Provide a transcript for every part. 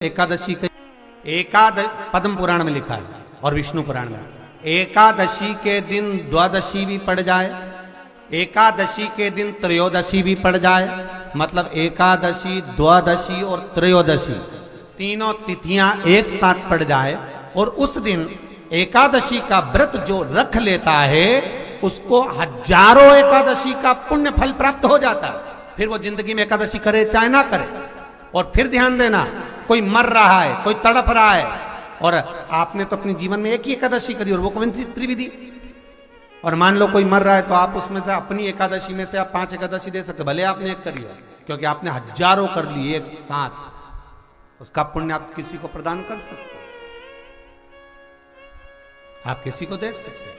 एकादशी के पद्म पुराण में लिखा है और विष्णु पुराण में एकादशी के दिन द्वादशी भी पड़ जाए, एकादशी के दिन त्रयोदशी भी पड़ जाए, मतलब एकादशी द्वादशी और त्रयोदशी तीनों तिथियां एक साथ पड़ जाए और उस दिन एकादशी का व्रत जो रख लेता है उसको हजारों एकादशी का पुण्य फल प्राप्त हो जाता है। फिर वो जिंदगी में एकादशी करे चाहे ना करे। और फिर ध्यान देना, कोई मर रहा है, कोई तड़प रहा है और आपने तो अपने जीवन में एक ही एकादशी करी और वो कौन सी त्रिविधि। और मान लो कोई मर रहा है तो आप उसमें से अपनी एकादशी में से आप 5 एकादशी दे सकते, भले आपने एक करी हो, क्योंकि आपने हजारों कर ली एक साथ, उसका पुण्य आप किसी को प्रदान कर सकते, आप किसी को दे सकते।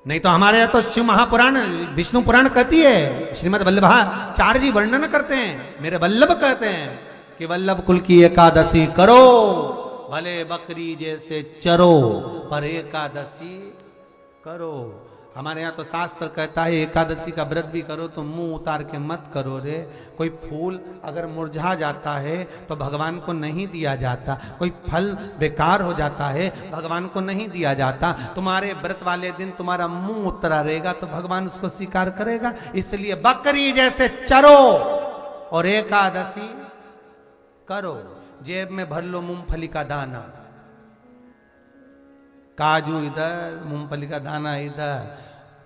नहीं तो हमारे यहाँ तो शिव महापुराण विष्णु पुराण कहती है, श्रीमद वल्लभाचार्य जी वर्णन करते हैं, मेरे वल्लभ कहते हैं कि वल्लभ कुल की एकादशी करो, भले बकरी जैसे चरो पर एकादशी करो। हमारे यहाँ तो शास्त्र कहता है एकादशी का व्रत भी करो तो मुंह उतार के मत करो रे। कोई फूल अगर मुरझा जाता है तो भगवान को नहीं दिया जाता, कोई फल बेकार हो जाता है भगवान को नहीं दिया जाता। तुम्हारे व्रत वाले दिन तुम्हारा मुंह उतरा रहेगा तो भगवान उसको स्वीकार करेगा। इसलिए बकरी जैसे चरो और एकादशी करो। जेब में भर लो मूंगफली का दाना, काजू इधर, मूंगफली का दाना इधर,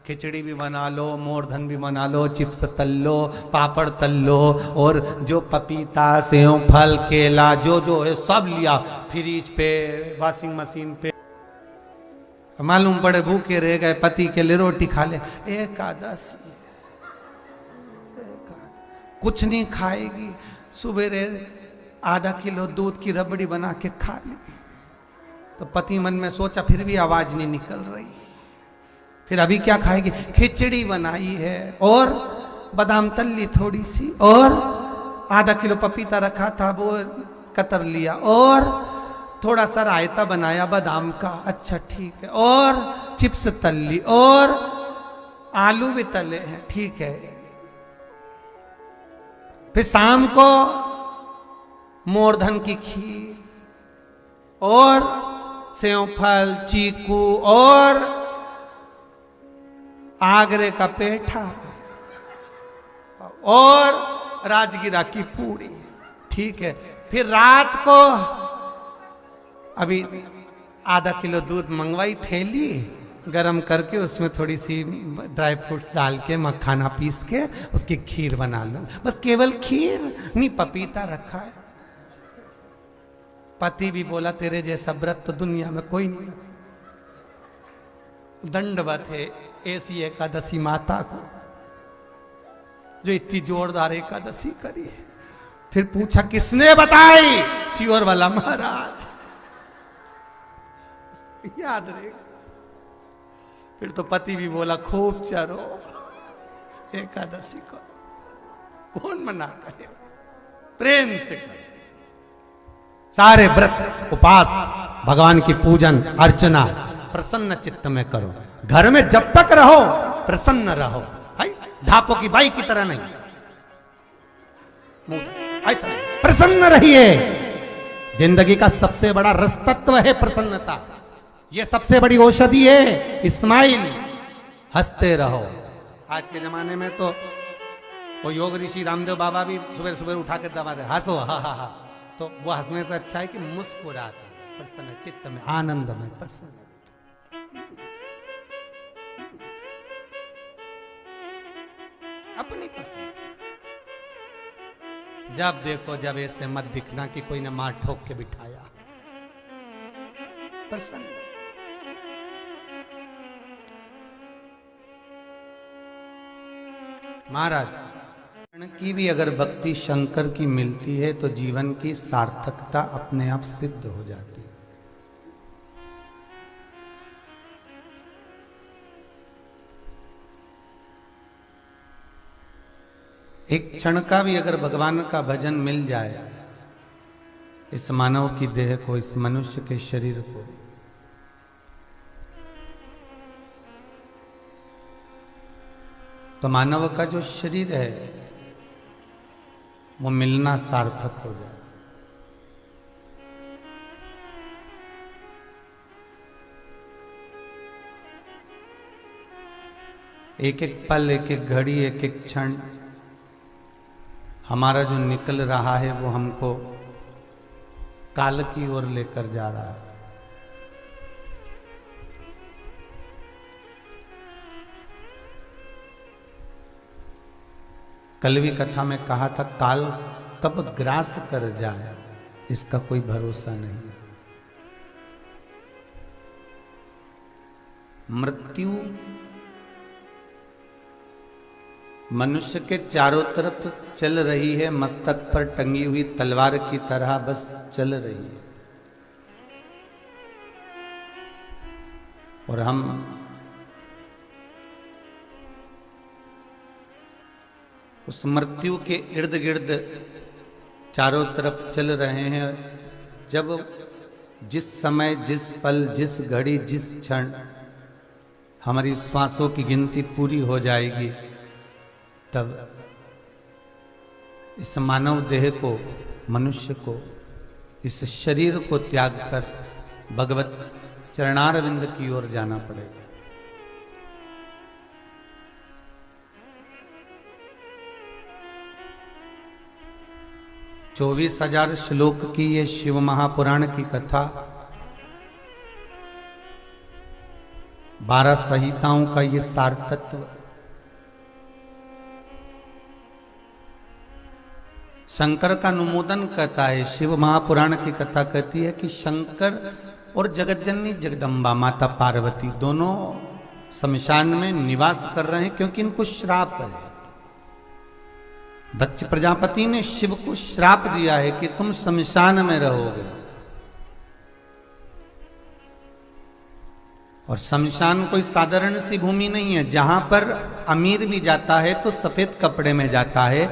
खिचड़ी भी बना लो, मोरधन भी बना लो, चिप्स तल लो, पापड़ तल लो, और जो पपीता सेव फल केला जो जो है सब लिया फ्रिज पे, वॉशिंग मशीन पे। मालूम पड़े भूखे रह गए, पति के लिए रोटी खा ले, एकादशी कुछ नहीं खाएगी, सुबह आधा किलो दूध की रबड़ी बना के खा ली। तो पति मन में सोचा फिर भी आवाज नहीं निकल रही, फिर अभी क्या खाएगी, खिचड़ी बनाई है और बादाम तल ली थोड़ी सी, और आधा किलो पपीता रखा था वो कतर लिया, और थोड़ा सा रायता बनाया बादाम का, अच्छा ठीक है, और चिप्स तल ली, और आलू भी तले हैं, ठीक है। फिर शाम को मोरधन की खीर और सेव फल, चीकू और आगरे का पेठा और राजगिरा की पूड़ी, ठीक है। फिर रात को अभी आधा किलो दूध मंगवाई, थैली गरम करके उसमें थोड़ी सी ड्राई फ्रूट्स डाल के मखाना पीस के उसकी खीर बना लो, बस केवल खीर नहीं, पपीता रखा है। पति भी बोला तेरे जैसा व्रत तो दुनिया में कोई नहीं। दंडवत है ऐसी एकादशी माता को जो इतनी जोरदार एकादशी करी है। फिर पूछा किसने बताई, सियोर वाला महाराज, याद रहे। फिर तो पति भी बोला खूब चरो एकादशी करो, कौन मना करे, प्रेम से करो। सारे व्रत उपास भगवान की पूजन अर्चना प्रसन्न चित्त में करो। घर में जब तक रहो प्रसन्न रहो, धापो की बाई की तरह नहीं, ऐसा प्रसन्न रहिए। जिंदगी का सबसे बड़ा रस तत्व है प्रसन्नता, यह सबसे बड़ी औषधि है। स्माइल, हंसते रहो। आज के जमाने में तो वो योग ऋषि रामदेव बाबा भी सुबह सुबह उठा के दबा दे, हंसो हा हा हा, तो वो हंसने से अच्छा है कि मुस्कुराते प्रसन्न चित्त में, आनंद में प्रसन्न। अपनी प्रसन्न, जब देखो जब ऐसे मत दिखना कि कोई ने मार ठोक के बिठाया, प्रसन्न। महाराज की भी अगर भक्ति शंकर की मिलती है तो जीवन की सार्थकता अपने आप सिद्ध हो जाती है। एक क्षण का भी अगर भगवान का भजन मिल जाए इस मानव की देह को, इस मनुष्य के शरीर को, तो मानव का जो शरीर है वो मिलना सार्थक हो जाए। एक एक पल, एक एक घड़ी, एक एक क्षण हमारा जो निकल रहा है वो हमको काल की ओर लेकर जा रहा है। कल भी कथा में कहा था, काल कब ग्रास कर जाए इसका कोई भरोसा नहीं। मृत्यु मनुष्य के चारों तरफ चल रही है, मस्तक पर टंगी हुई तलवार की तरह बस चल रही है, और हम उस मृत्यु के इर्द गिर्द चारों तरफ चल रहे हैं। जब जिस समय, जिस पल, जिस घड़ी, जिस क्षण हमारी श्वासों की गिनती पूरी हो जाएगी, तब इस मानव देह को, मनुष्य को, इस शरीर को त्याग कर भगवत चरणारविंद की ओर जाना पड़ेगा। चौबीस 24,000 श्लोक की ये शिव महापुराण की कथा, 12 संहिताओं का ये सार तत्व, शंकर का अनुमोदन करता है। शिव महापुराण की कथा कहती है कि शंकर और जगतजननी जगदम्बा माता पार्वती दोनों शमशान में निवास कर रहे हैं, क्योंकि इनको श्राप है। दक्ष प्रजापति ने शिव को श्राप दिया है कि तुम शमशान में रहोगे, और शमशान कोई साधारण सी भूमि नहीं है। जहां पर अमीर भी जाता है तो सफेद कपड़े में जाता है,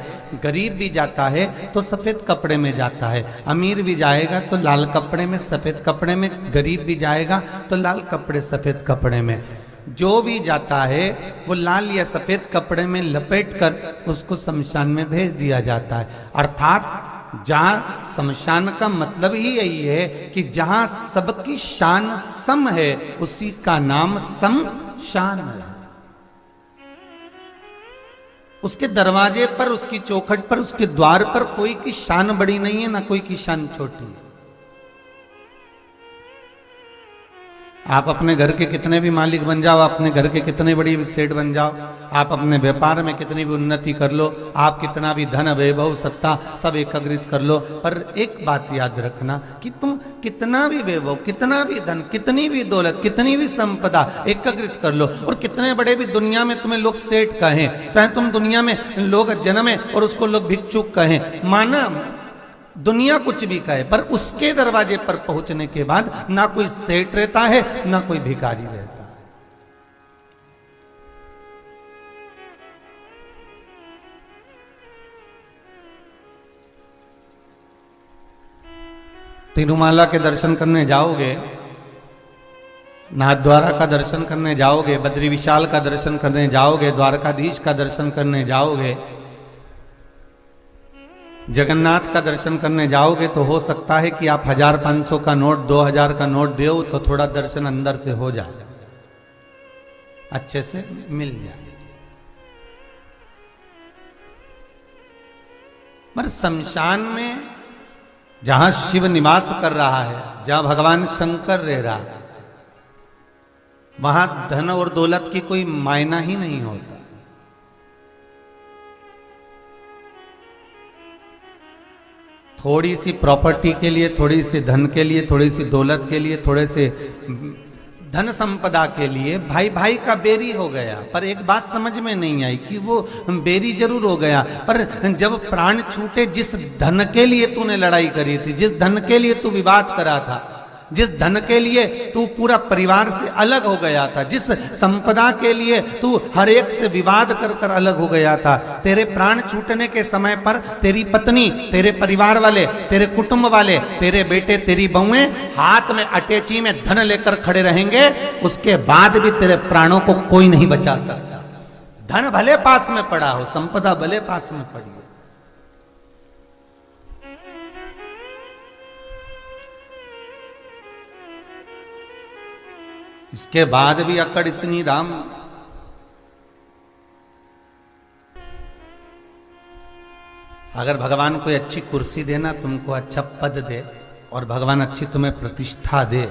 गरीब भी जाता है तो सफेद कपड़े में जाता है। अमीर भी जाएगा तो लाल कपड़े में, सफेद कपड़े में, गरीब भी जाएगा तो लाल कपड़े सफेद कपड़े में। जो भी जाता है वो लाल या सफेद कपड़े में लपेट कर उसको शमशान में भेज दिया जाता है। अर्थात जहां शमशान का मतलब ही यही है कि जहां सबकी शान सम है, उसी का नाम शमशान है। उसके दरवाजे पर, उसकी चौखट पर, उसके द्वार पर कोई की शान बड़ी नहीं है, ना कोई की शान छोटी है। आप अपने घर के कितने भी मालिक बन जाओ, अपने घर के कितने बड़ी भी सेठ बन जाओ, आप अपने व्यापार में कितनी भी उन्नति कर लो, आप कितना भी धन, वैभव, सत्ता सब एकत्रित कर लो, पर एक बात याद रखना कि तुम कितना भी वैभव, कितना भी धन, कितनी भी दौलत, कितनी भी संपदा एकत्रित कर लो, और कितने बड़े भी दुनिया में तुम्हें लोग सेठ कहें, चाहे तुम दुनिया में लोग जन्मे और उसको लोग भिक्षुक कहें, माना दुनिया कुछ भी कहे, पर उसके दरवाजे पर पहुंचने के बाद ना कोई सेठ रहता है, ना कोई भिखारी रहता है। तिरुमाला के दर्शन करने जाओगे, नाथद्वारा का दर्शन करने जाओगे, बद्री विशाल का दर्शन करने जाओगे, द्वारकाधीश का दर्शन करने जाओगे, जगन्नाथ का दर्शन करने जाओगे, तो हो सकता है कि आप 1500 का नोट, 2000 का नोट दो तो थोड़ा दर्शन अंदर से हो जाए, अच्छे से मिल जाए। पर शमशान में जहां शिव निवास कर रहा है, जहां भगवान शंकर रह रहा है, वहां धन और दौलत की कोई मायना ही नहीं होता। थोड़ी सी प्रॉपर्टी के लिए, थोड़ी सी धन के लिए, थोड़ी सी दौलत के लिए, थोड़े से धन संपदा के लिए भाई भाई का बेरी हो गया। पर एक बात समझ में नहीं आई कि वो बेरी जरूर हो गया, पर जब प्राण छूटे, जिस धन के लिए तूने लड़ाई करी थी, जिस धन के लिए तू विवाद करा था, जिस धन के लिए तू पूरा परिवार से अलग हो गया था, जिस संपदा के लिए तू हर एक से विवाद कर कर अलग हो गया था, तेरे प्राण छूटने के समय पर तेरी पत्नी, तेरे परिवार वाले, तेरे कुटुंब वाले, तेरे बेटे, तेरी बहुएं हाथ में अटैची में धन लेकर खड़े रहेंगे, उसके बाद भी तेरे प्राणों को कोई नहीं बचा सकता। धन भले पास में पड़ा हो, संपदा भले पास में पड़ी हो, इसके बाद भी अकड़ इतनी राम। अगर भगवान कोई अच्छी कुर्सी देना, तुमको अच्छा पद दे, और भगवान अच्छी तुम्हें प्रतिष्ठा दे,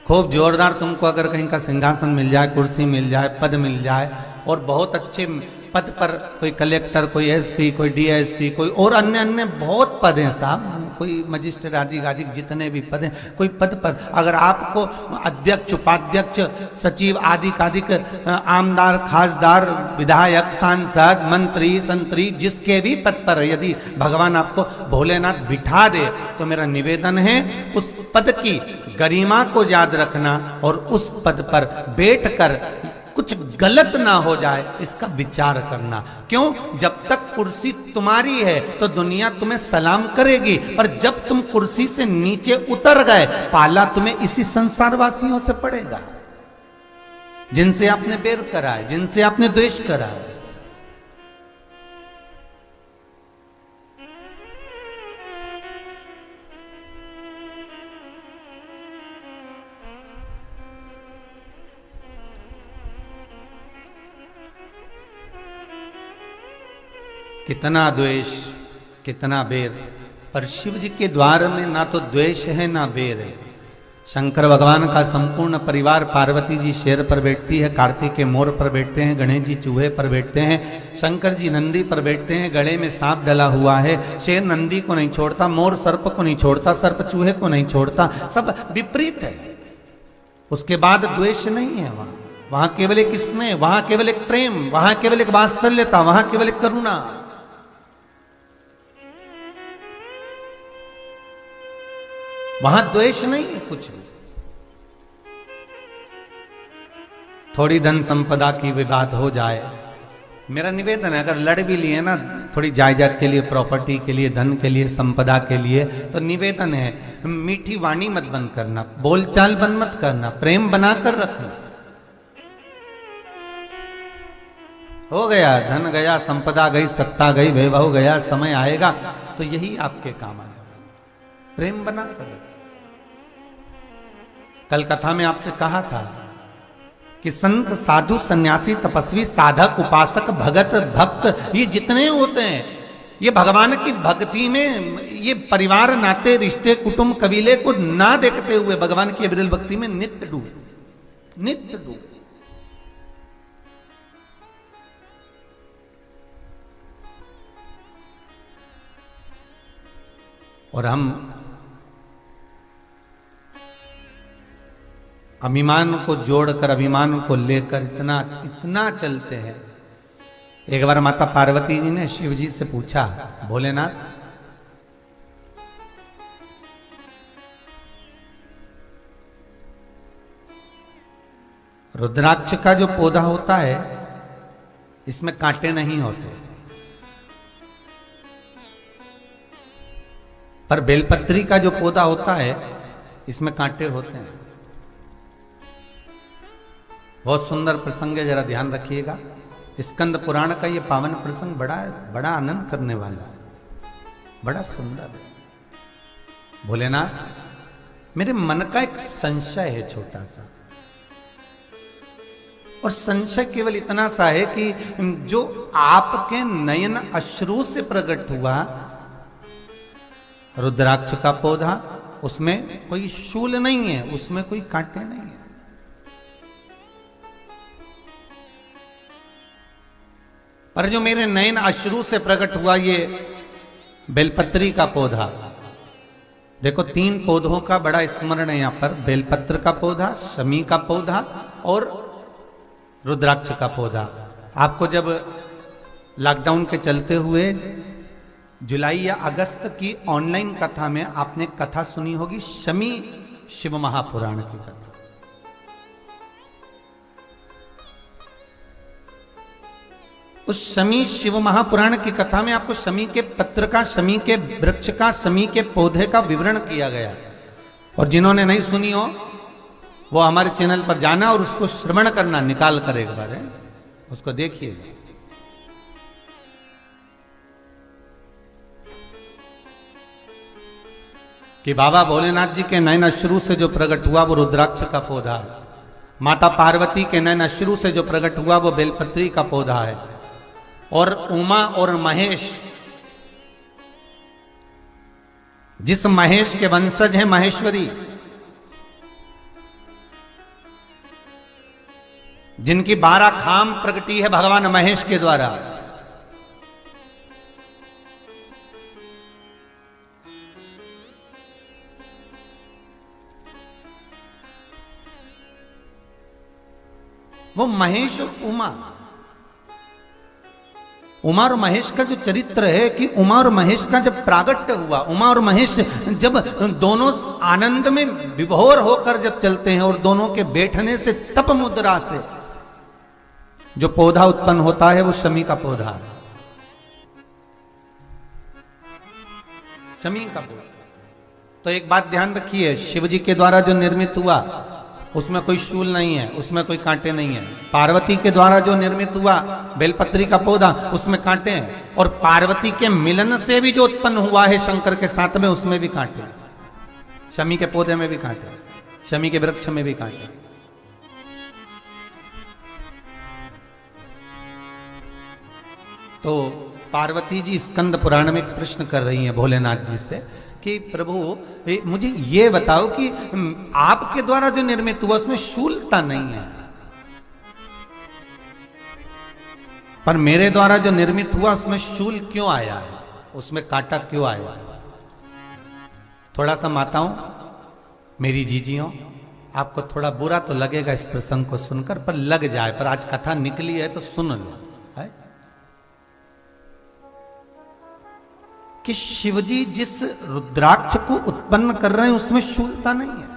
खूब जोरदार तुमको अगर कहीं का सिंहासन मिल जाए, कुर्सी मिल जाए, पद मिल जाए, और बहुत अच्छे पद पर, कोई कलेक्टर, कोई एसपी, कोई डीएसपी, कोई और अन्य अन्य बहुत पद हैं साहब, कोई मजिस्ट्रेट आदि आदि जितने भी पद हैं, कोई पद पर अगर आपको अध्यक्ष, उपाध्यक्ष, सचिव आदि आदिक, आमदार, खासदार, विधायक, सांसद, मंत्री, संतरी, जिसके भी पद पर यदि भगवान आपको भोलेनाथ बिठा दे, तो मेरा निवेदन है उस पद की गरिमा को याद रखना, और उस पद पर बैठकर कुछ गलत ना हो जाए इसका विचार करना। क्यों? जब तक कुर्सी तुम्हारी है तो दुनिया तुम्हें सलाम करेगी, पर जब तुम कुर्सी से नीचे उतर गए, पाला तुम्हें इसी संसार वासियों से पड़ेगा, जिनसे आपने बैर करा है, जिनसे आपने द्वेष करा है। कितना द्वेष, कितना बैर, पर शिव जी के द्वार में ना तो द्वेष है ना बैर है। शंकर भगवान का संपूर्ण परिवार, पार्वती जी शेर पर बैठती है, कार्तिकेय मोर पर बैठते हैं, गणेश जी चूहे पर बैठते हैं, शंकर जी नंदी पर बैठते हैं, गले में सांप डला हुआ है, शेर नंदी को नहीं छोड़ता, मोर सर्प को नहीं छोड़ता, सर्प चूहे को नहीं छोड़ता, सब विपरीत है। उसके बाद द्वेष नहीं है वहां केवल एक स्नेह, वहां केवल एक प्रेम, वहां केवल एक वात्सल्यता, वहां केवल एक करुणा। वहां द्वेष नहीं है कुछ भी। थोड़ी धन संपदा की विवाद हो जाए, मेरा निवेदन है, अगर लड़ भी लिए ना थोड़ी जायदाद के लिए, प्रॉपर्टी के लिए, धन के लिए, संपदा के लिए, तो निवेदन है मीठी वाणी मत बंद करना, बोलचाल बंद मत करना, प्रेम बनाकर रखना। हो गया, धन गया, संपदा गई, सत्ता गई, वैभव गया, समय आएगा तो यही आपके काम आएगा, प्रेम बनाकर रखना। कल कथा में आपसे कहा था कि संत, साधु, सन्यासी, तपस्वी, साधक, उपासक, भगत, भक्त, ये जितने होते हैं, ये भगवान की भक्ति में, ये परिवार, नाते, रिश्ते, कुटुंब, कबीले को ना देखते हुए भगवान की अविरल भक्ति में नित्य डूबे, नित्य डूबे। और हम अभिमान को जोड़कर, अभिमान को लेकर इतना इतना चलते हैं। एक बार माता पार्वती जी ने शिव जी से पूछा, भोलेनाथ रुद्राक्ष का जो पौधा होता है इसमें कांटे नहीं होते, पर बेलपत्री का जो पौधा होता है इसमें कांटे होते हैं। बहुत सुंदर प्रसंग है, जरा ध्यान रखिएगा। स्कंद पुराण का ये पावन प्रसंग बड़ा आनंद करने वाला है, बड़ा सुंदर है। भोलेनाथ, मेरे मन का एक संशय है छोटा सा, और संशय केवल इतना सा है कि जो आपके नयन अश्रु से प्रकट हुआ रुद्राक्ष का पौधा, उसमें कोई शूल नहीं है, उसमें कोई कांटे नहीं है, पर जो मेरे नयन अश्रु से प्रकट हुआ ये बेलपत्री का पौधा, देखो 3 पौधों का बड़ा स्मरण है यहां पर, बेलपत्र का पौधा, शमी का पौधा और रुद्राक्ष का पौधा। आपको जब लॉकडाउन के चलते हुए जुलाई या अगस्त की ऑनलाइन कथा में आपने कथा सुनी होगी, शमी शिव महापुराण की कथा। उस शमी शिव महापुराण की कथा में आपको शमी के पत्र का, शमी के वृक्ष का, शमी के पौधे का विवरण किया गया। और जिन्होंने नहीं सुनी हो वो हमारे चैनल पर जाना और उसको श्रवण करना, निकाल कर एक बार है उसको देखिएगा। कि बाबा भोलेनाथ जी के नयन अश्रु से जो प्रकट हुआ वो रुद्राक्ष का पौधा, माता पार्वती के नयन अश्रु से जो प्रकट हुआ वो बेलपत्री का पौधा है। और उमा और महेश, जिस महेश के वंशज हैं महेश्वरी, जिनकी 12 खाम प्रगटी है भगवान महेश के द्वारा, वो महेश और उमा और महेश का जो चरित्र है कि उमा और महेश का जब प्रागट्य हुआ, उमा और महेश जब दोनों आनंद में विभोर होकर जब चलते हैं और दोनों के बैठने से तप मुद्रा से जो पौधा उत्पन्न होता है वो शमी का पौधा है। शमी का पौधा। तो एक बात ध्यान रखिए, शिव जी के द्वारा जो निर्मित हुआ उसमें कोई शूल नहीं है, उसमें कोई कांटे नहीं है। पार्वती के द्वारा जो निर्मित हुआ बेलपत्री का पौधा, उसमें कांटे हैं। और पार्वती के मिलन से भी जो उत्पन्न हुआ है शंकर के साथ में, उसमें भी कांटे हैं। शमी के पौधे में भी कांटे, शमी के वृक्ष में भी कांटे। तो पार्वती जी स्कंद पुराण में प्रश्न कर रही हैं भोलेनाथ जी से कि प्रभु मुझे ये बताओ कि आपके द्वारा जो निर्मित हुआ उसमें शूलता नहीं है, पर मेरे द्वारा जो निर्मित हुआ उसमें शूल क्यों आया है, उसमें कांटा क्यों आया है? थोड़ा सा माताओं, मेरी जीजियों, आपको थोड़ा बुरा तो लगेगा इस प्रसंग को सुनकर, पर लग जाए, पर आज कथा निकली है तो सुन लो है कि शिवजी जिस रुद्राक्ष को उत्पन्न कर रहे हैं उसमें शूलता नहीं है,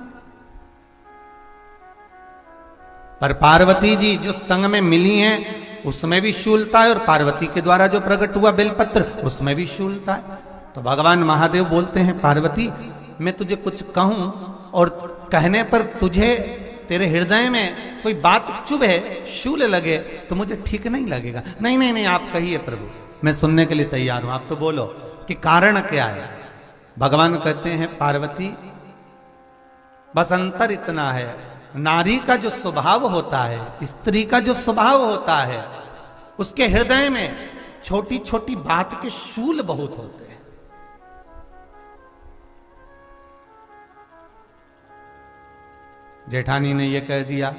पर पार्वती जी जो संग में मिली हैं उसमें भी शूलता है, और पार्वती के द्वारा जो प्रकट हुआ बेलपत्र उसमें भी शूलता है। तो भगवान महादेव बोलते हैं, पार्वती मैं तुझे कुछ कहूं और कहने पर तुझे तेरे हृदय में कोई बात चुभे, शूल लगे तो मुझे ठीक नहीं लगेगा। नहीं नहीं नहीं, आप कहिए प्रभु, मैं सुनने के लिए तैयार हूं, आप तो बोलो कि कारण क्या है। भगवान कहते हैं, पार्वती बस अंतर इतना है, नारी का जो स्वभाव होता है, स्त्री का जो स्वभाव होता है, उसके हृदय में छोटी छोटी बात के शूल बहुत होते हैं। जेठानी ने ये कह दिया,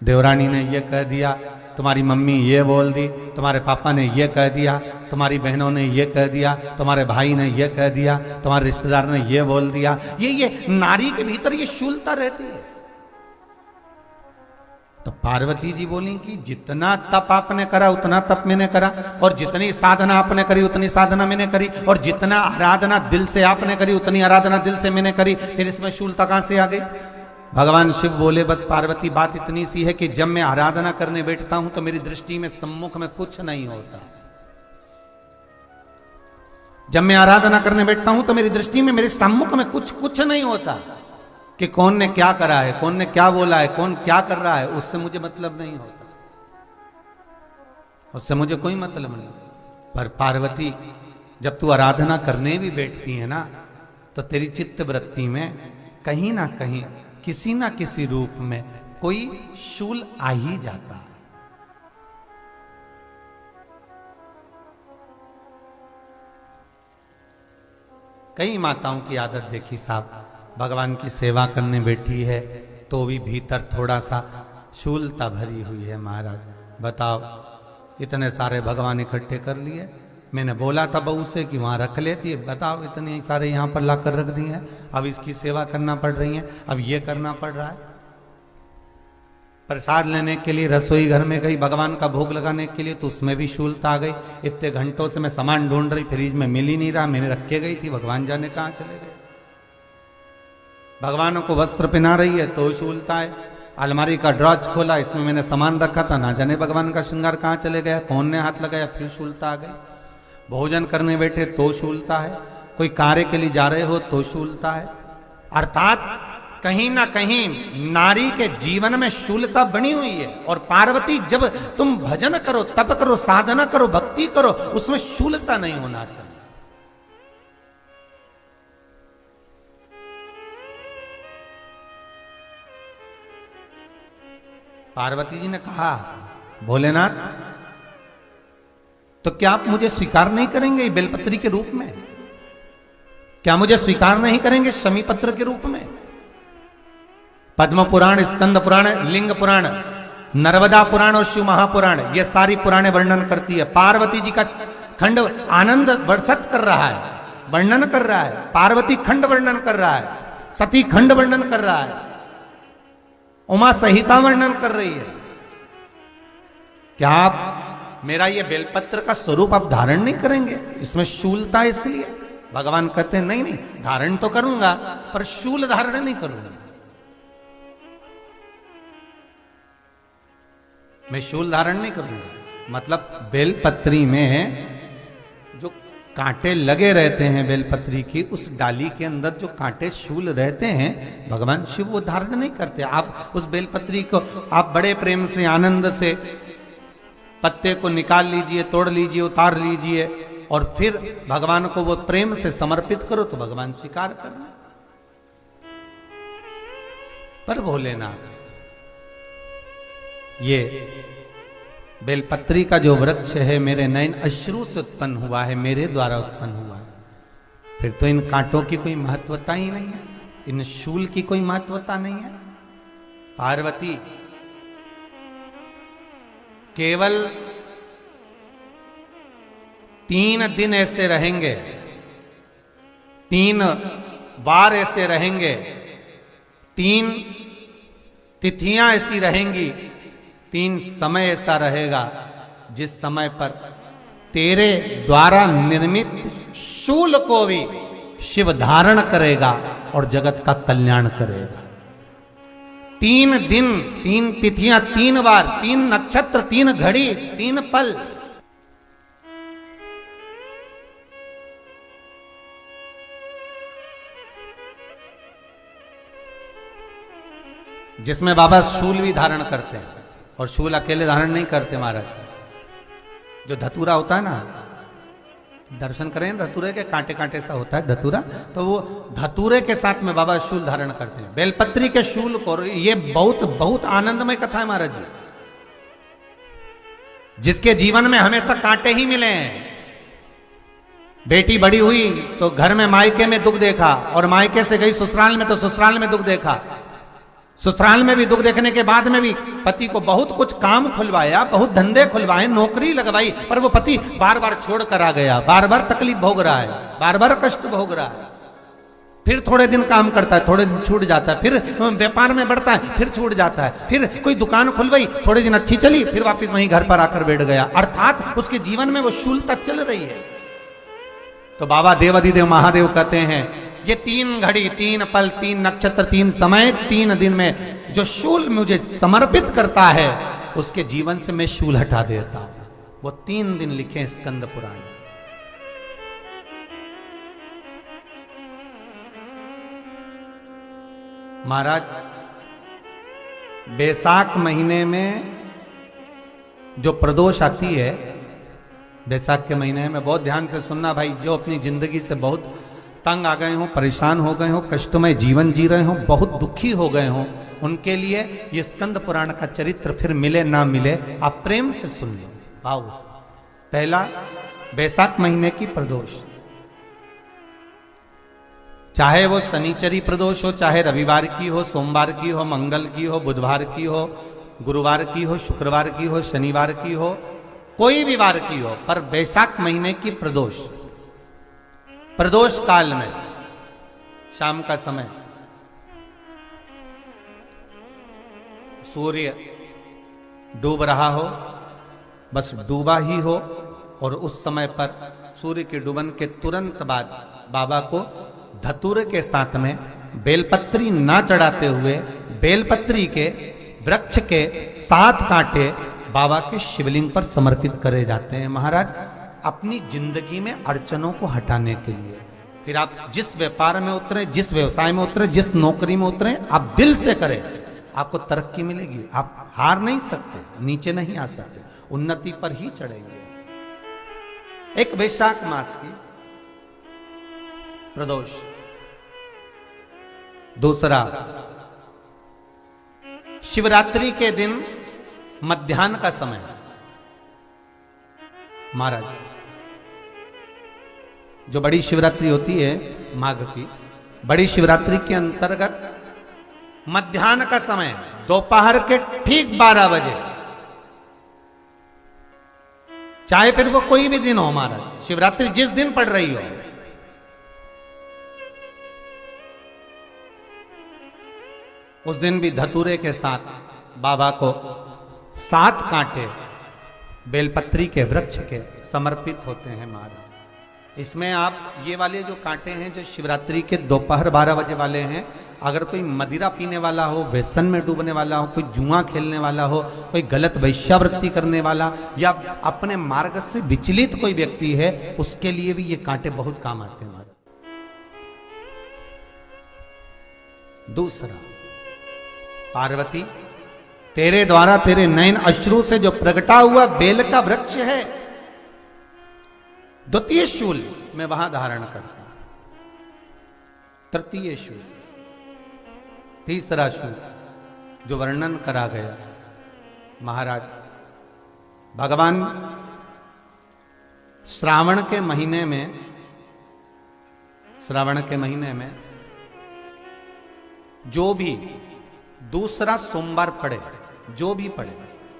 देवरानी ने ये कह दिया, तुम्हारी मम्मी ये बोल दी, तुम्हारे पापा ने ये कह दिया, तुम्हारी बहनों ने ये कह दिया, तुम्हारे भाई ने ये कह दिया, तुम्हारे रिश्तेदार ने ये बोल दिया। ये नारी के भीतर ये शूलता रहती है। तो पार्वती जी बोली कि जितना तप आपने करा उतना तप मैंने करा, और जितनी साधना आपने करी उतनी साधना मैंने करी, और जितना आराधना दिल से आपने करी उतनी आराधना दिल से मैंने करी, फिर इसमें शूलता कहां से आ गई? भगवान शिव बोले, बस पार्वती बात इतनी सी है कि जब मैं आराधना करने बैठता हूं तो मेरी दृष्टि में सम्मुख में कुछ नहीं होता। जब मैं आराधना करने बैठता हूं तो मेरी दृष्टि में, मेरे सम्मुख में कुछ नहीं होता कि कौन ने क्या करा है, कौन ने क्या बोला है, कौन क्या कर रहा है, उससे मुझे मतलब नहीं होता, उससे मुझे कोई मतलब नहीं। पर पार्वती जब तू आराधना करने भी बैठती है ना, तो तेरी चित्त वृत्ति में कहीं ना कहीं किसी ना किसी रूप में कोई शूल आ ही जाता है। कई माताओं की आदत देखी साहब, भगवान की सेवा करने बैठी है तो भी भीतर थोड़ा सा शूलता भरी हुई है। महाराज बताओ, इतने सारे भगवान इकट्ठे कर लिए, मैंने बोला था बहू से कि वहां रख लेती है, बताओ इतने सारे यहां पर लाकर रख दिए हैं, अब इसकी सेवा करना पड़ रही है, अब ये करना पड़ रहा है। प्रसाद लेने के लिए रसोई घर में गई, भगवान का भोग लगाने के लिए, तो उसमें भी शूलता आ गई। इतने घंटों से मैं सामान ढूंढ रही, फ्रिज में मिल ही नहीं रहा, मैंने रख के गई थी, भगवान जाने कहां चले गए। भगवानों को वस्त्र पहना रही है तो शूलता है। अलमारी का ड्रॉज खोला, इसमें मैंने सामान रखा था, ना जाने भगवान का श्रृंगार कहां चले गया, कौन ने हाथ लगाया, फिर शूलता आ गई। भोजन करने बैठे तो शूलता है, कोई कार्य के लिए जा रहे हो तो शूलता है। अर्थात कहीं ना कहीं नारी के जीवन में शूलता बनी हुई है। और पार्वती, जब तुम भजन करो, तप करो, साधना करो, भक्ति करो, उसमें शूलता नहीं होना चाहिए। पार्वती जी ने कहा, भोलेनाथ तो क्या आप मुझे स्वीकार नहीं करेंगे बेलपत्री के रूप में? क्या मुझे स्वीकार नहीं करेंगे शमी पत्र के रूप में? पद्म पुराण, स्कंद पुराण, लिंग पुराण, नर्मदा पुराण और शिव महापुराण, ये सारी पुराणे वर्णन करती है। पार्वती जी का खंड आनंद वर्षत कर रहा है, वर्णन कर रहा है। पार्वती खंड वर्णन कर रहा है, सती खंड वर्णन कर रहा है, उमा संहिता वर्णन कर रही है। क्या आप मेरा ये बेलपत्र का स्वरूप आप धारण नहीं करेंगे? इसमें शूलता, इसलिए भगवान कहते हैं नहीं नहीं, धारण तो करूंगा पर शूल धारण नहीं करूंगा। मैं शूल धारण नहीं करूंगा। मतलब बेलपत्री में जो कांटे लगे रहते हैं बेलपत्री की, उस डाली के अंदर जो कांटे शूल रहते हैं, भगवान शिव वो धारण नहीं करते। आप उस बेलपत्री को आप बड़े प्रेम से, आनंद से पत्ते को निकाल लीजिए, तोड़ लीजिए, उतार लीजिए और फिर भगवान को वो प्रेम से समर्पित करो तो भगवान स्वीकार करना। पर भोलेनाथ, ये बेलपत्री का जो वृक्ष है मेरे नयन अश्रु से उत्पन्न हुआ है, मेरे द्वारा उत्पन्न हुआ है। फिर तो इन कांटों की कोई महत्वता ही नहीं है, इन शूल की कोई महत्वता नहीं है। पार्वती केवल 3 दिन ऐसे रहेंगे, 3 बार ऐसे रहेंगे, 3 तिथियां ऐसी रहेंगी, 3 समय ऐसा रहेगा जिस समय पर तेरे द्वारा निर्मित शूल को भी शिव धारण करेगा और जगत का कल्याण करेगा। 3 दिन, 3 तिथियां, 3 बार, 3 नक्षत्र, 3 घड़ी, 3 पल। जिसमें बाबा शूल भी धारण करते हैं, और शूल अकेले धारण नहीं करते महाराज। जो धतूरा होता है ना, दर्शन करें धतूरे के, कांटे कांटे सा होता है धतूरा, तो वो धतूरे के साथ में बाबा शूल धारण करते हैं, बेलपत्री के शूल को। ये बहुत बहुत आनंदमय कथा है महाराज जी। जिसके जीवन में हमेशा कांटे ही मिले हैं। बेटी बड़ी हुई तो घर में मायके में दुख देखा, और मायके से गई ससुराल में तो ससुराल में दुख देखा। ससुराल में भी दुख देखने के बाद में भी पति को बहुत कुछ काम खुलवाया, बहुत धंधे खुलवाए, नौकरी लगवाई, पर वो पति बार बार छोड़ कर आ गया, बार बार तकलीफ भोग रहा है, बार बार कष्ट भोग रहा है। फिर थोड़े दिन काम करता है, थोड़े दिन छूट जाता है, फिर व्यापार में बढ़ता है, फिर छूट जाता है, फिर कोई दुकान खुलवाई, थोड़े दिन अच्छी चली, फिर वापस वहीं घर पर आकर बैठ गया। अर्थात उसके जीवन में वो शूलता चल रही है। तो बाबा देवाधिदेव महादेव कहते हैं, ये 3 घड़ी, 3 पल, 3 नक्षत्र, 3 समय, 3 दिन में जो शूल मुझे समर्पित करता है, उसके जीवन से मैं शूल हटा देता हूं। वो 3 दिन लिखे स्कंद पुराण। महाराज, बैसाख महीने में जो प्रदोष आती है, बैसाख के महीने में बहुत ध्यान से सुनना भाई, जो अपनी जिंदगी से बहुत तंग आ गए हो, परेशान हो गए हो, कष्टमय जीवन जी रहे हो, बहुत दुखी हो गए हो, उनके लिए ये स्कंद पुराण का चरित्र फिर मिले ना मिले, आप प्रेम से सुन लो भाव से। पहला, बैसाख महीने की प्रदोष, चाहे वो शनिचरी प्रदोष हो, चाहे रविवार की हो, सोमवार की हो, मंगल की हो, बुधवार की हो, गुरुवार की हो, शुक्रवार की हो, शनिवार की हो, कोई भी वार की हो, पर बैसाख महीने की प्रदोष, प्रदोष काल में शाम का समय सूर्य डूब रहा हो, बस डूबा ही हो, और उस समय पर सूर्य के डूबन के तुरंत बाद बाबा को धतूरे के साथ में बेलपत्री ना चढ़ाते हुए बेलपत्री के वृक्ष के 7 कांटे बाबा के शिवलिंग पर समर्पित करे जाते हैं महाराज, अपनी जिंदगी में अड़चनों को हटाने के लिए। फिर आप जिस व्यापार में उतरे, जिस व्यवसाय में उतरे, जिस नौकरी में उतरे, आप दिल से करें, आपको तरक्की मिलेगी। आप हार नहीं सकते, नीचे नहीं आ सकते, उन्नति पर ही चढ़ेंगे। एक वैशाख मास की प्रदोष। दूसरा, शिवरात्रि के दिन मध्याह्न का समय महाराज, जो बड़ी शिवरात्रि होती है माघ की, बड़ी शिवरात्रि के अंतर्गत मध्याह्न का समय, दोपहर के ठीक 12 बजे, चाहे फिर वो कोई भी दिन हो महाराज, शिवरात्रि जिस दिन पड़ रही हो, उस दिन भी धतूरे के साथ बाबा को 7 कांटे बेलपत्री के वृक्ष के समर्पित होते हैं महाराज। इसमें आप ये वाले जो कांटे हैं जो शिवरात्रि के दोपहर 12 बजे वाले हैं, अगर कोई मदिरा पीने वाला हो, व्यसन में डूबने वाला हो, कोई जुआ खेलने वाला हो, कोई गलत वैश्यावृत्ति करने वाला या अपने मार्ग से विचलित कोई व्यक्ति है, उसके लिए भी ये कांटे बहुत काम आते हैं महाराज। दूसरा, पार्वती तेरे द्वारा तेरे नयन अश्रु से जो प्रगटा हुआ बेल का वृक्ष है, द्वितीय शूल मैं वहां धारण करता हूं, तृतीय शूल, तीसरा शूल जो वर्णन करा गया महाराज, भगवान श्रावण के महीने में जो भी दूसरा सोमवार पड़े, जो भी पड़े,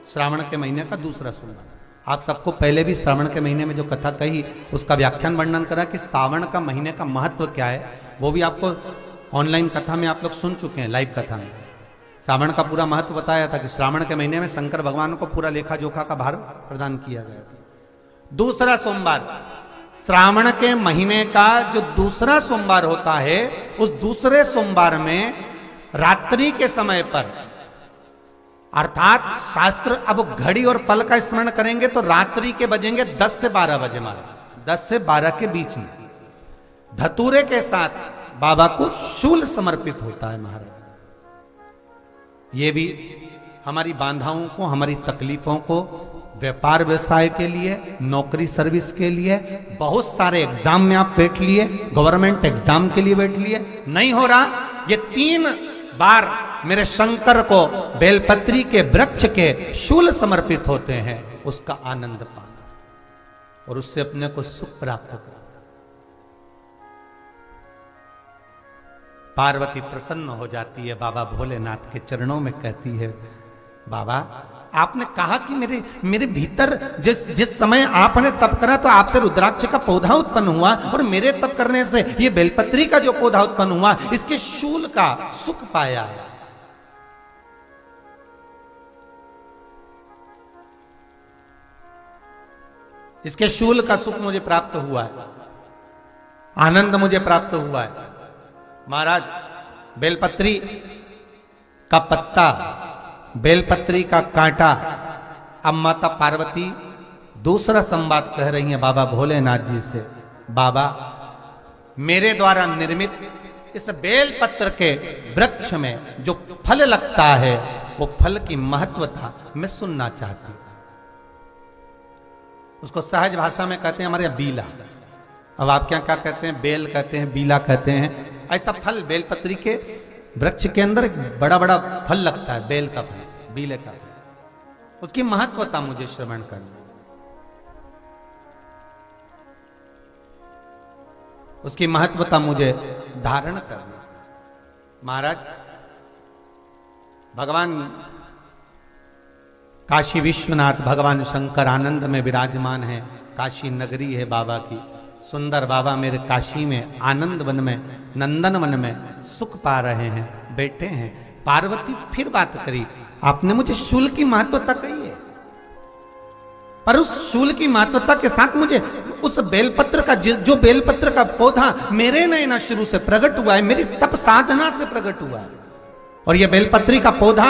श्रावण के महीने का दूसरा सोमवार, आप सबको पहले भी श्रावण के महीने में जो कथा कही उसका व्याख्यान वर्णन करा कि श्रावण का महीने का महत्व क्या है, वो भी आपको ऑनलाइन कथा में आप लोग सुन चुके हैं, लाइव कथा में श्रावण का पूरा महत्व बताया था कि श्रावण के महीने में शंकर भगवान को पूरा लेखा जोखा का भार प्रदान किया गया था। दूसरा सोमवार, श्रावण के महीने का जो दूसरा सोमवार होता है, उस दूसरे सोमवार में रात्रि के समय पर, अर्थात शास्त्र अब घड़ी और पल का स्मरण करेंगे तो रात्रि के बजेंगे 10 से 12 बजे महाराज, 10 से 12 के बीच में धतूरे के साथ बाबा को शूल समर्पित होता है महाराज। ये भी हमारी बाधाओं को, हमारी तकलीफों को, व्यापार व्यवसाय के लिए, नौकरी सर्विस के लिए, बहुत सारे एग्जाम में आप बैठ लिए, गवर्नमेंट एग्जाम के लिए बैठ लिए, नहीं हो रहा, ये 3 बार मेरे शंकर को बेलपत्री के वृक्ष के शूल समर्पित होते हैं, उसका आनंद पाना और उससे अपने को सुख प्राप्त करना। पार्वती प्रसन्न हो जाती है, बाबा भोलेनाथ के चरणों में कहती है, बाबा आपने कहा कि मेरे भीतर जिस समय आपने तप करा तो आपसे रुद्राक्ष का पौधा उत्पन्न हुआ, और मेरे तप करने से ये बेलपत्री का जो पौधा उत्पन्न हुआ, इसके शूल का सुख पाया है। इसके शूल का सुख मुझे प्राप्त हुआ है, आनंद मुझे प्राप्त हुआ है महाराज। बेलपत्री का पत्ता, बेलपत्री का कांटा, अब माता पार्वती दूसरा संवाद कह रही हैं बाबा भोलेनाथ जी से, बाबा मेरे द्वारा निर्मित इस बेलपत्र के वृक्ष में जो फल लगता है, वो फल की महत्वता मैं सुनना चाहती हूं। उसको सहज भाषा में कहते हैं हमारे यहाँ बीला, अब आप क्या क्या कहते हैं, बेल कहते हैं, बीला कहते हैं। ऐसा फल बेलपत्री के वृक्ष के अंदर बड़ा बड़ा फल लगता है, बेल का फल, बीले का फल, उसकी महत्वता मुझे श्रवण करना, उसकी महत्वता मुझे धारण करना। महाराज भगवान काशी विश्वनाथ, भगवान शंकर आनंद में विराजमान है, काशी नगरी है बाबा की, सुंदर बाबा मेरे काशी में आनंद वन में, नंदन वन में सुख पा रहे हैं, बैठे हैं। पार्वती फिर बात करी, आपने मुझे शूल की महत्वता कही है, पर उस शूल की महत्वता के साथ मुझे उस बेलपत्र का, जो बेलपत्र का पौधा मेरे नयना शुरू से प्रकट हुआ है, मेरी तप साधना से प्रकट हुआ है, और ये बेलपत्री का पौधा,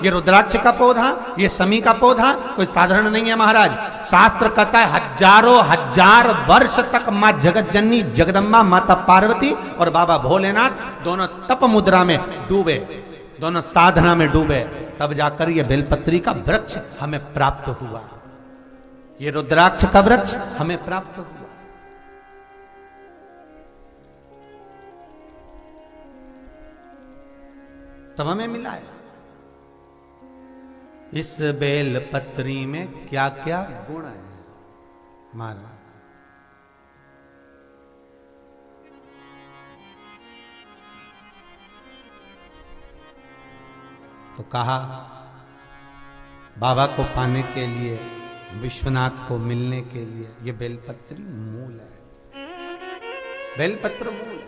ये रुद्राक्ष का पौधा, ये शमी का पौधा कोई साधारण नहीं है महाराज। शास्त्र कहता है हजारों हजार वर्ष तक मां जगत जननी जगदम्बा माता पार्वती और बाबा भोलेनाथ दोनों तप मुद्रा में डूबे, दोनों साधना में डूबे, तब जाकर ये बेलपत्री का वृक्ष हमें प्राप्त हुआ, ये रुद्राक्ष का वृक्ष हमें प्राप्त हुआ। तब हमें मिला है। इस बेल पत्री में क्या क्या गुण है महाराज। तो कहा बाबा को पाने के लिए, विश्वनाथ को मिलने के लिए ये बेलपत्री मूल है, बेलपत्र मूल है।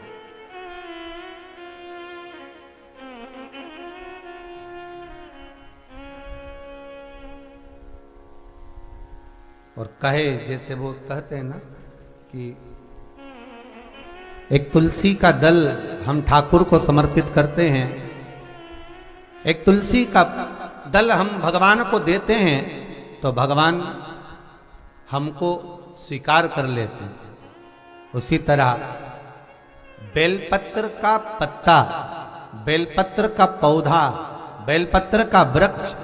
और कहे जैसे वो कहते हैं ना कि एक तुलसी का दल हम ठाकुर को समर्पित करते हैं, एक तुलसी का दल हम भगवान को देते हैं तो भगवान हमको स्वीकार कर लेते हैं। उसी तरह बेलपत्र का पत्ता, बेलपत्र का पौधा, बेलपत्र का वृक्ष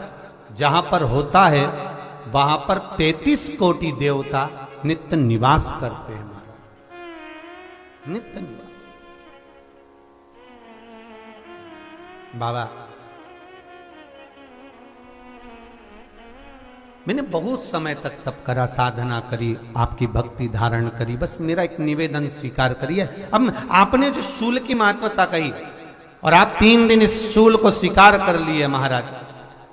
जहां पर होता है वहां पर 33 कोटि देवता नित्य निवास करते हैं महाराज, नित्य निवास। बाबा मैंने बहुत समय तक तप करा, साधना करी, आपकी भक्ति धारण करी, बस मेरा एक निवेदन स्वीकार करिए। अब आपने जो शूल की महत्वता कही और आप 3 दिन इस शूल को स्वीकार कर लिए महाराज,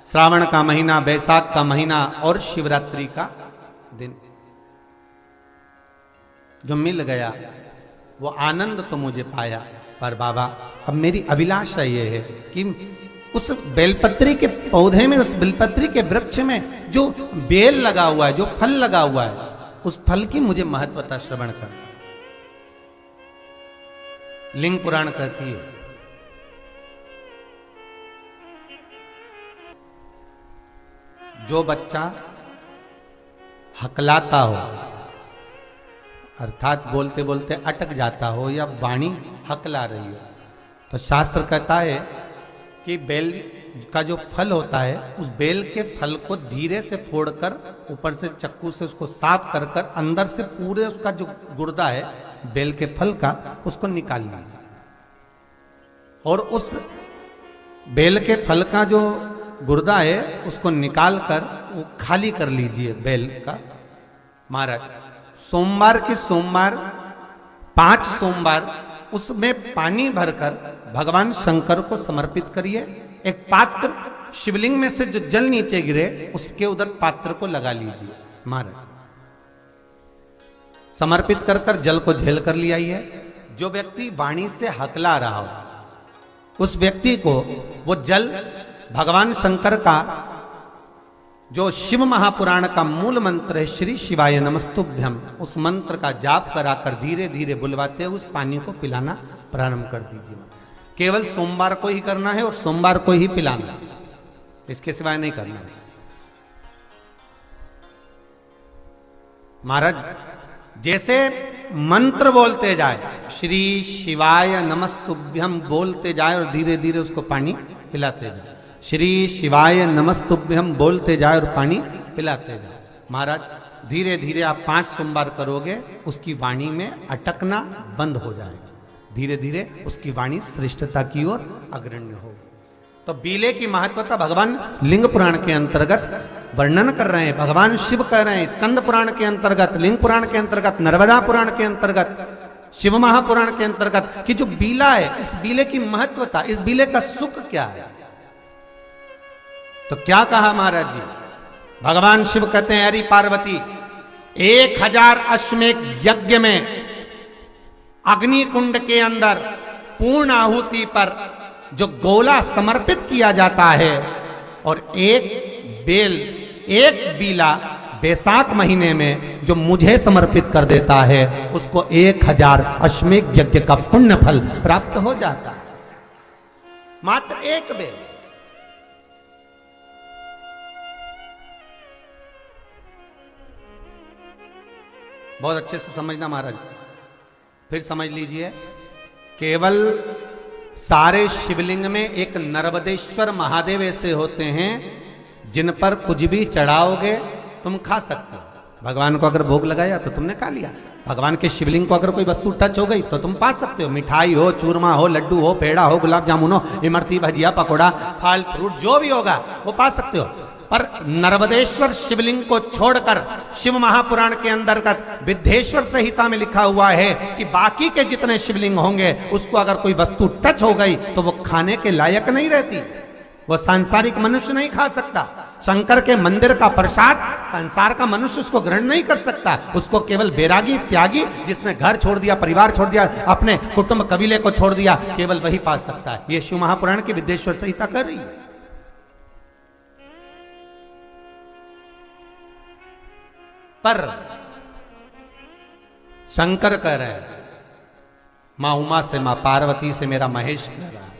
श्रावण का महीना, बैसाख का महीना और शिवरात्रि का दिन जो मिल गया वो आनंद तो मुझे पाया। पर बाबा अब मेरी अभिलाषा ये है कि उस बेलपत्री के पौधे में, उस बेलपत्री के वृक्ष में जो बेल लगा हुआ है, जो फल लगा हुआ है, उस फल की मुझे महत्वता श्रवण कर। लिंग पुराण कहती है जो बच्चा हकलाता हो, अर्थात बोलते बोलते अटक जाता हो या वाणी हकला रही हो, तो शास्त्र कहता है कि बेल का जो फल होता है उस बेल के फल को धीरे से फोड़कर ऊपर से चक्कू से उसको साफ कर कर अंदर से पूरे उसका जो गुर्दा है बेल के फल का उसको निकाल लीजिए। और उस बेल के फल का जो गुर्दा है उसको निकाल कर वो खाली कर लीजिए बेल का। महाराज सोमवार के सोमवार 5 सोमवार उसमें पानी भरकर भगवान शंकर को समर्पित करिए। एक पात्र शिवलिंग में से जो जल नीचे गिरे उसके उधर पात्र को लगा लीजिए। महाराज समर्पित कर कर जल को झेल कर ले आइए। जो व्यक्ति वाणी से हकला रहा हो उस व्यक्ति को वो जल भगवान शंकर का जो शिव महापुराण का मूल मंत्र है श्री शिवाय नमस्तुभ्यम, उस मंत्र का जाप कराकर धीरे धीरे बुलवाते हुए उस पानी को पिलाना प्रारंभ कर दीजिए। केवल सोमवार को ही करना है और सोमवार को ही पिलाना, इसके सिवाय नहीं करना है। महाराज जैसे मंत्र बोलते जाए, श्री शिवाय नमस्तुभ्यम बोलते जाए और धीरे धीरे उसको पानी पिलाते जाए, श्री शिवाय नमस्तुभ्यम बोलते जाए और पानी पिलाते जाए। महाराज धीरे धीरे आप 5 सोमवार करोगे उसकी वाणी में अटकना बंद हो जाएगा, धीरे धीरे उसकी वाणी श्रेष्ठता की ओर अग्रण्य होगी। तो बीले की महत्वता भगवान लिंग पुराण के अंतर्गत वर्णन कर रहे हैं, भगवान शिव कह रहे हैं। स्कंद पुराण के अंतर्गत, लिंग पुराण के अंतर्गत, नर्मदा पुराण के अंतर्गत, शिव महापुराण के अंतर्गत कि जो बीला है, इस बीले की महत्वता, इस बीले का सुख क्या है। तो क्या कहा महाराज जी, भगवान शिव कहते हैं अरे पार्वती 1000 अश्वमेध यज्ञ में अग्नि कुंड के अंदर पूर्ण आहुति पर जो गोला समर्पित किया जाता है और एक बेल, एक बीला बैसाख महीने में जो मुझे समर्पित कर देता है उसको 1000 अश्वमेध यज्ञ का पुण्य फल प्राप्त हो जाता है। मात्र एक बेल। बहुत अच्छे से समझना महाराज, फिर समझ लीजिए। केवल सारे शिवलिंग में एक नर्मदेश्वर महादेव ऐसे होते हैं जिन पर कुछ भी चढ़ाओगे तुम खा सकते हो। भगवान को अगर भोग लगाया तो तुमने खा लिया। भगवान के शिवलिंग को अगर कोई वस्तु टच हो गई तो तुम पा सकते हो। मिठाई हो, चूरमा हो, लड्डू हो, पेड़ा हो, गुलाब जामुन हो, इमरती, भजिया, पकोड़ा, फल फ्रूट जो भी होगा वो पा सकते हो। पर नर्मदेश्वर शिवलिंग को छोड़कर शिव महापुराण के अंतर्गत विद्धेश्वर संहिता में लिखा हुआ है कि बाकी के जितने शिवलिंग होंगे उसको अगर कोई वस्तु टच हो गई तो वो खाने के लायक नहीं रहती, वो सांसारिक मनुष्य नहीं खा सकता। शंकर के मंदिर का प्रसाद संसार का मनुष्य उसको ग्रहण नहीं कर सकता, उसको केवल बैरागी त्यागी जिसने घर छोड़ दिया, परिवार छोड़ दिया, अपने कुटुंब कबीले को छोड़ दिया, केवल वही पा सकता है। ये शिव महापुराण की विद्धेश्वर संहिता कर रही है। पर शंकर कह रहे हैं, मां उमा से, मां पार्वती से, मेरा महेश कह रहा है,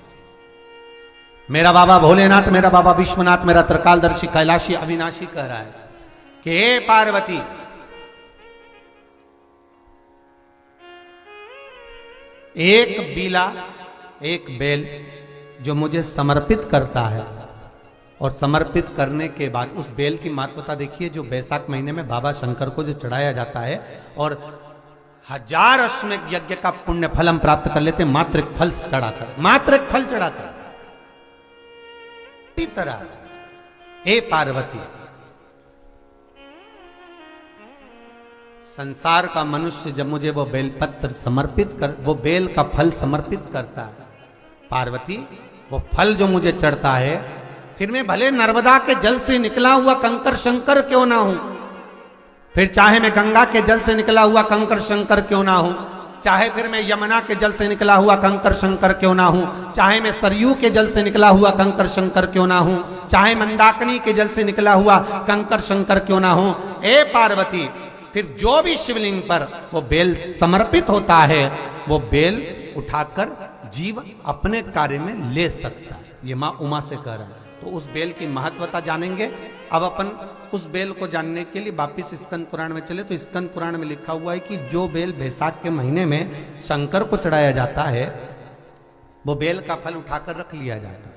मेरा बाबा भोलेनाथ, मेरा बाबा विश्वनाथ, मेरा त्रिकालदर्शी कैलाशी अविनाशी कह रहा है कि हे पार्वती, एक बीला, एक बेल जो मुझे समर्पित करता है और समर्पित करने के बाद उस बेल की महत्वता देखिए, जो बैसाख महीने में बाबा शंकर को जो चढ़ाया जाता है और 1000 अश्वमेध यज्ञ का पुण्य फल हम प्राप्त कर लेते हैं मात्र एक फल चढ़ाकर, मात्र एक फल चढ़ाकर। इसी तरह हे पार्वती, संसार का मनुष्य जब मुझे वो बेलपत्र समर्पित कर, वो बेल का फल समर्पित करता है, पार्वती वो फल जो मुझे चढ़ता है, फिर मैं भले नर्मदा के जल से निकला हुआ कंकर शंकर क्यों ना हूं, फिर चाहे मैं गंगा के जल से निकला हुआ कंकर शंकर क्यों ना हूं, चाहे फिर मैं यमुना के जल से निकला हुआ कंकर शंकर क्यों ना हूं, चाहे मैं सरयू के जल से निकला हुआ कंकर शंकर क्यों ना हूं, चाहे मंदाकिनी के जल से निकला हुआ कंकर शंकर क्यों ना हूं, ए पार्वती, फिर जो भी शिवलिंग पर वो बेल समर्पित होता है वो बेल उठाकर जीव अपने कार्य में ले सकता है। ये मां उमा से कह रहा है। तो उस बेल की महत्वता जानेंगे। अब अपन उस बेल को जानने के लिए वापिस स्कंद पुराण में चले तो स्कंद पुराण में लिखा हुआ है कि जो बेल बैसाख के महीने में शंकर को चढ़ाया जाता है वो बेल का फल उठाकर रख लिया जाता है।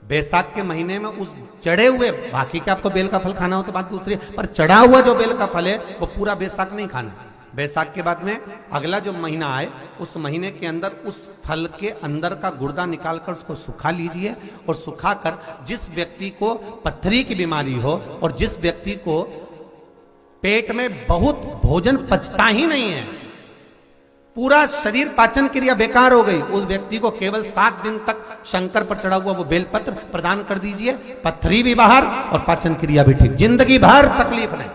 बैसाख के महीने में उस चढ़े हुए, बाकी के आपको बेल का फल खाना हो तो बात दूसरी, पर चढ़ा हुआ जो बेल का फल है वो पूरा बैसाख नहीं खाना। बैसाख के बाद में अगला जो महीना आए उस महीने के अंदर उस फल के अंदर का गुर्दा निकालकर उसको सुखा लीजिए और सुखाकर जिस व्यक्ति को पथरी की बीमारी हो और जिस व्यक्ति को पेट में बहुत भोजन पचता ही नहीं है, पूरा शरीर पाचन क्रिया बेकार हो गई, उस व्यक्ति को केवल 7 दिन तक शंकर पर चढ़ा हुआ वो बेलपत्र प्रदान कर दीजिए, पथरी भी बाहर और पाचन क्रिया भी ठीक, जिंदगी भर तकलीफ नहीं।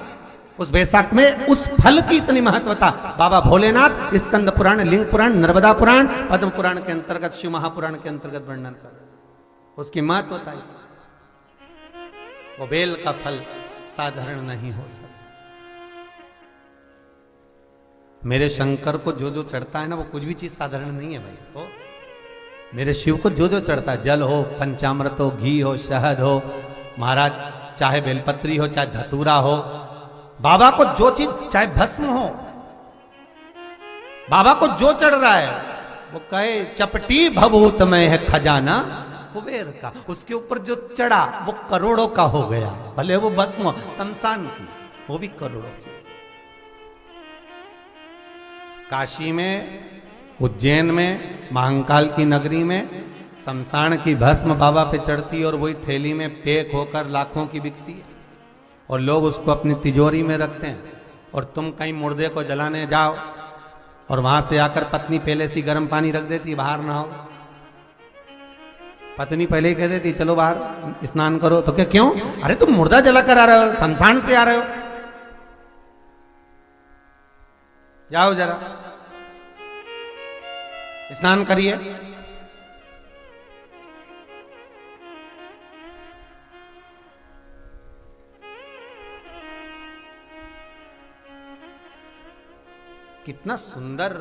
उस बैसाख में उस फल की इतनी महत्वता बाबा भोलेनाथ स्कंद पुराण, लिंग पुराण, नर्मदा पुराण, पद्म पुराण के अंतर्गत, शिव महापुराण के अंतर्गत वर्णन कर उसकी महत्वता है। वो बेल का फल साधारण नहीं हो सकता। मेरे शंकर को जो जो चढ़ता है ना वो कुछ भी चीज साधारण नहीं है भाई। हो मेरे शिव को जो जो चढ़ता है, जल हो, पंचामृत हो, घी हो, शहद हो, महाराज चाहे बेलपत्री हो, चाहे धतूरा हो, बाबा को जो चीज, चाहे भस्म हो, बाबा को जो चढ़ रहा है वो कहे चपटी भभूत में है खजाना कुबेर का, उसके ऊपर जो चढ़ा वो करोड़ों का हो गया, भले वो भस्म हो, शमशान की वो भी करोड़ों की। काशी में, उज्जैन में, महाकाल की नगरी में शमशान की भस्म बाबा पे चढ़ती और वही थैली में पैक होकर लाखों की बिकती है और लोग उसको अपनी तिजोरी में रखते हैं। और तुम कहीं मुर्दे को जलाने जाओ और वहां से आकर पत्नी पहले से गर्म पानी रख देती, बाहर नहाओ, पत्नी पहले ही कह देती चलो बाहर स्नान करो, तो क्या क्यों? अरे तुम मुर्दा जला कर आ रहे हो, शमशान से आ रहे हो, जाओ जरा स्नान करिए। कितना सुंदर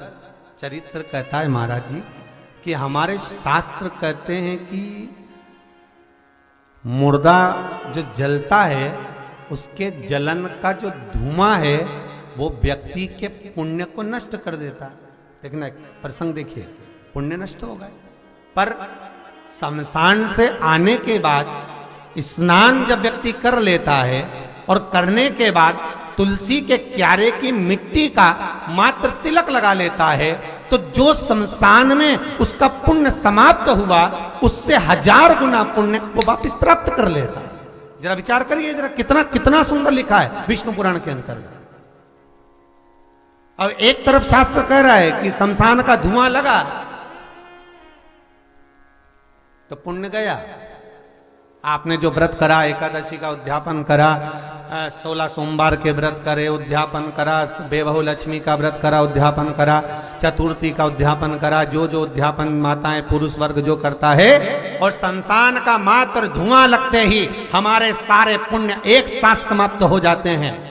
चरित्र कहता है महाराज जी कि हमारे शास्त्र कहते हैं कि मुर्दा जो जलता है उसके जलन का जो धुआं है वो व्यक्ति के पुण्य को नष्ट कर देता है। देखना प्रसंग देखिए, पुण्य नष्ट हो गए, पर शमशान से आने के बाद स्नान जब व्यक्ति कर लेता है और करने के बाद तुलसी के क्यारे की मिट्टी का मात्र तिलक लगा लेता है तो जो शमशान में उसका पुण्य समाप्त हुआ उससे 1000 गुना पुण्य वो वापस प्राप्त कर लेता है। जरा विचार करिए जरा, कितना कितना सुंदर लिखा है विष्णु पुराण के अंतर्गत। अब एक तरफ शास्त्र कह रहा है कि शमशान का धुआं लगा तो पुण्य गया। आपने जो व्रत करा, एकादशी का उद्यापन करा, 16 सोमवार के व्रत करे, उद्यापन करा, बेबहू लक्ष्मी का व्रत करा, उद्यापन करा, चतुर्थी का उद्यापन करा, जो जो उद्यापन माताएं पुरुष वर्ग जो करता है, और शमशान का मात्र धुआं लगते ही हमारे सारे पुण्य एक साथ समाप्त हो जाते हैं।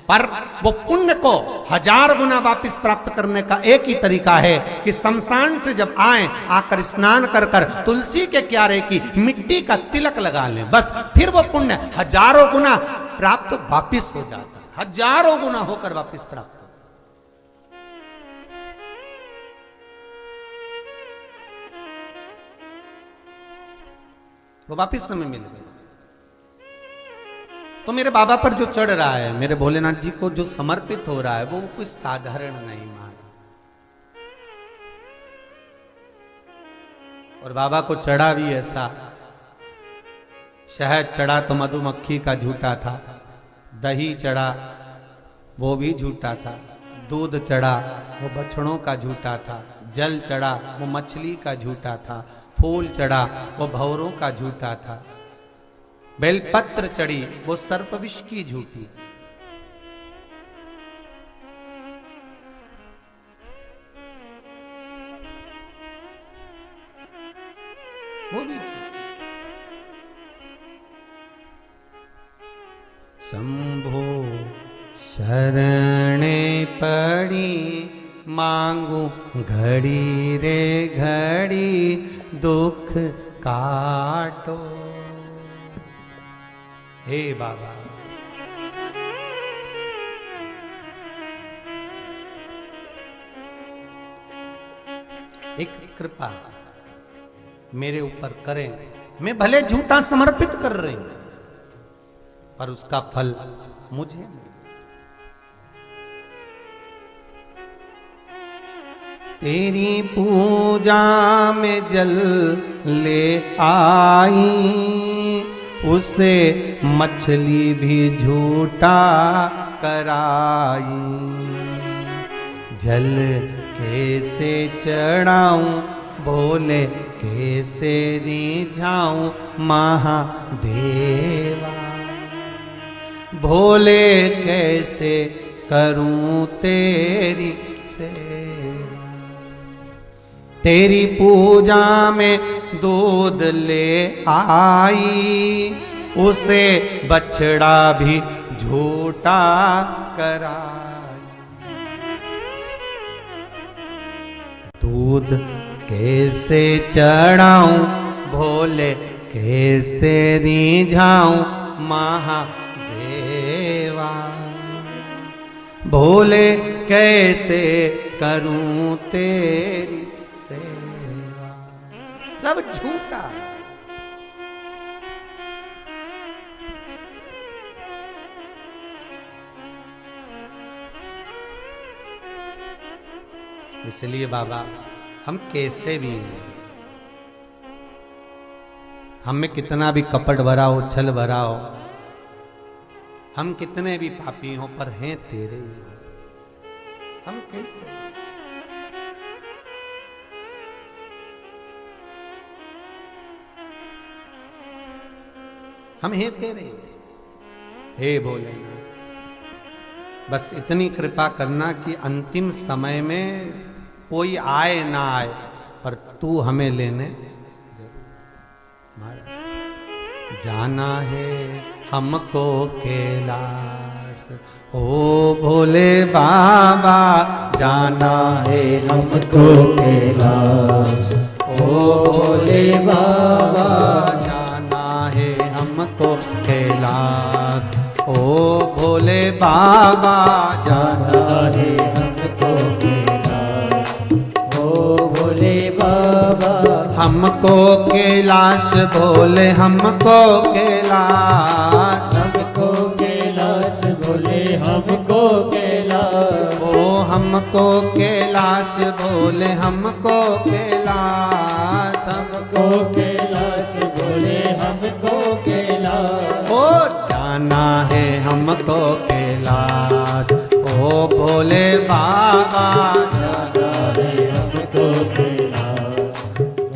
पर वो पुण्य को 1000 गुना वापस प्राप्त करने का एक ही तरीका है कि शमशान से जब आए, आकर स्नान कर कर तुलसी के क्यारे की मिट्टी का तिलक लगा लें, बस फिर वो पुण्य 1000 गुना प्राप्त वापिस हो जाता है, 1000 गुना होकर वापिस प्राप्त। वो वापिस समय मिल गया। तो मेरे बाबा पर जो चढ़ रहा है, मेरे भोलेनाथ जी को जो समर्पित हो रहा है, वो कोई साधारण नहीं मान। और बाबा को चढ़ा भी ऐसा, शहद चढ़ा तो मधुमक्खी का झूठा था, दही चढ़ा वो भी झूठा था, दूध चढ़ा वो बछड़ों का झूठा था, जल चढ़ा वो मछली का झूठा था, फूल चढ़ा वो भंवरों का झूठा था, बेलपत्र चढ़ी वो सर्पविष की झूठी। वो भी शंभो शरणे पड़ी मांगू घड़ी रे घड़ी दुख काटो। हे बाबा, एक कृपा मेरे ऊपर करें, मैं भले झूठा समर्पित कर रही हूं पर उसका फल मुझे। तेरी पूजा में जल ले आई, उसे मछली भी झूठा कराई, जल कैसे चढ़ाऊं भोले कैसे रिझाऊं महादेवा, भोले कैसे करूं तेरी सेवा। तेरी पूजा में दूध ले आई, उसे बछड़ा भी झूठा कराई, दूध कैसे चढ़ाऊं भोले कैसे रिझाऊं महादेवा, भोले कैसे करूं तेरी सेवा। सब झूठा। इसलिए बाबा हम कैसे भी हैं, हम में कितना भी कपट भरा हो, छल भरा हो, हम कितने भी पापी हो, पर हैं तेरे। हम कैसे, हम हैं तेरे। हे भोलेनाथ, बस इतनी कृपा करना कि अंतिम समय में कोई आए ना आए पर तू हमें लेने जरूर। जाना है हमको कैलाश, ओ भोले बाबा जाना है हमको कैलाश, ओ भोले बाबा जाना है हमको कैलाश, ओ भोले बाबा जाना है हमको कैलाश, ओ भोले बाबा हमको कैलाश, भोले हमको कैलाश, हमको कैलाश भोले हमको कैलाश, ओ हमको कैलाश भोले हमको कैलाश, हमको कैलाश भोले हमको कैलाश, ओ हमको कैलाश। ओ भोले बाबा जाना है हमको कैलाश।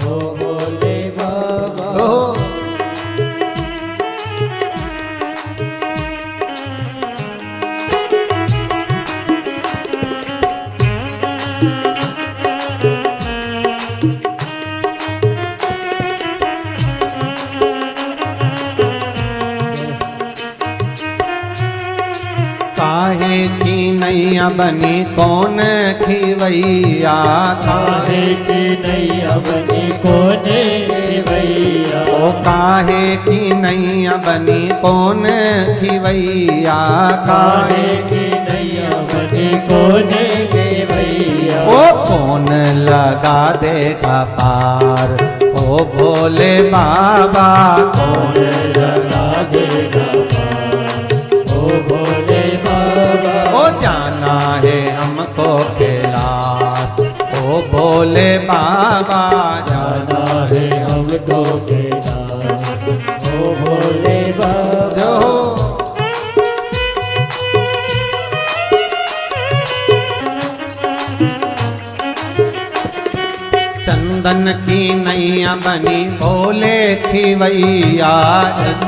ओ भोले बाबा ओ काहे की नैया बनी कौन खिवैया। काहे की नैया बनी कौन खिवैया। ओ काहे की नैया बनी कौन खिवैया। काहे की नैया बनी कौन खिवैया। ओ कौन लगा देगा पार। ओ भोले बाबा कौन लगा देगा पार। ओ भोले बाबा ओ जाना है हमको कैलाश। ओ भोले बाबा जाना है हमको कैलाश। ओ भोले बाबा जो चंदन की नैया बनी भोले खिवैया।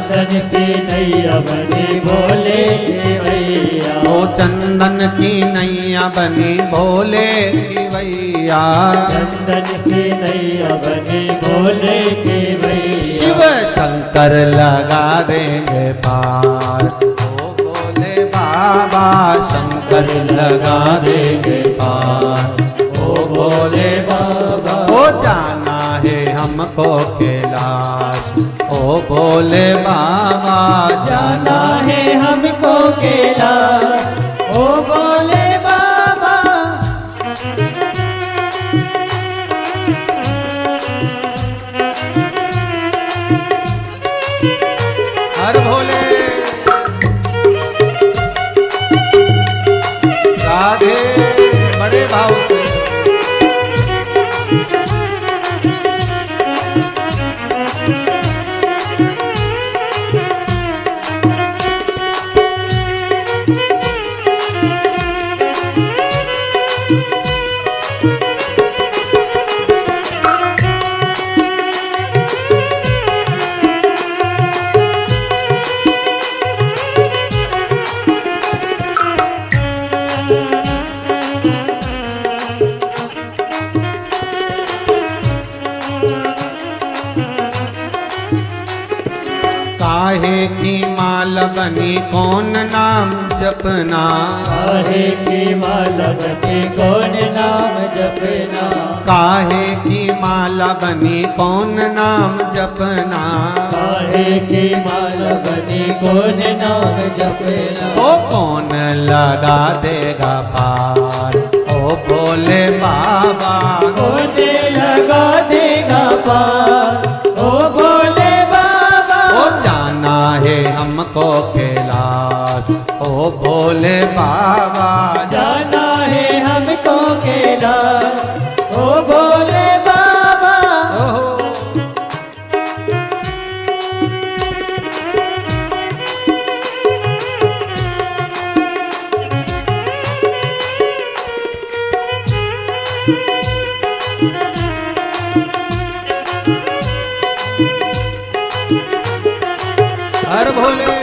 चंदन की नैया बनी भोले खिवैया। ओ चंदन की नैया बनी भोले खिवैया। चंदन की नैया बनी भोले खिवैया। शिव शंकर लगा देंगे पार। ओ भोले बाबा शंकर लगा देंगे पार। ओ भोले बाबा ओ जाना है हमको कैलाश। ओ भोले बाबा जाना है हमको कैलाश। ओ भोले बाबा हर भोले राधे बड़े भाव से काहे की माल बनी कौन नाम जपना। काहे की माला बनी कौन नाम जपना। काहे की माला बनी कौन नाम जपना। काहे की माला बनी कौन नाम जपना। ओ कौन लगा देगा पार। ओ भोले बाबा कौन लगा देगा पार। ओ भोले बाबा ओ जाना है हमको कैलाश। ओ भोले बाबा जाना है हमको कैलाश। ओ भोले बाबा ओहो। हर भोले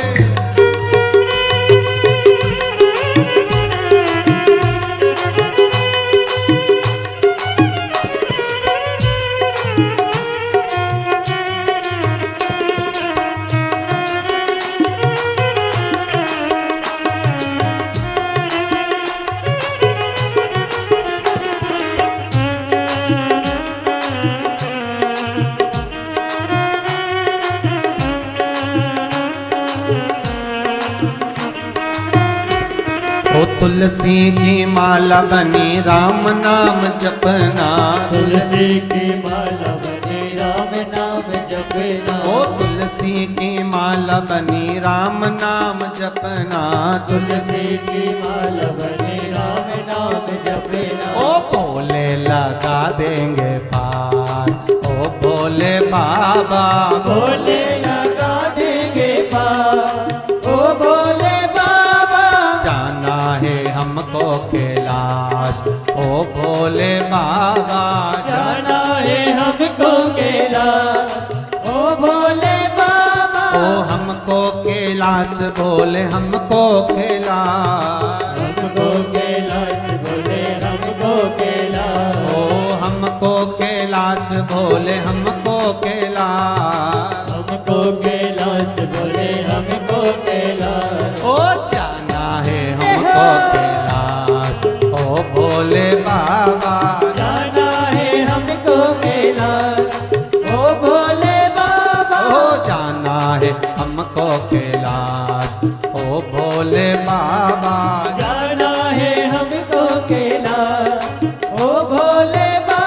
ओ तुलसी की माला बनी राम नाम जपना। तुलसी की माला बनी राम नाम जपना। ओ तुलसी की माला बनी राम नाम जपना। तुलसी की माला बनी राम नाम जपना। ओ भोले लगा देंगे पार। ओ भोले बाबा भोले लगा देंगे पार। ओ भोले बाबा कैलाश बोले हमको कैलाश, हमको कैलाश बोले हमको कैलाश, ओ हमको कैलाश बोले हमको कैलाश, हमको कैलाश बोले हमको कैलाश, ओ जाना है हमको कैलाश, ओ भोले बाबा जाना है हमको कैलाश, ओ भोले बाबा, ओ जाना है हमको कैलाश, ओ भोले बाबा। जाना है हमको कैलाश, ओ भोले बाबा।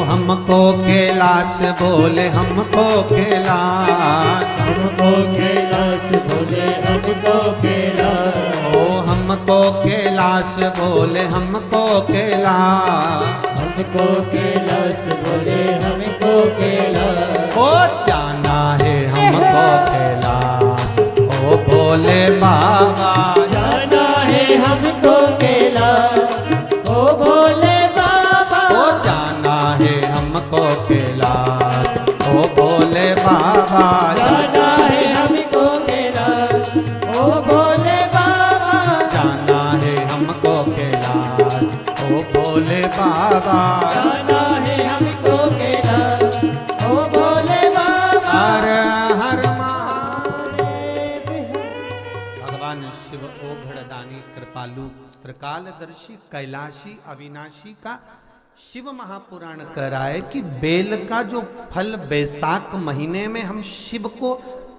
हमको कैलाश बोले हमको कैलाश, हमको कैलाश बोले हमको कैलाश, ओ हमको कैलाश बोले हमको कैलाश, हमको कैलाश बोले हमको कैलाश, ओ जाना है हमको कैलाश, ओ भोले बाबा। जाना है हमको कैलाश, ओ भोले बाबा, ओ जाना है हमको कैलाश, ओ भोले बाबा। जाना है हमको कैलाश, ओ भोले बाबा, जाना है हमको कैलाश, ओ भोले बाबा। जाना है हमको कैलाश, ओ भोले बाबा। हर हर महादेव। भगवान शिव ओघड़दानी कृपालु त्रिकालदर्शी कैलाशी अविनाशी का शिव महापुराण कह रहा है कि बेल का जो फल बैसाख महीने में हम शिव को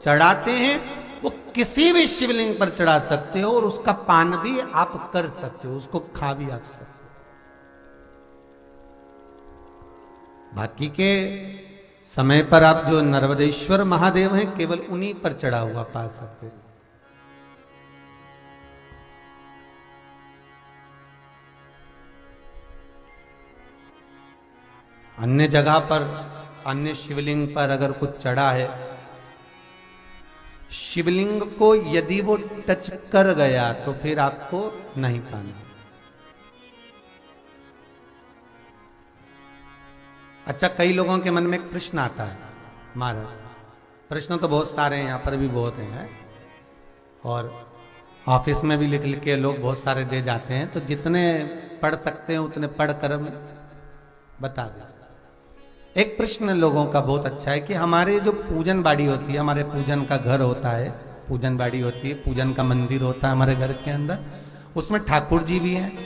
चढ़ाते हैं वो किसी भी शिवलिंग पर चढ़ा सकते हो और उसका पान भी आप कर सकते हो, उसको खा भी आप सकते हो। बाकी के समय पर आप जो नर्मदेश्वर महादेव हैं केवल उन्हीं पर चढ़ा हुआ पा सकते हैं। अन्य जगह पर अन्य शिवलिंग पर अगर कुछ चढ़ा है, शिवलिंग को यदि वो टच कर गया तो फिर आपको नहीं पाना। अच्छा, कई लोगों के मन में एक प्रश्न आता है महाराज, प्रश्न तो बहुत सारे हैं, यहाँ पर भी बहुत हैं और ऑफिस में भी लिख लिख के लोग बहुत सारे दे जाते हैं, तो जितने पढ़ सकते हैं उतने पढ़ कर बता दें। एक प्रश्न लोगों का बहुत अच्छा है कि हमारे जो पूजन बाड़ी होती है, हमारे पूजन का घर होता है, पूजन बाड़ी होती है, पूजन का मंदिर होता है हमारे घर के अंदर, उसमें ठाकुर जी भी हैं,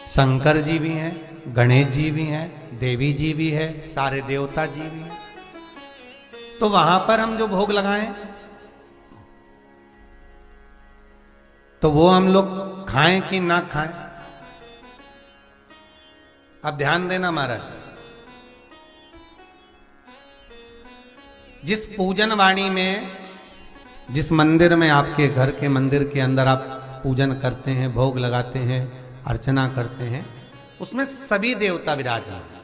शंकर जी भी हैं, गणेश जी भी हैं, देवी जी भी है, सारे देवता जी भी हैं। तो वहां पर हम जो भोग लगाएं तो वो हम लोग खाएं कि ना खाएं? अब ध्यान देना महाराज, जिस पूजन वाणी में, जिस मंदिर में, आपके घर के मंदिर के अंदर आप पूजन करते हैं, भोग लगाते हैं, अर्चना करते हैं, उसमें सभी देवता विराजमान हैं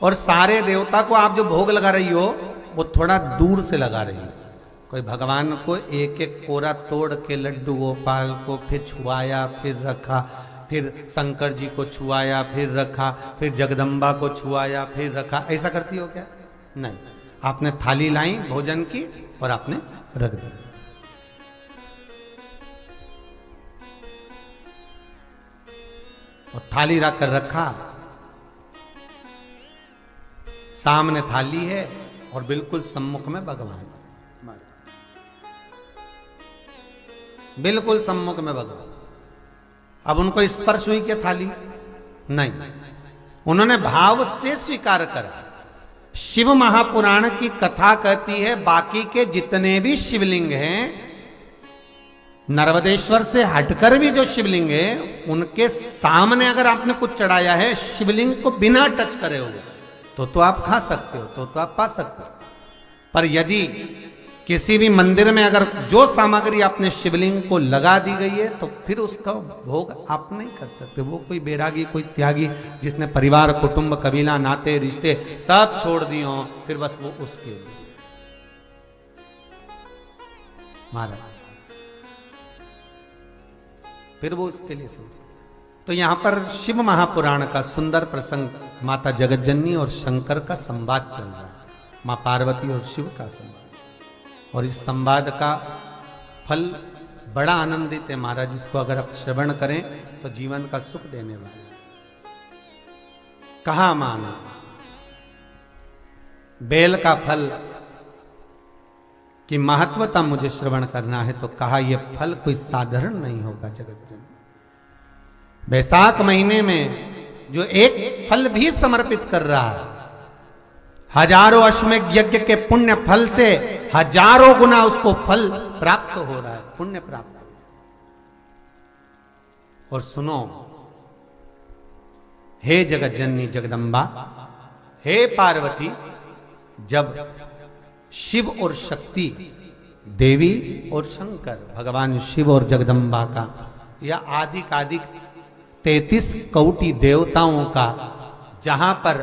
और सारे देवता को आप जो भोग लगा रही हो वो थोड़ा दूर से लगा रही हो। कोई भगवान को एक एक कोरा तोड़ के लड्डू गोपाल को फिर छुआया फिर रखा, फिर शंकर जी को छुआया फिर रखा, फिर जगदम्बा को छुआया फिर रखा, ऐसा करती हो क्या? नहीं, आपने थाली लाई भोजन की और आपने रख दी। और थाली रख कर रखा, सामने थाली है और बिल्कुल सम्मुख में भगवान, बिल्कुल सम्मुख में भगवान। अब उनको स्पर्श हुई क्या थाली? नहीं, उन्होंने भाव से स्वीकार करा। शिव महापुराण की कथा कहती है बाकी के जितने भी शिवलिंग हैं, नर्मदेश्वर से हटकर भी जो शिवलिंग है, उनके सामने अगर आपने कुछ चढ़ाया है शिवलिंग को बिना टच करे होगा तो आप खा सकते हो, तो आप पा सकते हो। पर यदि किसी भी मंदिर में अगर जो सामग्री आपने शिवलिंग को लगा दी गई है तो फिर उसका भोग आप नहीं कर सकते। वो कोई बैरागी, कोई त्यागी जिसने परिवार, कुटुंब, कबीला, नाते, रिश्ते सब छोड़ दिए हों, फिर बस वो उसके महाराज, फिर वो उसके लिए समझ। तो यहां पर शिव महापुराण का सुंदर प्रसंग, माता जगतजननी और शंकर का संवाद चल रहा है, मां पार्वती और शिव का संवाद। और इस संवाद का फल बड़ा आनंदित है महाराज, इसको अगर आप श्रवण करें तो जीवन का सुख देने वाला। कहा माना बेल का फल की महत्वता मुझे श्रवण करना है, तो कहा यह फल कोई साधारण नहीं होगा जगतजननी। वैशाख महीने में जो एक फल भी समर्पित कर रहा है, हजारों अश्वमेध यज्ञ के पुण्य फल से हजारों गुना उसको फल प्राप्त हो रहा है, पुण्य प्राप्त। और सुनो, हे जगतजननी जगदम्बा, हे पार्वती, जब शिव और शक्ति, देवी और शंकर, भगवान शिव और जगदम्बा का या आदिक 33 कोटि देवताओं का जहां पर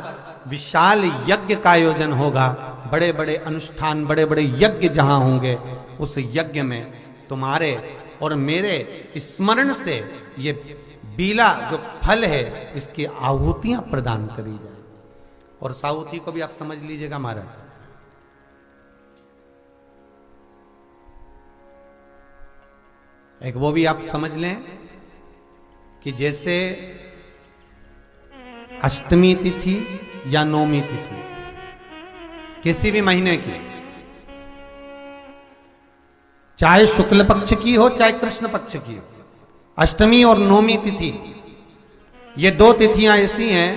विशाल यज्ञ का आयोजन होगा, बड़े बड़े अनुष्ठान, बड़े बड़े यज्ञ जहां होंगे, उस यज्ञ में तुम्हारे और मेरे स्मरण से ये बीला जो फल है इसकी आहुतियां प्रदान करी जाए। और उस आहुति को भी आप समझ लीजिएगा महाराज, एक वो भी आप समझ लें कि जैसे अष्टमी तिथि या नौमी तिथि किसी भी महीने की, चाहे शुक्ल पक्ष की हो चाहे कृष्ण पक्ष की हो, अष्टमी और नौमी तिथि, ये दो तिथियां ऐसी हैं,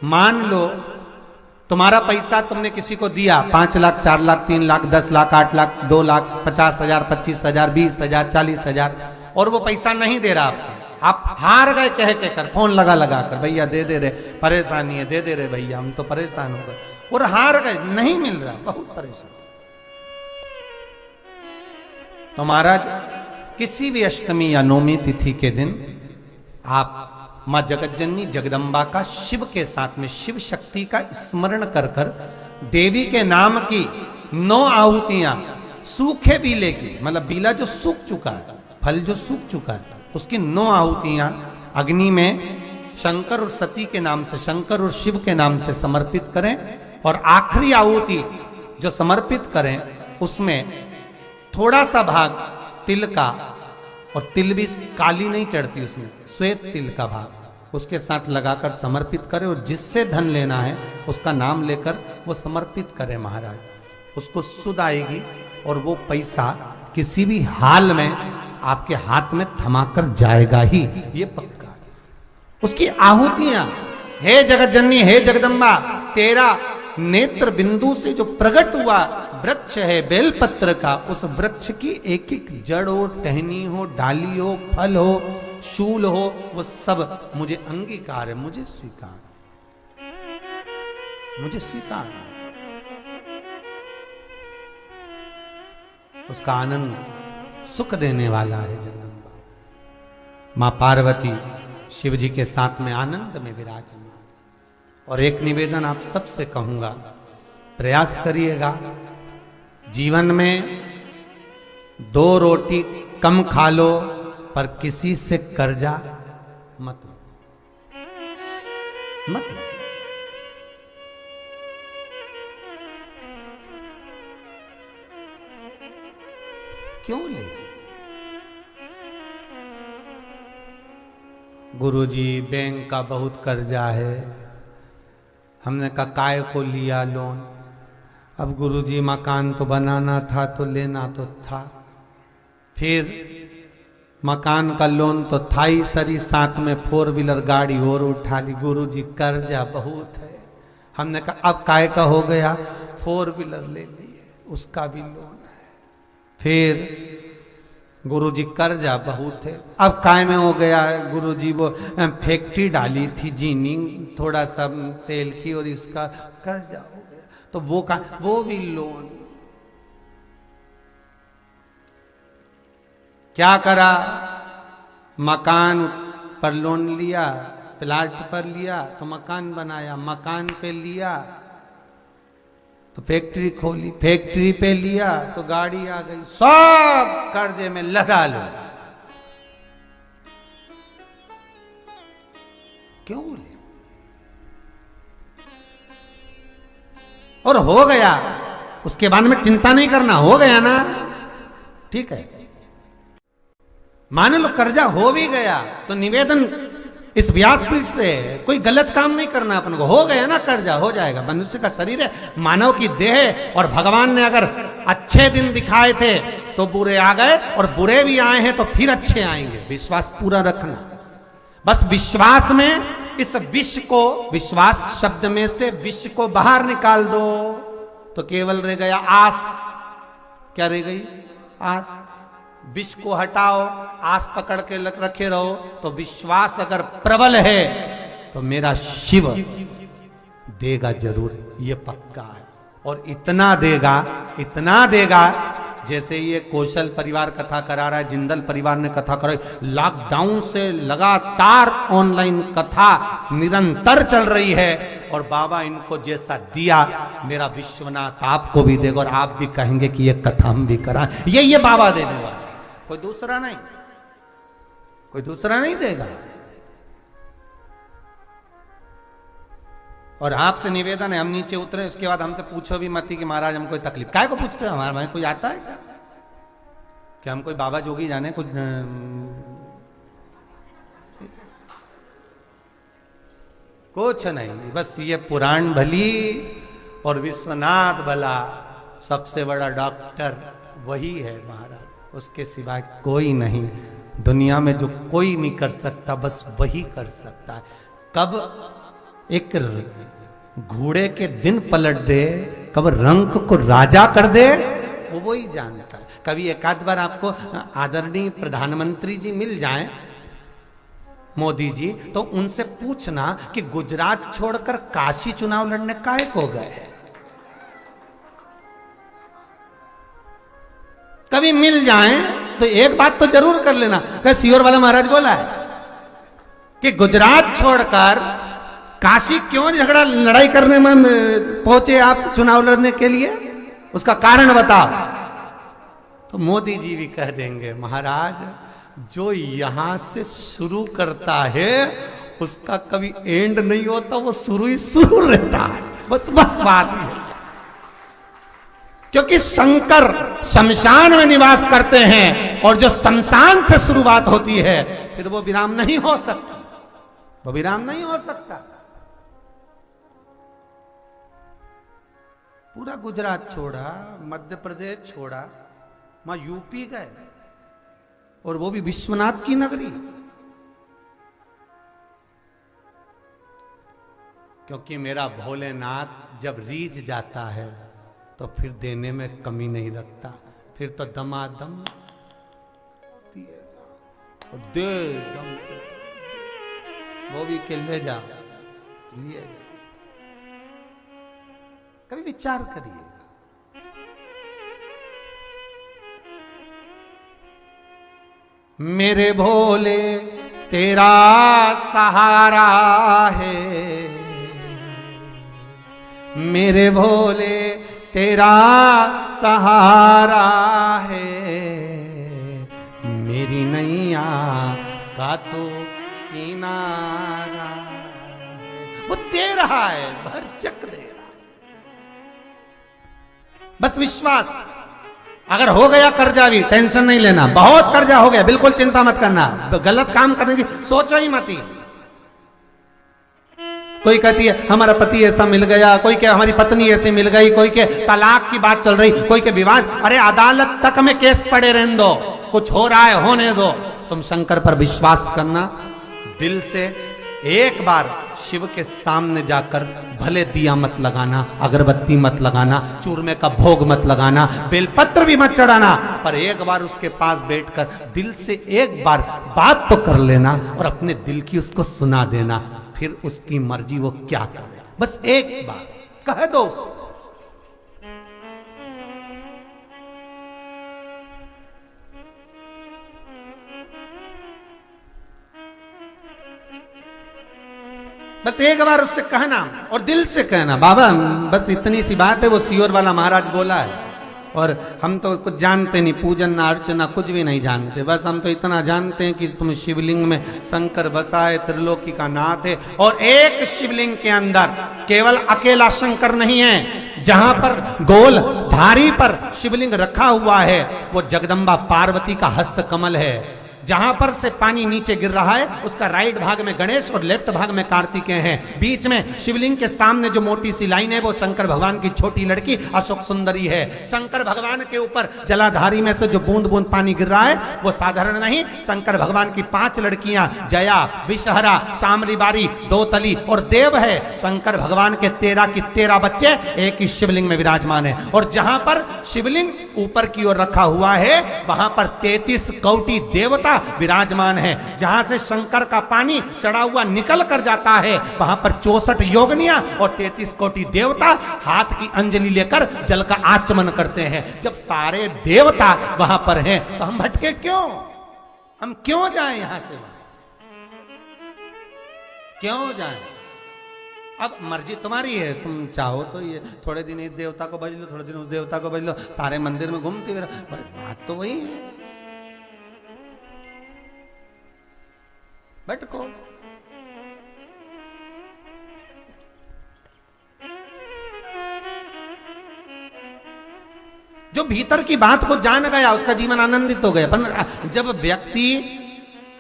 मान लो तुम्हारा पैसा तुमने किसी को दिया, 5 लाख, 4 लाख, 3 लाख, 10 लाख, 8 लाख, 2 लाख, 50,000, 25,000, 20,000, 40,000, और वो पैसा नहीं दे रहा आपको, आप हार गए कह के कर, फोन लगा कर, भैया दे दे रहे, परेशानी है, दे दे रहे भैया, हम तो परेशान हो गए, और हार गए, नहीं मिल रहा, बहुत परेशान। तो महाराज किसी भी अष्टमी या नौमी तिथि के दिन आप मां जगतजननी जगदम्बा का शिव के साथ में, शिव शक्ति का स्मरण कर कर देवी के नाम की 9 आहुतियां, सूखे बीले की, मतलब बीला जो सूख चुका है, फल जो सूख चुका है, उसकी 9 आहुतियां अग्नि में शंकर और सती के नाम से, शंकर और शिव के नाम से समर्पित करें। और आखिरी आहुति जो समर्पित करें उसमें थोड़ा सा भाग तिल का, और तिल भी काली नहीं चढ़ती उसमें, श्वेत तिल का भाग उसके साथ लगाकर समर्पित करें, और जिससे धन लेना है उसका नाम लेकर वो समर्पित करें महाराज, उसको सुध आएगी और वो पैसा किसी भी हाल में आपके हाथ में थमाकर जाएगा ही, ये पक्का है। उसकी आहुतियां, हे जगतजननी, हे जगदम्बा, तेरा नेत्र बिंदु से जो प्रकट हुआ वृक्ष है बेलपत्र का, उस वृक्ष की एक एक जड़ हो, टहनी हो, डाली हो, फल हो, शूल हो, वो सब मुझे अंगीकार है, मुझे स्वीकार, मुझे स्वीकार। उसका आनंद सुख देने वाला है जगदम्बा। मां पार्वती शिव जी के साथ में आनंद में विराजमान। और एक निवेदन आप सबसे कहूंगा, प्रयास करिएगा जीवन में 2 रोटी कम खा लो पर किसी से कर्जा मत लो। क्यों ले? गुरुजी बैंक का बहुत कर्जा है, हमने कहा काय को लिया लोन, अब गुरुजी मकान तो बनाना था तो लेना तो था, फिर मकान का लोन तो था ही सरी, साथ में 4 व्हीलर गाड़ी और उठा ली। गुरुजी कर्जा बहुत है। हमने कहा अब काय का हो गया, 4 व्हीलर ले लिए, उसका भी लोन है। फिर गुरुजी कर्जा बहुत है, अब काय में हो गया गुरुजी, वो फैक्ट्री डाली थी जीनिंग थोड़ा सा तेल की और इसका कर्जा हो गया, तो वो भी लोन। क्या करा, मकान पर लोन लिया, प्लाट पर लिया तो मकान बनाया, मकान पे लिया तो फैक्ट्री खोली, फैक्ट्री पे लिया तो गाड़ी आ गई, सब कर्जे में लगा लो। क्यों ले? और हो गया, उसके बाद में चिंता नहीं करना, हो गया ना, ठीक है। मान लो कर्जा हो भी गया तो निवेदन इस व्यासपीठ से कोई गलत काम नहीं करना अपन को, हो गया ना कर्जा, हो जाएगा। मनुष्य का शरीर है, मानव की देह है, और भगवान ने अगर अच्छे दिन दिखाए थे तो बुरे आ गए, और बुरे भी आए हैं तो फिर अच्छे आएंगे। विश्वास पूरा रखना, बस विश्वास में इस विष को, विश्वास शब्द में से विष को बाहर निकाल दो तो केवल रह गया आस। क्या रह गई? आस। विष को हटाओ, आस पकड़ के रखे रहो, तो विश्वास अगर प्रबल है तो मेरा शिव देगा जरूर, ये पक्का है। और इतना देगा जैसे ये कौशल परिवार कथा करा रहा है, जिंदल परिवार ने कथा कराई, लॉकडाउन से लगातार ऑनलाइन कथा निरंतर चल रही है, और बाबा इनको जैसा दिया मेरा विश्वनाथ आपको भी देगा, और आप भी कहेंगे कि ये कथा हम भी करा, ये बाबा देने वाला, कोई दूसरा नहीं, कोई दूसरा नहीं देगा। और आपसे निवेदन है, हम नीचे उतरे उसके बाद हमसे पूछो भी मत कि महाराज हम कोई तकलीफ, काय को पूछते हो, हमारे भाई कोई आता है क्या, कि हम कोई बाबा जोगी जाने कुछ कुछ नहीं, बस ये पुराण भली और विश्वनाथ भला, सबसे बड़ा डॉक्टर वही है महाराज, उसके सिवाय कोई नहीं। दुनिया में जो कोई नहीं कर सकता बस वही कर सकता है। कब एक घोड़े के दिन पलट दे, कब रंक को राजा कर दे, वो वही जानता है। कभी एक आध बार आपको आदरणीय प्रधानमंत्री जी मिल जाएं, मोदी जी, तो उनसे पूछना कि गुजरात छोड़कर काशी चुनाव लड़ने काहे को गए। कभी मिल जाएं तो एक बात तो जरूर कर लेना, क्या सियोर वाला महाराज बोला है कि गुजरात छोड़कर काशी क्यों झगड़ा लड़ाई करने में पहुंचे आप चुनाव लड़ने के लिए, उसका कारण बताओ। तो मोदी जी भी कह देंगे महाराज जो यहां से शुरू करता है उसका कभी एंड नहीं होता, वो शुरू ही शुरू रहता है, बस बात है। क्योंकि शंकर शमशान में निवास करते हैं, और जो शमशान से शुरुआत होती है फिर वो विराम नहीं हो सकता, वो विराम नहीं हो सकता। पूरा गुजरात छोड़ा, मध्य प्रदेश छोड़ा, वहां यूपी गए, और वो भी विश्वनाथ की नगरी, क्योंकि मेरा भोलेनाथ जब रीझ जाता है तो फिर देने में कमी नहीं रखता, फिर तो दमादम दिए जाओ, दे दम, वो भी के ले जाओ, लिए जाओ। कभी विचार करिए, मेरे भोले तेरा सहारा है, मेरे भोले तेरा सहारा है, मेरी नैया का तो किनारा है। वो दे रहा है, भरचक दे रहा, बस विश्वास। अगर हो गया कर्जा भी टेंशन नहीं लेना, बहुत कर्जा हो गया बिल्कुल चिंता मत करना, गलत काम करने की सोचो ही मत। कोई कहती है हमारा पति ऐसा मिल गया, कोई के हमारी पत्नी ऐसी मिल गई, कोई के तलाक की बात चल रही, कोई के विवाद, अरे अदालत तक में केस पड़े रहने दो, कुछ हो रहा है होने दो, तुम शंकर पर विश्वास करना, दिल से एक बार शिव के सामने जाकर भले दिया मत लगाना, अगरबत्ती मत लगाना, चूरमे का भोग मत लगाना, बेलपत्र भी मत चढ़ाना, पर एक बार उसके पास बैठकर दिल से एक बार बात तो कर लेना और अपने दिल की उसको सुना देना, फिर उसकी मर्जी वो क्या करे, बस एक बार कह दो। बस एक बार उससे कहना और दिल से कहना, बाबा बस इतनी सी बात है, वो सियोर वाला महाराज बोला है और हम तो कुछ जानते नहीं, पूजन ना अर्चना कुछ भी नहीं जानते, बस हम तो इतना जानते हैं कि तुम शिवलिंग में शंकर बसा है, त्रिलोकी का नाथ है, और एक शिवलिंग के अंदर केवल अकेला शंकर नहीं है, जहां पर गोल धारी पर शिवलिंग रखा हुआ है वो जगदम्बा पार्वती का हस्त कमल है। जहां पर से पानी नीचे गिर रहा है उसका राइट भाग में गणेश और लेफ्ट भाग में कार्तिकेय हैं। बीच में शिवलिंग के सामने जो मोटी सी लाइन है वो शंकर भगवान की छोटी लड़की अशोक सुंदरी है। शंकर भगवान के ऊपर जलाधारी में से जो बूंद बूंद पानी गिर रहा है वो साधारण नहीं, शंकर भगवान की 5 लड़कियां जया, विषहरा, शामली बारी, दोतली और देव है। शंकर भगवान के 13 की 13 बच्चे एक ही शिवलिंग में विराजमान है। और जहां पर शिवलिंग ऊपर की ओर रखा हुआ है वहां पर 33 कौटी देवता विराजमान है। जहां से शंकर का पानी चढ़ा हुआ निकल कर जाता है वहां पर 64 योगनियां और 33 कोटि देवता हाथ की अंजलि लेकर जल का आचमन करते हैं। जब सारे देवता वहां पर हैं तो हम भटके क्यों? हम क्यों जाएं यहां से? क्यों जाएं? अब मर्जी तुम्हारी है, तुम चाहो तो ये थोड़े दिन इस देवता को भज लो, थोड़े दिन उस देवता को भज लो, सारे मंदिर में घूमते हुए, बात तो वही है, भटको। जो भीतर की बात को जान गया उसका जीवन आनंदित हो गया। पर जब व्यक्ति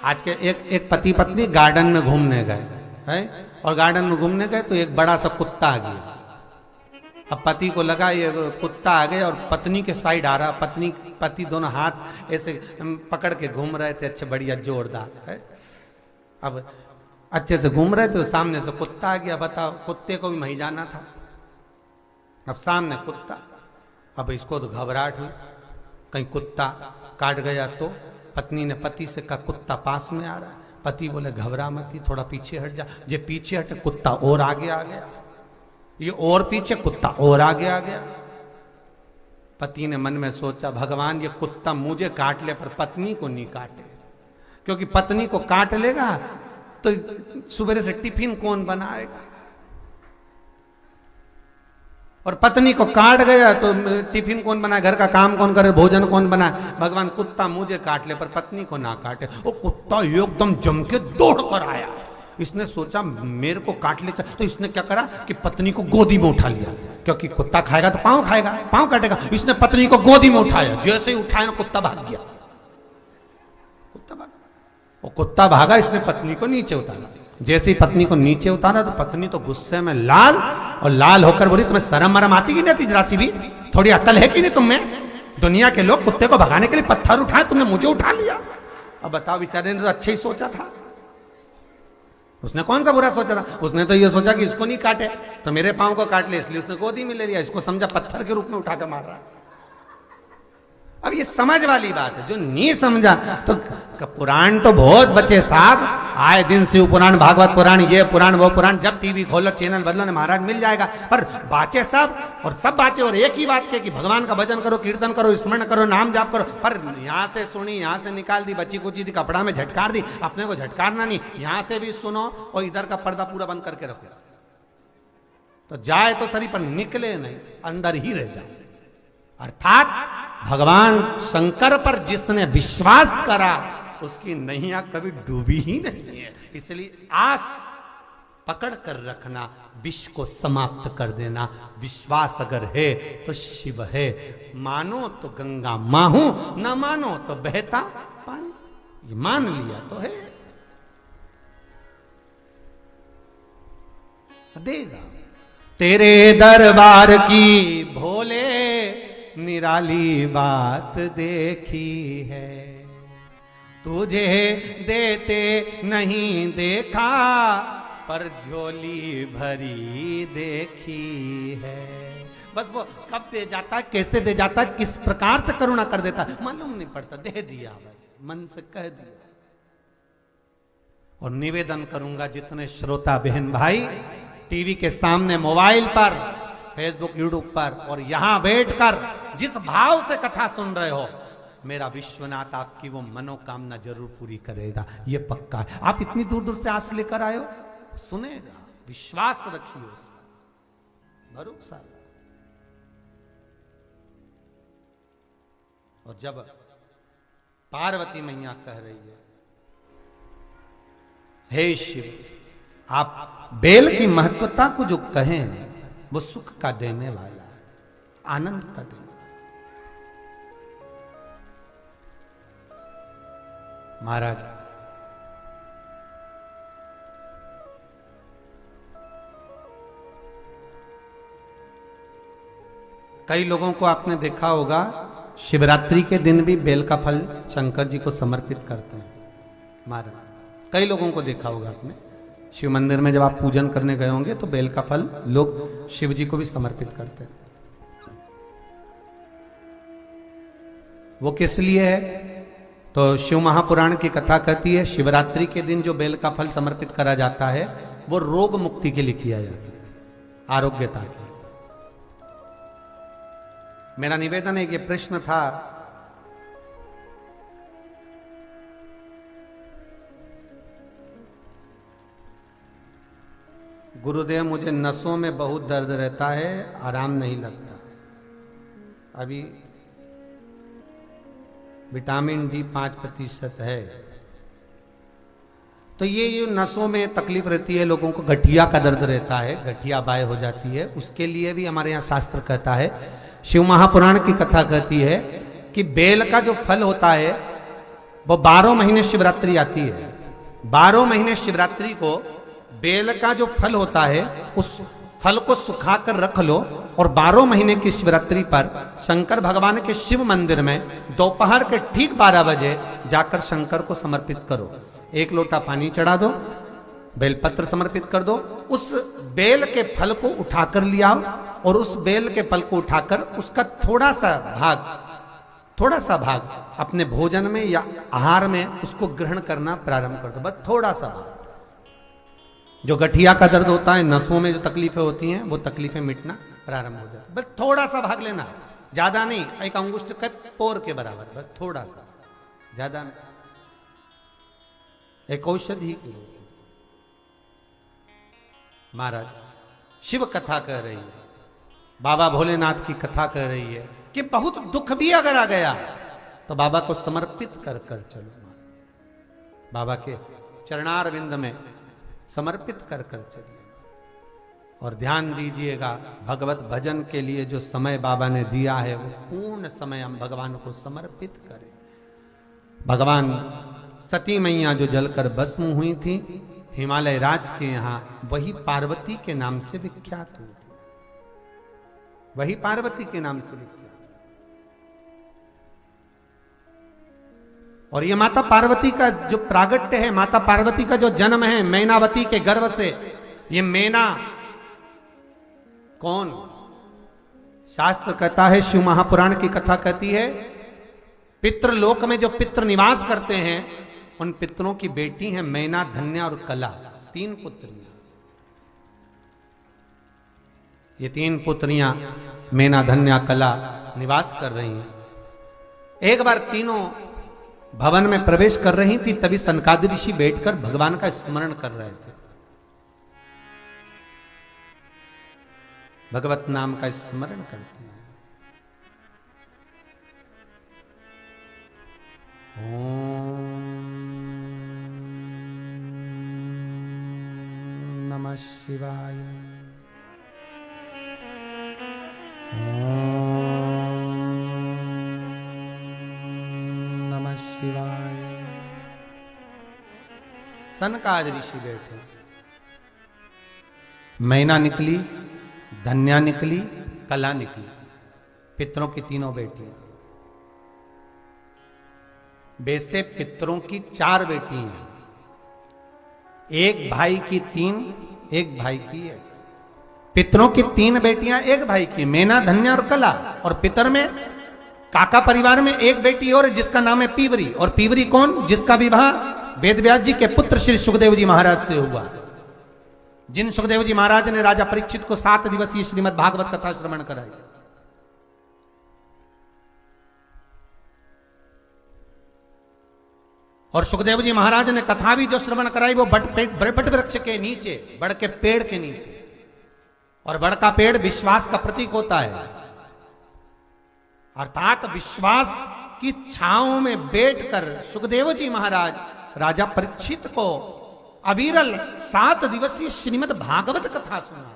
आज के एक पति पत्नी गार्डन में घूमने गए है और गार्डन में घूमने गए तो एक बड़ा सा कुत्ता आ गया। अब पति को लगा ये कुत्ता आ गया और पत्नी के साइड आ रहा, पति दोनों हाथ ऐसे पकड़ के घूम रहे थे, अच्छे बढ़िया जोरदार है। अब अच्छे से घूम रहे थे, सामने से कुत्ता आ गया। बताओ, कुत्ते को भी वहीं जाना था, अब सामने कुत्ता। अब इसको तो घबराहट हुई, कहीं कुत्ता काट गया तो। पत्नी ने पति से कहा कुत्ता पास में आ रहा है। पति बोले घबरा मत, थोड़ा पीछे हट जा। ये पीछे हटे, कुत्ता और आगे आ गया, ये और पीछे, कुत्ता और आगे आ गया। पति ने मन में सोचा भगवान ये कुत्ता मुझे काट ले पर पत्नी को नहीं काटे, क्योंकि पत्नी को काट लेगा तो सुबह से टिफिन कौन बनाएगा, और पत्नी को काट गया तो टिफिन कौन बनाए, घर का काम कौन करे, भोजन कौन बनाए। भगवान कुत्ता मुझे काट ले पर पत्नी को ना काटे। वो कुत्ता एकदम जम के दौड़ कर आया। इसने सोचा मेरे को काट लेता, तो इसने क्या करा कि पत्नी को गोदी में उठा लिया, क्योंकि कुत्ता खाएगा तो पांव खाएगा, पांव काटेगा। इसने पत्नी को गोदी में उठाया, जैसे ही उठाया ना कुत्ता भाग गया। वो कुत्ता भागा, इसने पत्नी को नीचे उतारा। जैसे ही पत्नी को नीचे उतारा तो पत्नी तो गुस्से में लाल, और लाल होकर बोली तुम्हें शर्म मरम आती कि नहीं आती, जरा सी भी थोड़ी अकल है कि नहीं तुम में? दुनिया के लोग कुत्ते को भगाने के लिए पत्थर उठाए, तुमने मुझे उठा लिया। अब बताओ, बेचारे ने तो अच्छा ही सोचा था। उसने कौन सा बुरा सोचा था? उसने तो ये सोचा कि इसको नहीं काटे तो मेरे पांव को काट ले, इसलिए उसने गोदी में ले लिया। इसको समझा पत्थर के रूप में उठाकर मार रहा है। अब ये समझ वाली बात है। जो नहीं समझा तो पुराण तो बहुत बचे साहब, आए दिन शिव पुराण, भागवत पुराण, ये पुराण वो पुराण, जब टीवी खोलो चैनल बदलो ने महाराज मिल जाएगा। पर बाचे सब, और सब बाचे और एक ही बात के कि भगवान का भजन करो, कीर्तन करो, स्मरण करो, नाम जाप करो। पर यहाँ से सुनी, यहाँ से निकाल दी, बची कुची दी, कपड़ा में झटकार दी, अपने को झटकारना नहीं। यहाँ से भी सुनो और इधर का पर्दा पूरा बंद करके रखो, तो जाए तो सही पर निकले नहीं, अंदर ही रह जाए। अर्थात भगवान शंकर पर जिसने विश्वास करा उसकी नैया कभी डूबी ही नहीं है। इसलिए आस पकड़ कर रखना, विष को समाप्त कर देना। विश्वास अगर है तो शिव है, मानो तो गंगा माहू, न मानो तो बहता पानी। ये मान लिया तो है, देगा। तेरे दरबार की भोले निराली बात देखी है, तुझे देते नहीं देखा, पर झोली भरी देखी है। बस वो कब दे जाता, कैसे दे जाता, किस प्रकार से करुणा कर देता मालूम नहीं पड़ता, दे दिया, बस मन से कह दिया। और निवेदन करूंगा जितने श्रोता बहन भाई टीवी के सामने, मोबाइल पर, फेसबुक, यूट्यूब पर और यहां बैठकर जिस भाव से कथा सुन रहे हो, मेरा विश्वनाथ आपकी वो मनोकामना जरूर पूरी करेगा, ये पक्का है। आप इतनी दूर दूर से आस लेकर आए हो, सुनेगा, विश्वास रखिए उस पर, भरोसा। और जब पार्वती मैया कह रही है, हे शिव, आप बेल की महत्वता को जो कहें वो सुख का देने वाला, आनंद का देने वाला। महाराज, कई लोगों को आपने देखा होगा शिवरात्रि के दिन भी बेल का फल शंकर जी को समर्पित करते हैं। महाराज, कई लोगों को देखा होगा आपने, शिव मंदिर में जब आप पूजन करने गए होंगे तो बेल का फल लोग शिव जी को भी समर्पित करते हैं। वो किस लिए है? तो शिव महापुराण की कथा कहती है शिवरात्रि के दिन जो बेल का फल समर्पित करा जाता है वो रोग मुक्ति के लिए किया जाता है, आरोग्यता के। मेरा निवेदन है, ये प्रश्न था, गुरुदेव मुझे नसों में बहुत दर्द रहता है, आराम नहीं लगता, अभी विटामिन डी 5% है। तो ये नसों में तकलीफ रहती है, लोगों को गठिया का दर्द रहता है, गठिया बाय हो जाती है, उसके लिए भी हमारे यहाँ शास्त्र कहता है, शिव महापुराण की कथा कहती है कि बेल का जो फल होता है वो 12 महीने शिवरात्रि आती है, 12 महीने शिवरात्रि को बेल का जो फल होता है उस फल को सुखाकर रख लो और 12 महीने की शिवरात्रि पर शंकर भगवान के शिव मंदिर में दोपहर के ठीक 12 बजे जाकर शंकर को समर्पित करो। 1 लोटा पानी चढ़ा दो, बेलपत्र समर्पित कर दो, उस बेल के फल को उठाकर ले आओ और उस बेल के फल को उठाकर उसका थोड़ा सा भाग अपने भोजन में या आहार में उसको ग्रहण करना प्रारंभ कर दो, बस थोड़ा सा भाग। जो गठिया का दर्द होता है, नसों में जो तकलीफें होती हैं वो तकलीफें मिटना प्रारंभ हो जाती है, बस थोड़ा सा भाग लेना, ज्यादा नहीं, 1 अंगुष्ठ के पोर के बराबर, बस थोड़ा सा, ज्यादा नहीं। एक औषधि की महाराज शिव कथा कह रही है, बाबा भोलेनाथ की कथा कह रही है कि बहुत दुख भी अगर आ गया तो बाबा को समर्पित कर कर चलो, बाबा के चरणारविंद में समर्पित कर कर चलिए। और ध्यान दीजिएगा, भगवत भजन के लिए जो समय बाबा ने दिया है वो पूर्ण समय हम भगवान को समर्पित करें। भगवान सती मैया जो जलकर भस्म हुई थी हिमालय राज के यहाँ, वही पार्वती के नाम से विख्यात हुई थी, वही पार्वती के नाम से विख्यात। और ये माता पार्वती का जो प्रागट्य है, माता पार्वती का जो जन्म है मैनावती के गर्भ से, ये मैना कौन? शास्त्र कहता है, शिव महापुराण की कथा कहती है, पितृलोक में जो पितृ निवास करते हैं उन पितरों की बेटी है मैना, धन्या और कला, 3 पुत्रियां। ये 3 पुत्रियां मैना, धन्या, कला निवास कर रही हैं। एक बार तीनों भवन में प्रवेश कर रही थी, तभी सनकादि ऋषि बैठकर भगवान का स्मरण कर रहे थे, भगवत नाम का स्मरण करते हैं। ओम नमः शिवाय। शिवाय। सनकाद ऋषि बैठे, मैना निकली, धन्या निकली, कला निकली, पितरों की तीनों बेटियां। वैसे पितरों की 4 बेटी हैं, एक भाई की 3, एक भाई की 1। पितरों की 3 बेटियां, एक भाई की, मेना, धन्या और कला। और पितर में काका परिवार में एक बेटी और जिसका नाम है पीवरी। और पीवरी कौन? जिसका विवाह वेदव्यास जी के पुत्र श्री सुखदेव जी महाराज से हुआ, जिन सुखदेव जी महाराज ने राजा परीक्षित को 7 दिवसीय श्रीमद् भागवत कथा श्रवण कराई। और सुखदेव जी महाराज ने कथा भी जो श्रवण कराई वो बट वृक्ष के नीचे, बड़ के पेड़ के नीचे। और बड़ का पेड़ विश्वास का प्रतीक होता है, अर्थात विश्वास की छांव में बैठकर सुखदेव जी महाराज राजा परीक्षित को अविरल 7 दिवसीय श्रीमद् भागवत कथा सुना।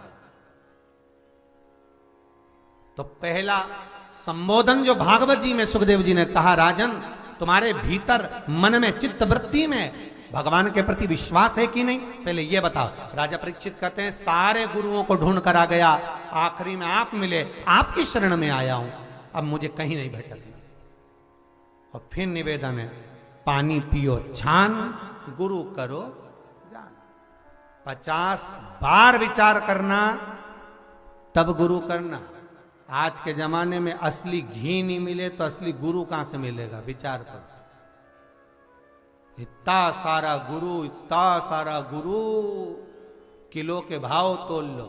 तो पहला संबोधन जो भागवत जी में सुखदेव जी ने कहा, राजन तुम्हारे भीतर मन में चित्त वृत्ति में भगवान के प्रति विश्वास है कि नहीं, पहले ये बताओ। राजा परीक्षित कहते हैं सारे गुरुओं को ढूंढ कर आ गया, आखिरी में आप मिले, आपकी शरण में आया हूं, अब मुझे कहीं नहीं भटकना। और फिर निवेदन है, पानी पियो छान, गुरु करो जान। 50 बार विचार करना तब गुरु करना। आज के जमाने में असली घी नहीं मिले तो असली गुरु कहां से मिलेगा? विचार करो। इतना सारा गुरु, किलो के भाव तोल लो,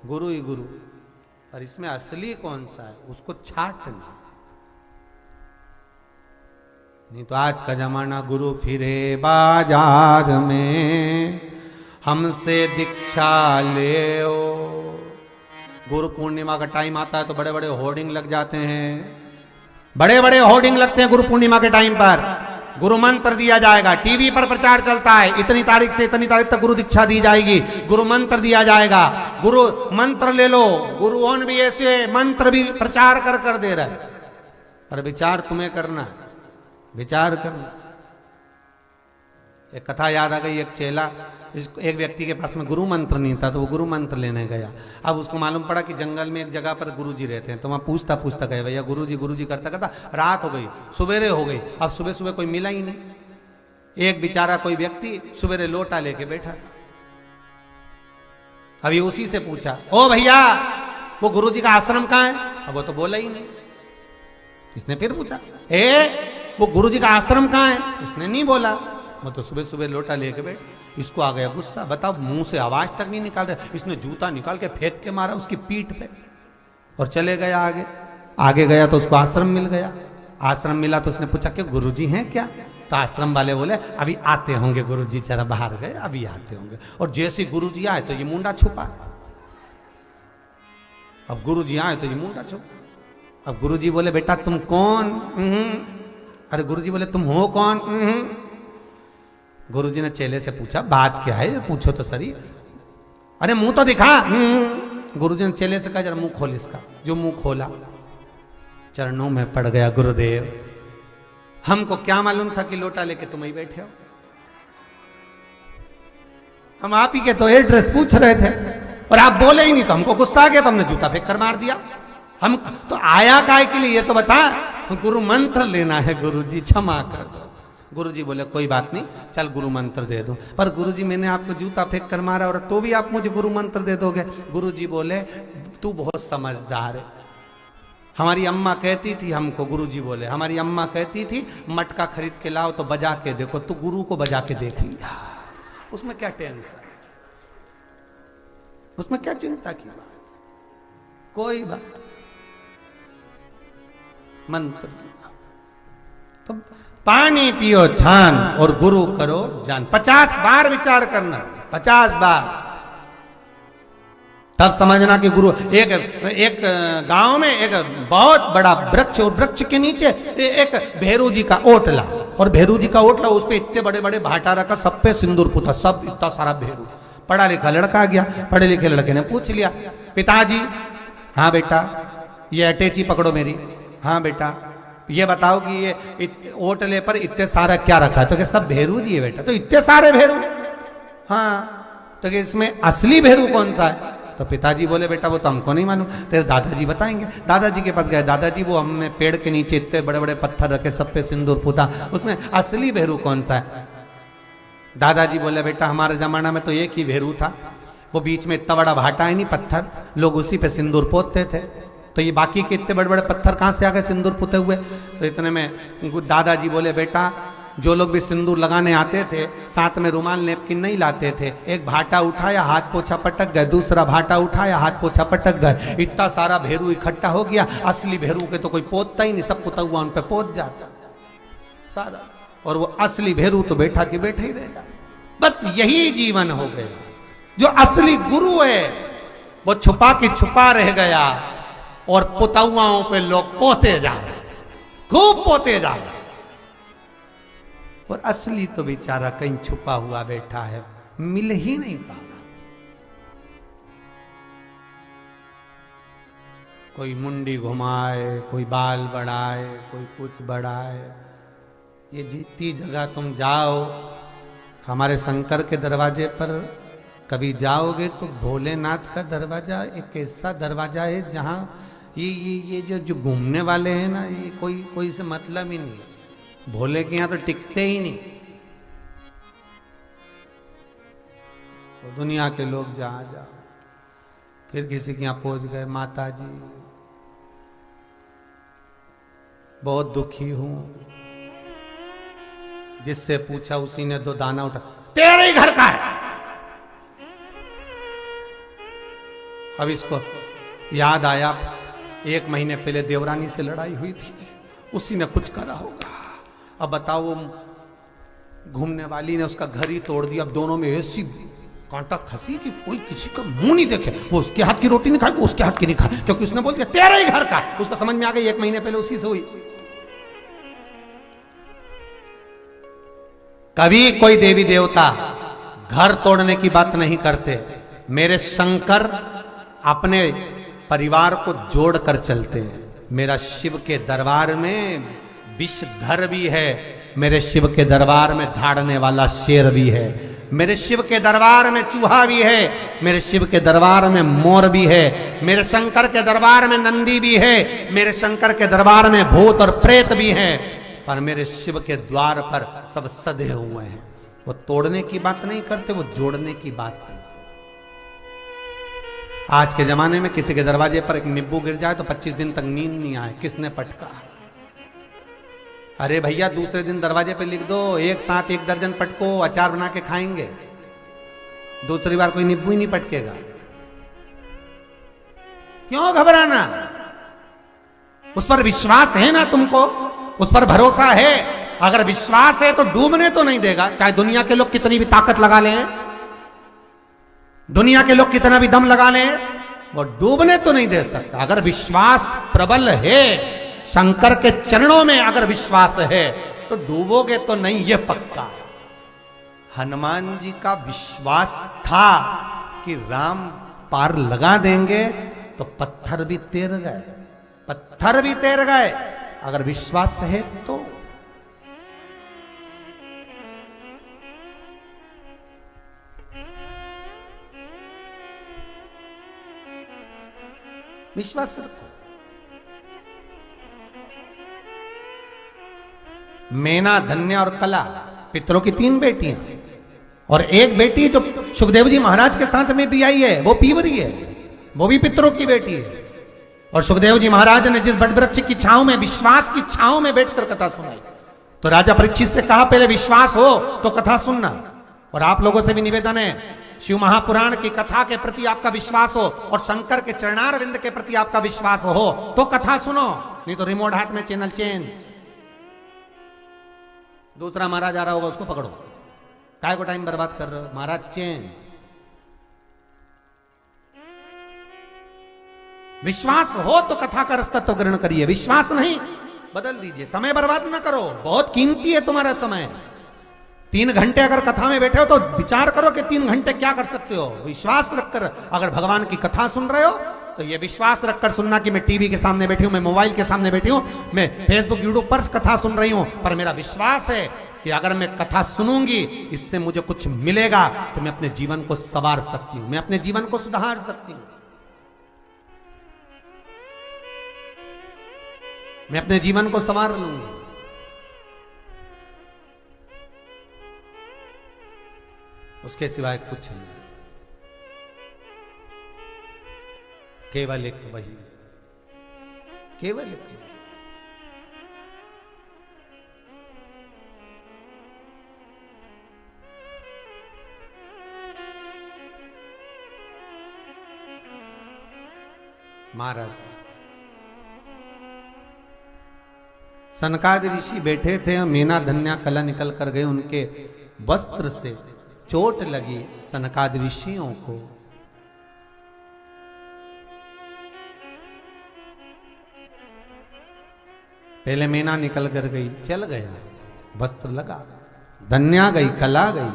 गुरु ही गुरु। और इसमें असली कौन सा है उसको छाटना। नहीं तो आज का जमाना, गुरु फिरे बाजार में हमसे दीक्षा ले ओ। गुरु पूर्णिमा का टाइम आता है तो बड़े बड़े होर्डिंग लग जाते हैं, बड़े बड़े होर्डिंग लगते हैं गुरु पूर्णिमा के टाइम पर। गुरु मंत्र दिया जाएगा, टीवी पर प्रचार चलता है, इतनी तारीख से इतनी तारीख तक गुरु दीक्षा दी जाएगी, गुरु मंत्र दिया जाएगा। गुरु मंत्र ले लो, गुरुओं भी ऐसे मंत्र भी प्रचार कर दे रहा है। पर विचार तुम्हें करना है, विचार करना। एक कथा याद आ गई, एक चेला, एक व्यक्ति के पास में गुरु मंत्र नहीं था तो वो गुरु मंत्र लेने गया। अब उसको मालूम पड़ा कि जंगल में एक जगह पर गुरुजी रहते हैं, तो वहां पूछता गया, भैया गुरुजी करता करता रात हो गई, सुबेरे हो गई। अब सुबह सुबह कोई मिला ही नहीं। एक बेचारा कोई व्यक्ति सुबेरे लोटा लेके बैठा। अभी उसी से पूछा, ओ भैया वो गुरुजी का आश्रम कहाँ है? अब वो तो बोला ही नहीं। इसने फिर पूछा, वो गुरुजी का आश्रम कहाँ है? इसने नहीं बोला। वो तो सुबह सुबह लोटा लेके बैठ। इसको आ गया गुस्सा, बताओ मुंह से आवाज तक नहीं निकाल रहा। इसने जूता निकाल के फेंक के मारा उसकी पीठ पे और चले गया आगे गया तो उसको आश्रम मिल गया। आश्रम मिला तो उसने पूछा कि गुरुजी हैं क्या? तो आश्रम वाले बोले अभी आते होंगे गुरुजी, जरा बाहर गए, अभी आते होंगे। और जैसे गुरुजी आए तो ये मुंडा छुपा। अब गुरुजी आए तो ये मुंडा छुपा। अब गुरुजी बोले बेटा तुम कौन? अरे गुरुजी बोले तुम हो कौन? गुरुजी ने चेले से पूछा बात क्या है, पूछो तो सही, अरे मुंह तो दिखा। गुरुजी ने चेले से कहा जरा मुंह खोल इसका। जो मुंह खोला, चरणों में पड़ गया, गुरुदेव हमको क्या मालूम था कि लोटा लेके तुम ही बैठे हो, हम आप ही के तो एड्रेस पूछ रहे थे और आप बोले ही नहीं, तो हमको गुस्सा आ गया तो हमने जूता फेंक कर मार दिया। हम तो आया काय के लिए ये तो बता। गुरु मंत्र लेना है गुरुजी, क्षमा कर दो। गुरुजी बोले कोई बात नहीं, चल गुरु मंत्र दे दो। पर गुरुजी मैंने आपको जूता फेंक कर मारा और तो भी आप मुझे गुरु मंत्र दे दोगे? गुरुजी बोले तू बहुत समझदार है। हमारी अम्मा कहती थी हमको, गुरुजी बोले हमारी अम्मा कहती थी मटका खरीद के लाओ तो बजा के देखो, तो गुरु को बजा के देख लिया, उसमें क्या टेंशन, उसमें क्या चिंता की बात, कोई बात। मंत्र तो पानी पियो छान और गुरु करो जान। 50 बार विचार करना, 50 बार, तब समझना कि गुरु। एक गांव में एक बहुत बड़ा वृक्ष और वृक्ष के नीचे एक भेरू जी का ओटला, और भेरू जी का ओटला उस पे इतने बड़े बड़े भाटा रखा, सब पे सिंदूर पुता, सब इतना सारा भेरू। पढ़ा लिखा लड़का आ गया, पढ़े लिखे लड़के ने पूछ लिया पिताजी, हाँ बेटा ये अटैची पकड़ो मेरी, हाँ बेटा ये बताओ कि ये ओटले पर इतने सारा क्या रखा है? तो क्या सब भेरू जी है बेटा। तो इतने सारे भेरू? हाँ। तो क्या इसमें असली भेरू कौन सा है? तो पिताजी बोले बेटा वो तो हमको नहीं मालूम, तेरे दादाजी बताएंगे। दादाजी के पास गए। दादाजी वो हमने पेड़ के नीचे इतने बड़े बड़े पत्थर रखे, सब पे सिंदूर पूता, उसमें असली भेरू कौन सा है? दादाजी बोले बेटा हमारे जमाना में तो एक ही भेरू था, वो बीच में इतना बड़ा भाटा है नहीं पत्थर, लोग उसी पे सिंदूर पोतते थे। तो ये बाकी के इतने बड़े बड़े पत्थर कहाँ से आ गए सिंदूर पुते हुए? तो इतने में दादाजी बोले बेटा जो लोग भी सिंदूर लगाने आते थे साथ में रुमाल नेपकिन नहीं लाते थे, एक भाटा उठाया हाथ पोछा पटक गए, दूसरा भाटा उठाया हाथ पोछा पटक गए, इतना सारा भेरू इकट्ठा हो गया। असली भेरू के तो कोई पोतता ही नहीं, सब पुता हुआ उन पे पोत जाता सारा, और वो असली भेरू तो बैठा के बैठा ही रहेगा। बस यही जीवन हो गया। जो असली गुरु है वो छुपा के छुपा रह गया और पुतौआओं पे लोग पोते जा रहे, खूब पोते जा रहे, और असली तो बेचारा कहीं छुपा हुआ बैठा है, मिल ही नहीं पा रहा। कोई मुंडी घुमाए, कोई बाल बढ़ाए, कोई कुछ बढ़ाए। ये जितनी जगह तुम जाओ, हमारे शंकर के दरवाजे पर कभी जाओगे तो भोलेनाथ का दरवाजा एक ऐसा दरवाजा है जहां ये जो घूमने वाले हैं ना, ये कोई से मतलब ही नहीं। भोले के यहां तो टिकते ही नहीं। तो दुनिया के लोग जहां जाओ, फिर किसी के यहां पहुंच गए, माता जी बहुत दुखी हूं, जिससे पूछा उसी ने 2 दाना उठा, तेरे ही घर का है। अब इसको याद आया 1 महीने पहले देवरानी से लड़ाई हुई थी, उसी ने कुछ करा होगा। अब बताओ वो घूमने वाली ने उसका घर ही तोड़ दिया। अब दोनों में ऐसी कांटा खसी कि कोई किसी का मुंह नहीं देखे। वो उसके हाथ की रोटी नहीं खाए, वो उसके हाथ की नहीं खाए, क्योंकि उसने बोल दिया तेरा ही घर का। उसको समझ में आ गई 1 महीने पहले उसी से हुई। कभी कोई देवी देवता घर तोड़ने की बात नहीं करते। मेरे शंकर अपने परिवार को जोड़कर चलते हैं। मेरा शिव के दरबार में विषधर भी है, मेरे शिव के दरबार में धाड़ने वाला शेर भी है, मेरे शिव के दरबार में चूहा भी है, मेरे शिव के दरबार में मोर भी है, मेरे शंकर के दरबार में नंदी भी है, मेरे शंकर के दरबार में भूत और प्रेत भी है। पर मेरे शिव के द्वार पर सब सधे हुए हैं। वो तोड़ने की बात नहीं करते, वो जोड़ने की बात करते। आज के जमाने में किसी के दरवाजे पर एक नींबू गिर जाए तो 25 दिन तक नींद नहीं आए, किसने पटका? अरे भैया दूसरे दिन दरवाजे पे लिख दो, एक साथ 1 दर्जन पटको, अचार बना के खाएंगे। दूसरी बार कोई नींबू ही नहीं पटकेगा। क्यों घबराना? उस पर विश्वास है ना तुमको, उस पर भरोसा है। अगर विश्वास है तो डूबने तो नहीं देगा, चाहे दुनिया के लोग कितनी भी ताकत लगा लें, दुनिया के लोग कितना भी दम लगा लें, वो डूबने तो नहीं दे सकता। अगर विश्वास प्रबल है, शंकर के चरणों में अगर विश्वास है तो डूबोगे तो नहीं, ये पक्का। हनुमान जी का विश्वास था कि राम पार लगा देंगे, तो पत्थर भी तैर गए, पत्थर भी तैर गए। अगर विश्वास है तो विश्वास रखो। मेना, धन्या और कला पितरों की 3 बेटियां, और एक बेटी जो सुखदेव जी महाराज के साथ में भी आई है, वो पीवरी है, वो भी पितरों की बेटी है। और सुखदेव जी महाराज ने जिस वटवृक्ष की छांव में, विश्वास की छांव में बैठकर कथा सुनाई, तो राजा परीक्षित से कहा पहले विश्वास हो तो कथा सुनना। और आप लोगों से भी निवेदन है, शिव महापुराण की कथा के प्रति आपका विश्वास हो और शंकर के चरणारविंद के प्रति आपका विश्वास हो तो कथा सुनो, नहीं तो रिमोट हाथ में चैनल चेंज। दूसरा महाराज आ रहा होगा उसको पकड़ो, काय को टाइम बर्बाद कर रहे हो? महाराज चेंज। विश्वास हो तो कथा का रस्तत्व ग्रहण करिए, विश्वास नहीं बदल दीजिए। समय बर्बाद ना करो, बहुत कीमती है तुम्हारा समय। 3 घंटे अगर कथा में बैठे हो तो विचार करो कि 3 घंटे क्या कर सकते हो। विश्वास रखकर अगर भगवान की कथा सुन रहे हो तो ये विश्वास रखकर सुनना कि मैं टीवी के सामने बैठी हूं, मैं मोबाइल के सामने बैठी हूं, मैं फेसबुक यूट्यूब पर कथा सुन रही हूं, पर मेरा विश्वास है कि अगर मैं कथा सुनूंगी इससे मुझे कुछ मिलेगा तो मैं अपने जीवन को संवार सकती हूं, मैं अपने जीवन को सुधार सकती हूं, मैं अपने जीवन को संवार लूंगी। उसके सिवाय कुछ नहीं, केवल एक वही, केवल एक वही। महाराज सनकादि ऋषि बैठे थे, मीना धन्या कला निकल कर गए, उनके वस्त्र से चोट लगी सनकादि ऋषियों को। पहले मीना निकल कर गई, चल गया, वस्त्र लगा, धन्या गई, कला गई।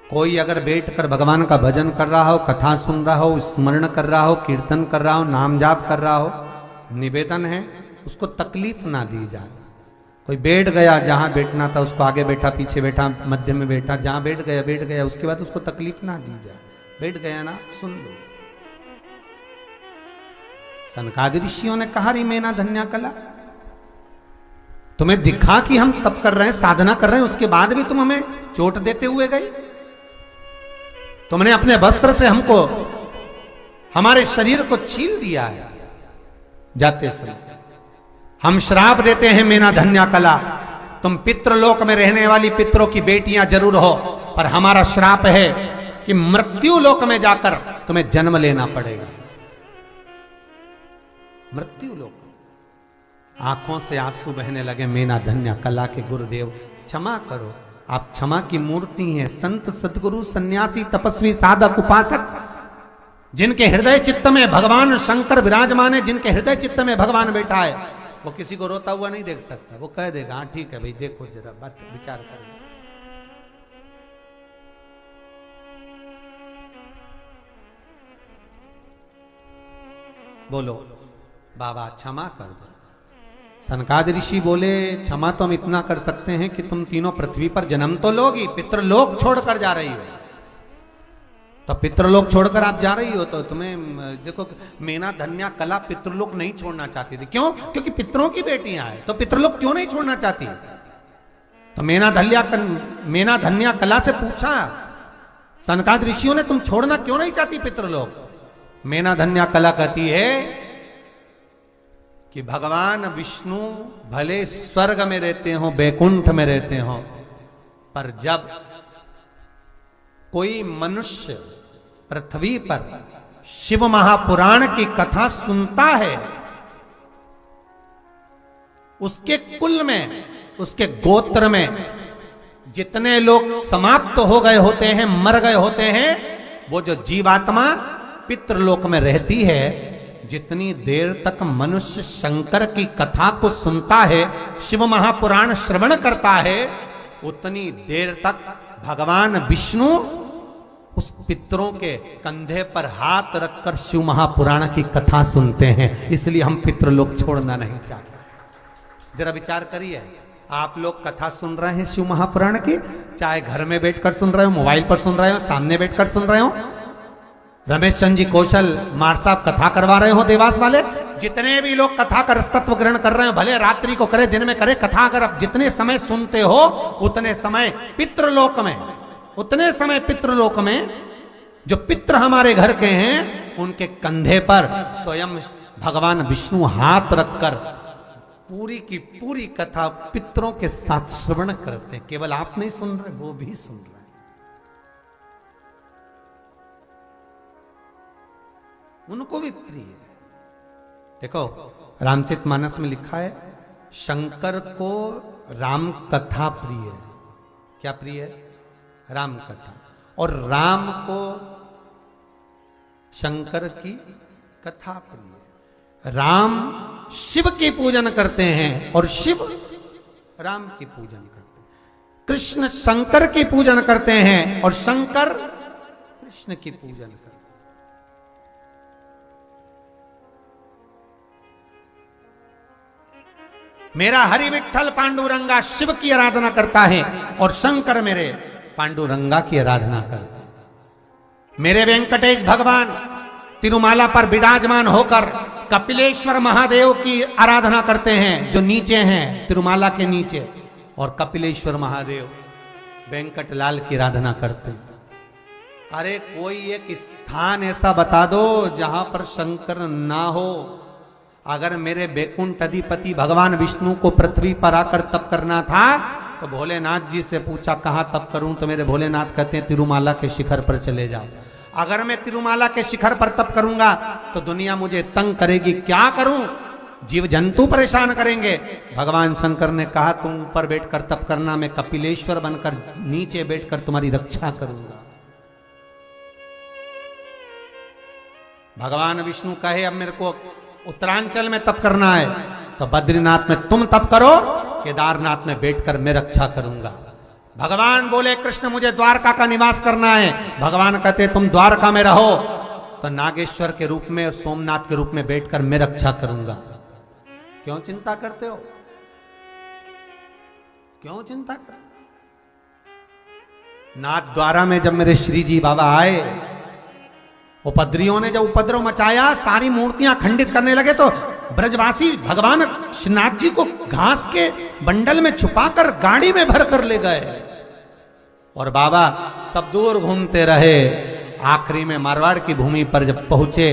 कोई अगर बैठकर भगवान का भजन कर रहा हो, कथा सुन रहा हो, स्मरण कर रहा हो, कीर्तन कर रहा हो, नाम जाप कर रहा हो, निवेदन है उसको तकलीफ ना दी जाए। कोई बैठ गया, जहां बैठना था उसको आगे बैठा, पीछे बैठा, मध्य में बैठा, जहां बैठ गया, उसके बाद उसको तकलीफ ना दी जाए। बैठ गया ना, सुन लो। सनकादि ऋषियों ने कहा, री मेना धन्या कला, तुम्हें दिखा कि हम तप कर रहे हैं, साधना कर रहे हैं, उसके बाद भी तुम हमें चोट देते हुए गए। तुमने अपने वस्त्र से हमको, हमारे शरीर को छील दिया है जाते समय। हम श्राप देते हैं मेना धन्या कला, तुम पितृलोक में रहने वाली पितरों की बेटियां जरूर हो, पर हमारा श्राप है कि मृत्यु लोक में जाकर तुम्हें जन्म लेना पड़ेगा। मृत्यु लोक। आंखों से आंसू बहने लगे मेना धन्या कला के। गुरुदेव क्षमा करो, आप क्षमा की मूर्ति हैं। संत सदगुरु सन्यासी तपस्वी साधक उपासक, जिनके हृदय चित्त में भगवान शंकर विराजमान है, जिनके हृदय चित्त में भगवान बैठा है, वो किसी को रोता हुआ नहीं देख सकता। वो कह देगा हाँ ठीक है भाई, देखो जरा बात विचार करें। बोलो बाबा क्षमा कर दो। सनकादि ऋषि बोले, क्षमा तो हम इतना कर सकते हैं कि तुम तीनों पृथ्वी पर जन्म तो लोगी, पितृलोक छोड़कर जा रही हो। तो पितृलोक छोड़कर आप जा रही हो तो तुम्हें देखो, मेना धन्या कला पितृलोक नहीं छोड़ना चाहती थी। क्यों? क्योंकि पितरों की बेटियां हैं, तो पितृलोक क्यों नहीं छोड़ना चाहती? तो मेना धन्या कला से पूछा सनकादि ऋषियों ने, तुम छोड़ना क्यों नहीं चाहती पितृलोक? मेना धन्या कला कहती है कि भगवान विष्णु भले स्वर्ग में रहते हो, बैकुंठ में रहते हो, पर जब कोई मनुष्य पृथ्वी पर शिव महापुराण की कथा सुनता है, उसके कुल में, उसके गोत्र में जितने लोग समाप्त हो गए होते हैं, मर गए होते हैं, वो जो जीवात्मा पितृलोक में रहती है, जितनी देर तक मनुष्य शंकर की कथा को सुनता है, शिव महापुराण श्रवण करता है, उतनी देर तक भगवान विष्णु उस पितरों के कंधे पर हाथ रखकर शिव महापुराण की कथा सुनते हैं। इसलिए हम पितृलोक छोड़ना नहीं चाहते। जरा विचार करिए, आप लोग कथा सुन रहे हैं शिव महापुराण की, चाहे घर में बैठकर सुन रहे हो, मोबाइल पर सुन रहे हो, सामने बैठकर सुन रहे हो, रमेश चंद्र जी कौशल मार साहब कथा करवा रहे हो, देवास वाले, जितने भी लोग कथा का रसतत्व ग्रहण कर रहे हो, भले रात्रि को करे दिन में करे, कथा अगर आप जितने समय सुनते हो उतने समय पितृलोक में, उतने समय पितृलोक में जो पितृ हमारे घर के हैं, उनके कंधे पर स्वयं भगवान विष्णु हाथ रखकर पूरी की पूरी कथा पितरों के साथ श्रवण करते हैं। केवल आप नहीं सुन रहे, वो भी सुन रहे हैं। उनको भी प्रिय है। देखो रामचरितमानस में लिखा है, शंकर को राम कथा प्रिय है। क्या प्रिय है? राम कथा। और राम को शंकर की कथा प्रिय है। राम शिव की पूजन करते हैं और शिव राम की पूजन करते हैं। कृष्ण शंकर की पूजन करते हैं और शंकर कृष्ण की पूजन करते हैं। मेरा हरि विठ्ठल पांडुरंगा शिव की आराधना करता है और शंकर मेरे पांडुरंगा की आराधना करते हैं। मेरे वेंकटेश भगवान तिरुमाला पर विराजमान होकर कपिलेश्वर महादेव की आराधना करते हैं, जो नीचे हैं तिरुमाला के नीचे, और कपिलेश्वर महादेव वेंकटलाल की आराधना करते हैं। अरे कोई एक स्थान ऐसा बता दो जहां पर शंकर ना हो। अगर मेरे बैकुंठ अधिपति भगवान विष्णु को पृथ्वी पर आकर तप करना था तो भोलेनाथ जी से पूछा कहां तप करूं, तो मेरे भोलेनाथ कहते हैं तिरुमाला के शिखर पर चले जाओ। अगर मैं तिरुमाला के शिखर पर तप करूंगा तो दुनिया मुझे तंग करेगी, क्या करूं, जीव जंतु परेशान करेंगे। भगवान शंकर ने कहा तुम ऊपर बैठकर तप करना, मैं कपिलेश्वर बनकर नीचे बैठकर तुम्हारी रक्षा करूंगा। भगवान विष्णु कहे अब मेरे को उत्तरांचल में तप करना है, तो बद्रीनाथ में तुम तप करो, केदारनाथ में बैठकर मैं रक्षा करूंगा। भगवान बोले कृष्ण मुझे द्वारका का निवास करना है, भगवान कहते तुम द्वारका में रहो, तो नागेश्वर के रूप में और सोमनाथ के रूप में बैठकर मैं रक्षा करूंगा। क्यों चिंता करते हो, क्यों चिंता कर। नाथ द्वारा में जब मेरे श्री जी बाबा आए, उपद्रवियों ने जब उपद्रव मचाया, सारी मूर्तियां खंडित करने लगे, तो ब्रजवासी भगवान श्रीनाथ जी को घास के बंडल में छुपाकर गाड़ी में भर कर ले गए और बाबा सब दूर घूमते रहे। आखिरी में मारवाड़ की भूमि पर जब पहुंचे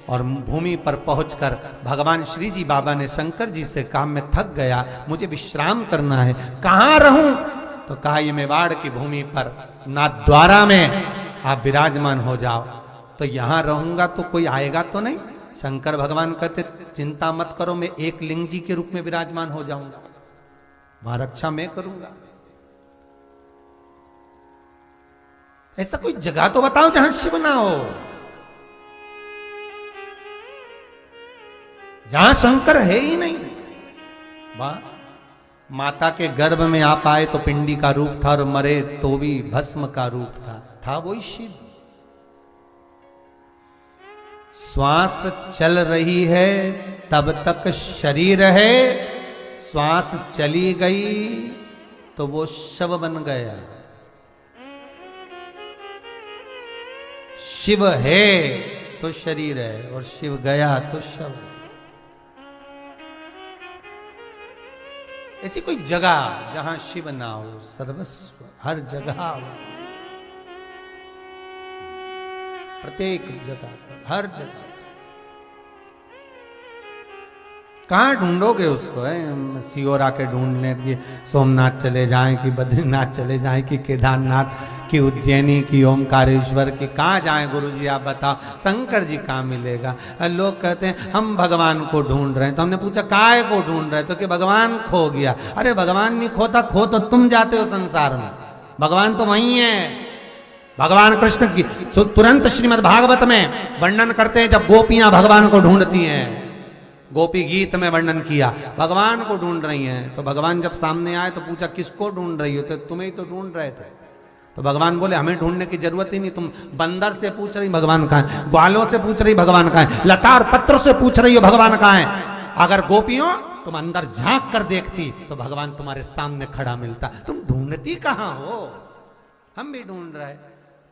और भूमि पर पहुंचकर भगवान श्री जी बाबा ने शंकर जी से कहा मैं थक गया, मुझे विश्राम करना है, कहां रहूं, तो कहा ये मेवाड़ की भूमि पर नाथ द्वारा में आप विराजमान हो जाओ। तो यहां रहूंगा तो कोई आएगा तो नहीं। शंकर भगवान कहते चिंता मत करो, मैं एक लिंग जी के रूप में विराजमान हो जाऊंगा, वहां रक्षा मैं करूंगा। ऐसा कोई जगह तो बताओ जहां शिव ना हो, जहां शंकर है ही नहीं। वाह, माता के गर्भ में आप आए तो पिंडी का रूप था और मरे तो भी भस्म का रूप था वही शिव। श्वास चल रही है तब तक शरीर है, श्वास चली गई तो वो शव बन गया। शिव है तो शरीर है और शिव गया तो शव। ऐसी कोई जगह जहां शिव ना हो, सर्वस्व हर जगह, प्रत्येक जगह पर, हर जगह। कहाँ ढूंढोगे उसको, है सियोर आके ढूंढ लें कि सोमनाथ चले जाएं कि बद्रीनाथ चले जाएं कि केदारनाथ की उज्जैनी की ओमकारेश्वर की, कहाँ जाएं गुरुजी आप बताओ। शंकर जी कहाँ मिलेगा। लोग कहते हैं हम भगवान को ढूंढ रहे हैं, तो हमने पूछा काय को ढूंढ रहे, तो कि भगवान खो गया। अरे भगवान नहीं खोता, खो तो तुम जाते हो संसार में, भगवान तो वही है। भगवान कृष्ण की तुरंत श्रीमद् भागवत में वर्णन करते हैं जब गोपियां भगवान को ढूंढती हैं, गोपी गीत में वर्णन किया भगवान को ढूंढ रही हैं। तो भगवान जब सामने आए तो पूछा किसको ढूंढ रही हो, तो तुम्हें ही तो ढूंढ रहे थे। तो भगवान बोले हमें ढूंढने की जरूरत ही नहीं, तुम बंदर से पूछ रही भगवान कहाँ है, ग्वालों से पूछ रही भगवान कहाँ है, लता और पत्र से पूछ रही हो भगवान कहाँ है। अगर गोपियों तुम अंदर झांक कर देखती तो भगवान तुम्हारे सामने खड़ा मिलता। तुम ढूंढती कहाँ हो, हम भी ढूंढ रहे,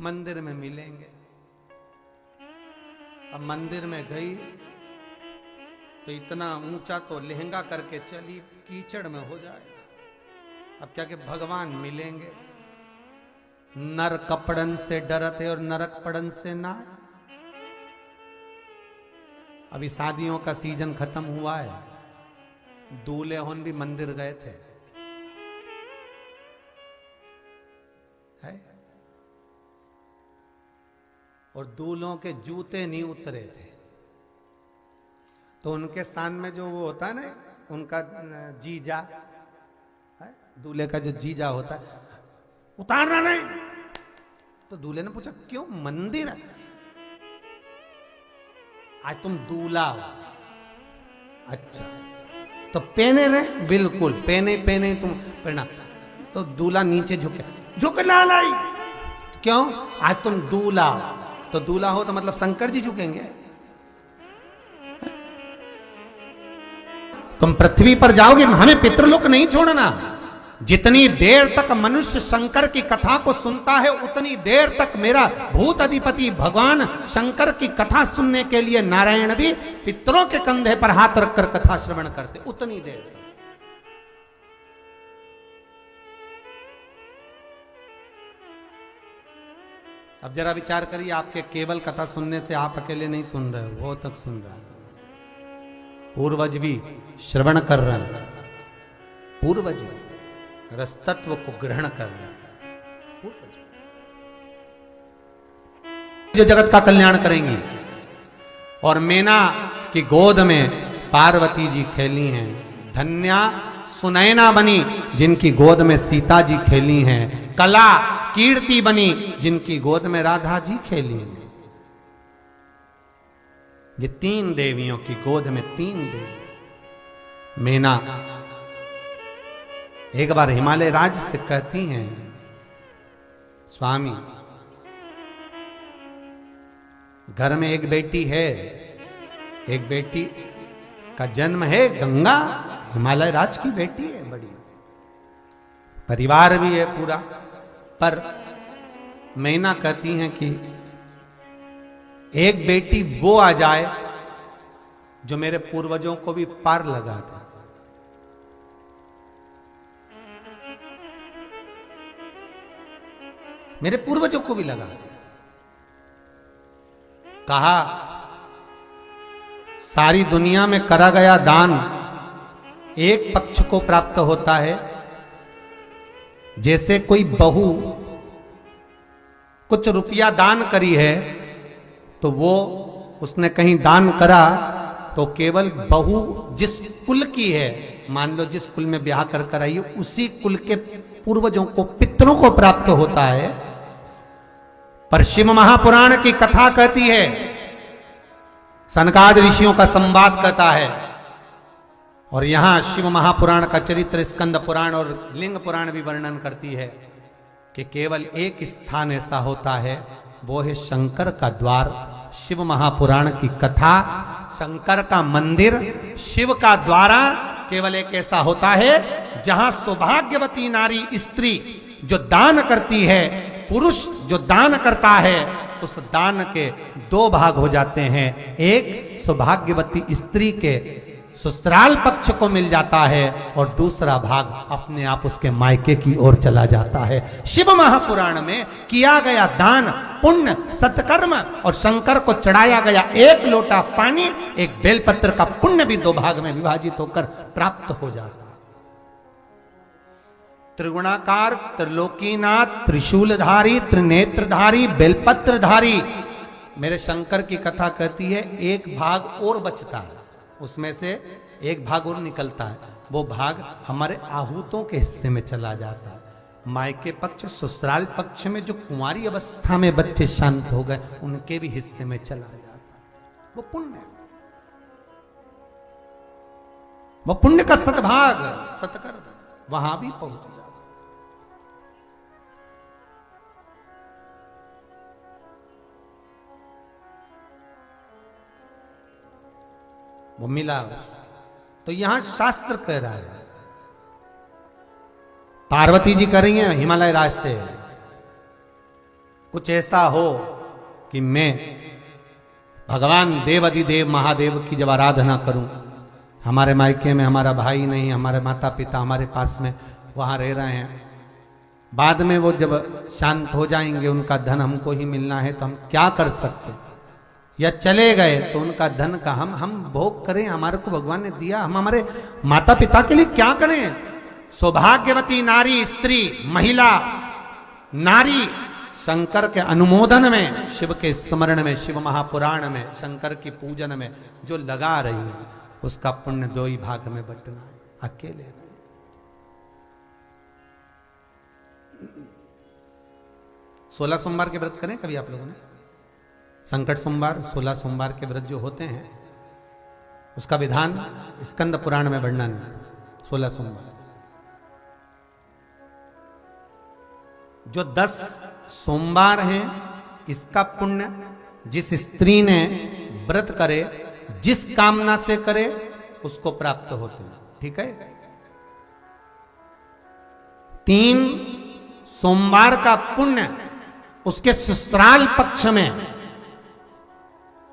मंदिर में मिलेंगे। अब मंदिर में गई तो इतना ऊंचा तो लहंगा करके चली, कीचड़ में हो जाए। अब क्या कि भगवान मिलेंगे। नर कपड़न से डरते और नरक पड़न से ना। अभी शादियों का सीजन खत्म हुआ है, दूल्हे होन भी मंदिर गए थे, है? और दूल्हों के जूते नहीं उतरे थे, तो उनके स्थान में जो वो होता है ना, उनका जीजा है, दूल्हे का जो जीजा होता है, उतारना नहीं। तो दूल्हे ने पूछा क्यों, मंदिर है, आज तुम दूल्हा हो। अच्छा तो पहने रहे, बिल्कुल पहने पहने तुम पहना। तो दूल्हा नीचे झुके ला लाई, क्यों, आज तुम दूल्हा हो। तो दूल्हा हो तो मतलब शंकर जी झुकेंगे। तुम पृथ्वी पर जाओगे, हमें पितृलोक नहीं छोड़ना। जितनी देर तक मनुष्य शंकर की कथा को सुनता है उतनी देर तक मेरा भूत अधिपति भगवान शंकर की कथा सुनने के लिए नारायण भी पितरों के कंधे पर हाथ रखकर कथा श्रवण करते, उतनी देर तक। अब जरा विचार करिए, आपके केवल कथा सुनने से आप अकेले नहीं सुन रहे हो, वो तक सुन रहा है, पूर्वज भी श्रवण कर रहे हैं, पूर्वज भी रसतत्व को ग्रहण कर रहे हैं, पूर्वज जो जगत का कल्याण करेंगी। और मैना की गोद में पार्वती जी खेली हैं, धन्या सुनैना बनी जिनकी गोद में सीता जी खेली हैं, कला कीर्ति बनी जिनकी गोद में राधा जी खेली हैं। ये तीन देवियों की गोद में तीन देवी। मैना एक बार हिमालय राज से कहती हैं, स्वामी घर में एक बेटी है, एक बेटी का जन्म है, गंगा हिमालय राज की बेटी है, बड़ी परिवार भी है पूरा, पर मैना कहती हैं कि एक बेटी वो आ जाए जो मेरे पूर्वजों को भी पार लगा दे। मेरे पूर्वजों को भी लगा दे। कहा सारी दुनिया में करा गया दान एक पक्ष को प्राप्त होता है, जैसे कोई बहू कुछ रुपया दान करी है तो वो उसने कहीं दान करा तो केवल बहू जिस कुल की है, मान लो जिस कुल में ब्याह कर आई है, उसी कुल के पूर्वजों को, पितरों को प्राप्त होता है। पर शिव महापुराण की कथा कहती है, सनकादि ऋषियों का संवाद कहता है, और यहां शिव महापुराण का चरित्र स्कंद पुराण और लिंग पुराण भी वर्णन करती है कि केवल एक स्थान ऐसा होता है, वो है शंकर का द्वार। शिव महापुराण की कथा, शंकर का मंदिर, शिव का द्वारा केवल एक ऐसा होता है जहां सौभाग्यवती नारी स्त्री जो दान करती है, पुरुष जो दान करता है, उस दान के दो भाग हो जाते हैं। एक सौभाग्यवती स्त्री के ससुराल पक्ष को मिल जाता है और दूसरा भाग अपने आप उसके मायके की ओर चला जाता है। शिव महापुराण में किया गया दान, पुण्य, सत्कर्म और शंकर को चढ़ाया गया एक लोटा पानी, एक बेलपत्र का पुण्य भी दो भाग में विभाजित होकर प्राप्त हो जाता है। त्रिगुणाकार, त्रिलोकीनाथ, त्रिशूलधारी, त्रिनेत्रधारी, बेलपत्रधारी मेरे शंकर की कथा कहती है एक भाग और बचता है, उसमें से एक भाग और निकलता है, वो भाग हमारे आहूतों के हिस्से में चला जाता है। मायके पक्ष, ससुराल पक्ष में जो कुंवारी अवस्था में बच्चे शांत हो गए, उनके भी हिस्से में चला जाता है। वो पुण्य, वो पुण्य का सद्भाग, सत्कर्म वहां भी पहुंच जाता। वो मिला। तो यहां शास्त्र कह रहा है, पार्वती जी कर रही हैं हिमालय राज से, कुछ ऐसा हो कि मैं भगवान देवाधिदेव महादेव की जब आराधना करूं, हमारे मायके में हमारा भाई नहीं, हमारे माता पिता हमारे पास में वहां रह रहे हैं, बाद में वो जब शांत हो जाएंगे, उनका धन हमको ही मिलना है, तो हम क्या कर सकते, या चले गए तो उनका धन का हम भोग करें, हमारे को भगवान ने दिया, हम हमारे माता पिता के लिए क्या करें। सौभाग्यवती नारी, स्त्री, महिला, नारी शंकर के अनुमोदन में, शिव के स्मरण में, शिव महापुराण में, शंकर की पूजन में जो लगा रही है, उसका पुण्य दो ही भाग में बंटना है, अकेले नहीं। 16 सोमवार के व्रत करें कभी आप लोगों ने? संकट सोमवार, 16 सोमवार के व्रत जो होते हैं, उसका विधान स्कंद पुराण में वर्णन है। 16 सोमवार जो 10 सोमवार हैं, इसका पुण्य जिस स्त्री ने व्रत करे, जिस कामना से करे, उसको प्राप्त होते हैं। ठीक है, 3 सोमवार का पुण्य उसके ससुराल पक्ष में,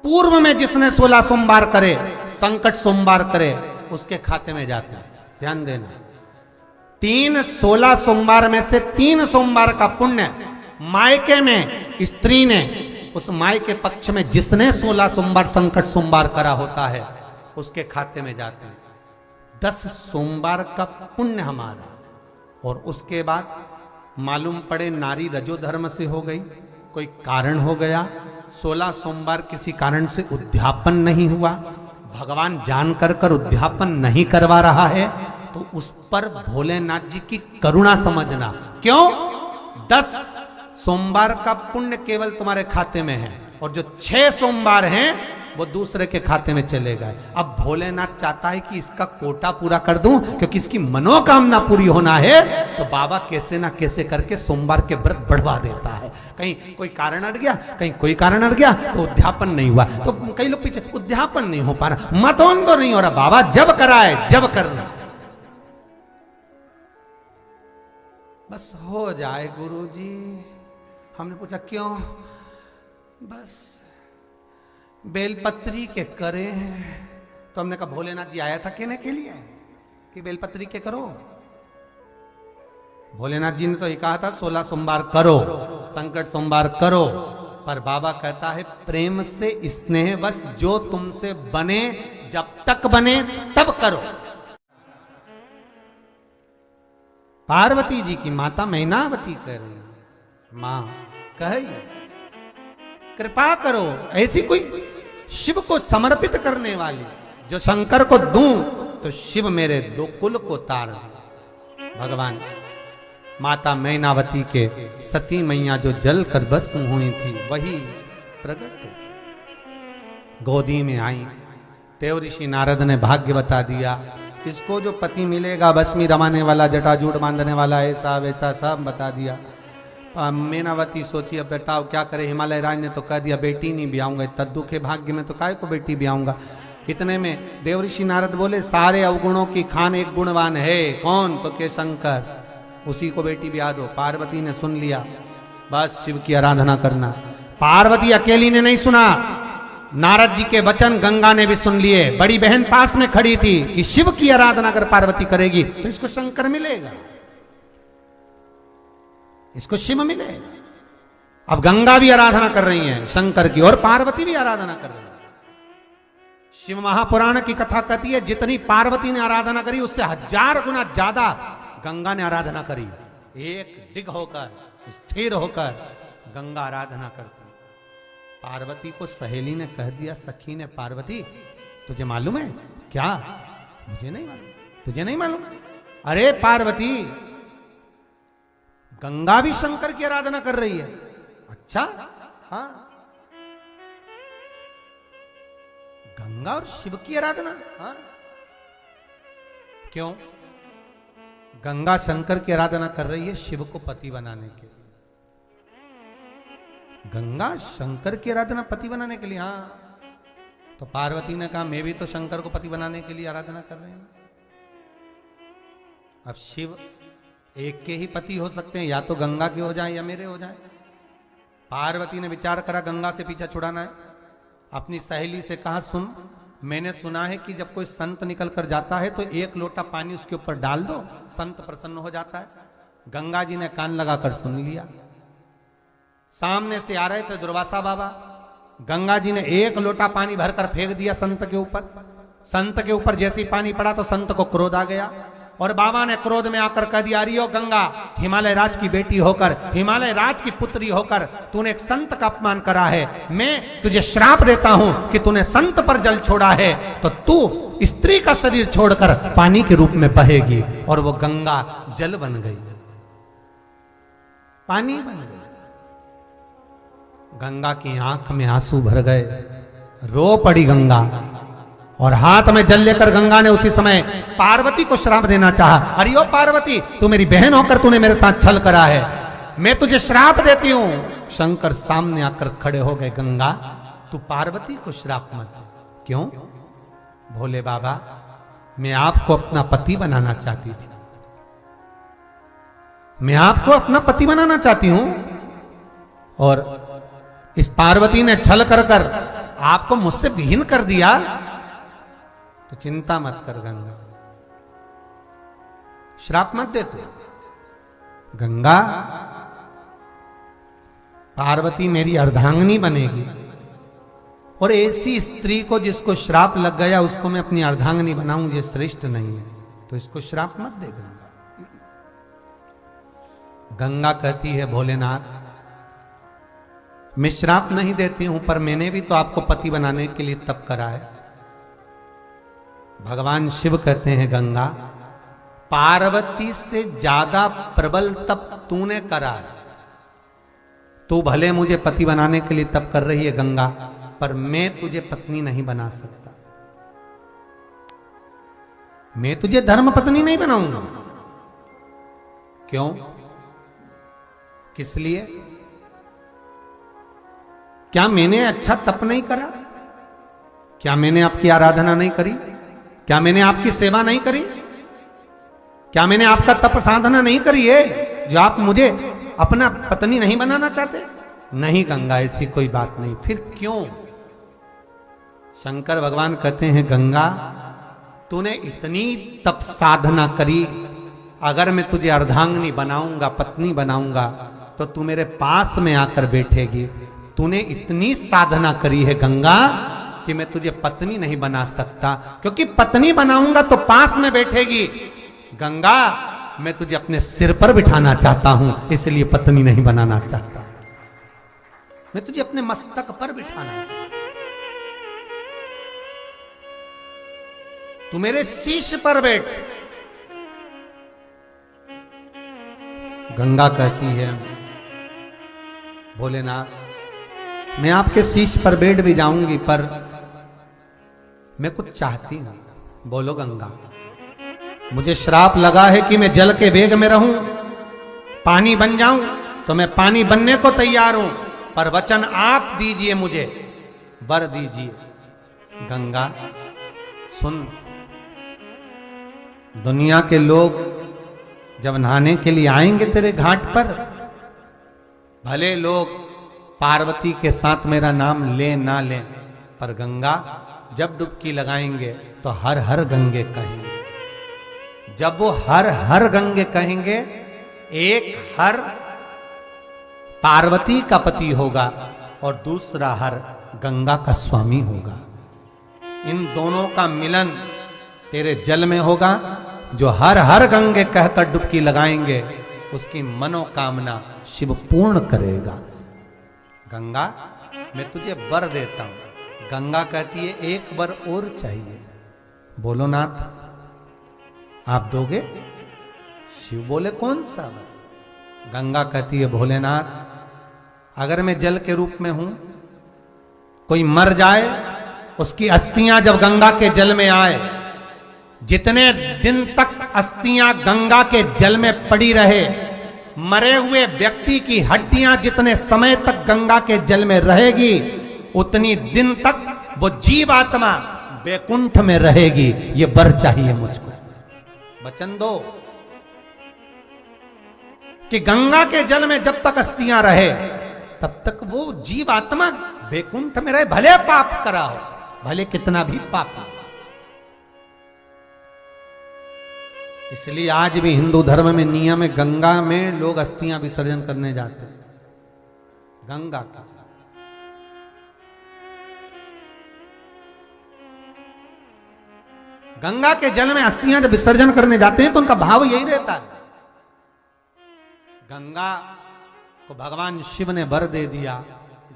पूर्व में जिसने 16 सोमवार करे, संकट सोमवार करे, उसके खाते में जाते हैं। ध्यान देना, 16 सोमवार में से 3 सोमवार का पुण्य मायके में स्त्री ने, उस मायके पक्ष में जिसने 16 सोमवार संकट सोमवार करा होता है, उसके खाते में जाते हैं 10 सोमवार का पुण्य हमारा। और उसके बाद मालूम पड़े नारी रजो धर्म से हो गई, कोई कारण हो गया, 16 सोमवार किसी कारण से उद्यापन नहीं हुआ, भगवान जानकर कर उद्यापन नहीं करवा रहा है, तो उस पर भोलेनाथ जी की करुणा समझना। क्यों? 10 सोमवार का पुण्य केवल तुम्हारे खाते में है, और जो 6 सोमवार हैं वो दूसरे के खाते में चले गए। अब भोलेनाथ चाहता है कि इसका कोटा पूरा कर दूं, क्योंकि इसकी मनोकामना पूरी होना है, तो बाबा कैसे ना कैसे करके सोमवार के व्रत बढ़वा देता है। कहीं कोई कारण अड़ गया, कहीं कोई कारण अड़ गया, तो उद्यापन नहीं हुआ, तो कई लोग पीछे उद्यापन नहीं हो पा रहा, मतोन तो नहीं हो रहा, बाबा जब कराए जब करना, बस हो जाए गुरुजी। हमने पूछा क्यों? बस बेलपत्री के करे हैं। तो हमने कहा भोलेनाथ जी आया था कहने के लिए कि बेलपत्री के करो? भोलेनाथ जी ने तो ये कहा था 16 सोमवार करो, संकट सोमवार करो, पर बाबा कहता है प्रेम से स्नेहवश जो तुमसे बने, जब तक बने तब करो। पार्वती जी की माता मैनावती कह रही, मां कही कृपा करो, ऐसी कोई शिव को समर्पित करने वाली, जो शंकर को दूं तो शिव मेरे 2 कुल को तार दे। भगवान माता मैनावती के सती मैया जो जल कर भस्म हुई थी, वही प्रकट गोदी में आई। देव ऋषि नारद ने भाग्य बता दिया, इसको जो पति मिलेगा भस्मी रमाने वाला, जटाजूट बांधने वाला, ऐसा वैसा सब बता दिया। मैनावती सोची अब बताओ क्या करे, हिमालय राज ने तो कह दिया बेटी नहीं ब्याऊंगा, तद्दू के भाग्य में तो काय को बेटी ब्याऊंगा। इतने में देव ऋषि नारद बोले सारे अवगुणों की खान एक गुणवान है, कौन? तो के शंकर, उसी को बेटी ब्याह दो। पार्वती ने सुन लिया, बस शिव की आराधना करना। पार्वती अकेली ने नहीं सुना, नारद जी के वचन गंगा ने भी सुन लिए। बड़ी बहन पास में खड़ी थी कि शिव की आराधना अगर पार्वती करेगी तो इसको शंकर मिलेगा, इसको शिव मिलेगा। अब गंगा भी आराधना कर रही है शंकर की, और पार्वती भी आराधना कर रही है। शिव महापुराण की कथा कहती है जितनी पार्वती ने आराधना करी, उससे 1000 गुना ज्यादा गंगा ने आराधना करी। एक डिग होकर, स्थिर होकर गंगा आराधना करती। पार्वती को सहेली ने कह दिया, सखी ने, पार्वती तुझे मालूम है क्या? मुझे नहीं मालूम। तुझे नहीं मालूम? अरे पार्वती, गंगा भी शंकर की आराधना कर रही है। अच्छा, हाँ, गंगा और शिव की आराधना? हाँ, क्यों? गंगा शंकर की आराधना कर रही है शिव को पति बनाने के लिए। गंगा शंकर की आराधना पति बनाने के लिए? हाँ। तो पार्वती ने कहा मैं भी तो शंकर को पति बनाने के लिए आराधना कर रही हूं। अब शिव एक के ही पति हो सकते हैं, या तो गंगा के हो जाए या मेरे हो जाए। पार्वती ने विचार करा गंगा से पीछा छुड़ाना है। अपनी सहेली से कहा, सुन, मैंने सुना है कि जब कोई संत निकल कर जाता है तो 1 लोटा पानी उसके ऊपर डाल दो, संत प्रसन्न हो जाता है। गंगा जी ने कान लगाकर सुन लिया। सामने से आ रहे थे दुर्वासा बाबा। गंगा जी ने 1 लोटा पानी भरकर फेंक दिया संत के ऊपर। संत के ऊपर जैसे ही पानी पड़ा तो संत को क्रोध आ गया, और बाबा ने क्रोध में आकर कह दिया, अरियो गंगा, हिमालय राज की बेटी होकर, हिमालय राज की पुत्री होकर तूने एक संत का अपमान करा है। मैं तुझे श्राप देता हूं कि तूने संत पर जल छोड़ा है तो तू स्त्री का शरीर छोड़कर पानी के रूप में बहेगी। और वो गंगा जल बन गई, पानी बन गई। गंगा की आंख में आंसू भर गए, रो पड़ी गंगा, और हाथ में जल लेकर गंगा ने उसी समय पार्वती को श्राप देना चाहा। अरे ओ पार्वती, तू मेरी बहन होकर तूने मेरे साथ छल करा है, मैं तुझे श्राप देती हूं। शंकर सामने आकर खड़े हो गए, गंगा तू पार्वती को श्राप मत दे। क्यों? भोले बाबा, मैं आपको अपना पति बनाना चाहती थी, मैं आपको अपना पति बनाना चाहती हूं, और इस पार्वती ने छल कर कर आपको मुझसे विहीन कर दिया, तो चिंता मत कर गंगा, श्राप मत दे तू। गंगा, पार्वती मेरी अर्धांगिनी बनेगी, और ऐसी स्त्री को जिसको श्राप लग गया उसको मैं अपनी अर्धांगिनी बनाऊं, ये श्रेष्ठ नहीं है, तो इसको श्राप मत दे गंगा। गंगा कहती है भोलेनाथ, मैं श्राप नहीं देती हूं, पर मैंने भी तो आपको पति बनाने के लिए तप करा है। भगवान शिव कहते हैं गंगा, पार्वती से ज्यादा प्रबल तप तूने करा है, तू भले मुझे पति बनाने के लिए तप कर रही है गंगा, पर मैं तुझे पत्नी नहीं बना सकता, मैं तुझे धर्म पत्नी नहीं बनाऊंगा। क्यों? किस लिए? क्या मैंने अच्छा तप नहीं करा? क्या मैंने आपकी आराधना नहीं करी? क्या मैंने आपकी सेवा नहीं करी? क्या मैंने आपका तप साधना नहीं करी है जो आप मुझे अपना पत्नी नहीं बनाना चाहते? नहीं गंगा, ऐसी कोई बात नहीं। फिर क्यों? शंकर भगवान कहते हैं गंगा, तूने इतनी तप साधना करी, अगर मैं तुझे अर्धांगिनी बनाऊंगा, पत्नी बनाऊंगा, तो तू मेरे पास में आकर बैठेगी। तूने इतनी साधना करी है गंगा कि मैं तुझे पत्नी नहीं बना सकता, क्योंकि पत्नी बनाऊंगा तो पास में बैठेगी। गंगा, मैं तुझे अपने सिर पर बिठाना चाहता हूं, इसलिए पत्नी नहीं बनाना चाहता, मैं तुझे अपने मस्तक पर बिठाना चाहता हूं, तू मेरे शीश पर बैठ। गंगा कहती है भोलेनाथ, मैं आपके शीश पर बैठ भी जाऊंगी, पर मैं कुछ चाहती हूं। बोलो गंगा। मुझे श्राप लगा है कि मैं जल के वेग में रहूं, पानी बन जाऊं, तो मैं पानी बनने को तैयार हूं, पर वचन आप दीजिए, मुझे वर दीजिए। गंगा सुन, दुनिया के लोग जब नहाने के लिए आएंगे तेरे घाट पर, भले लोग पार्वती के साथ मेरा नाम ले ना ले, पर गंगा जब डुबकी लगाएंगे तो हर हर गंगे कहेंगे। जब वो हर हर गंगे कहेंगे, एक हर पार्वती का पति होगा और दूसरा हर गंगा का स्वामी होगा। इन दोनों का मिलन तेरे जल में होगा। जो हर हर गंगे कहकर डुबकी लगाएंगे, उसकी मनोकामना शिव पूर्ण करेगा। गंगा, मैं तुझे वर देता हूं। गंगा कहती है एक वर और चाहिए। बोलो नाथ, आप दोगे? शिव बोले कौन सा वर? गंगा कहती है भोलेनाथ, अगर मैं जल के रूप में हूं, कोई मर जाए, उसकी अस्थियां जब गंगा के जल में आए, जितने दिन तक अस्थियां गंगा के जल में पड़ी रहे, मरे हुए व्यक्ति की हड्डियां जितने समय तक गंगा के जल में रहेगी, उतनी दिन तक वो जीवात्मा बैकुंठ में रहेगी। ये वर चाहिए मुझको। वचन दो कि गंगा के जल में जब तक अस्थियां रहे, तब तक वो जीवात्मा बैकुंठ में रहे, भले पाप करा हो, भले कितना भी पाप। इसलिए आज भी हिंदू धर्म में नियम है, गंगा में लोग अस्थियां विसर्जन करने जाते हैं। गंगा का गंगा के जल में अस्थियां जब विसर्जन करने जाते हैं तो उनका भाव यही रहता है। गंगा को भगवान शिव ने वर दे दिया।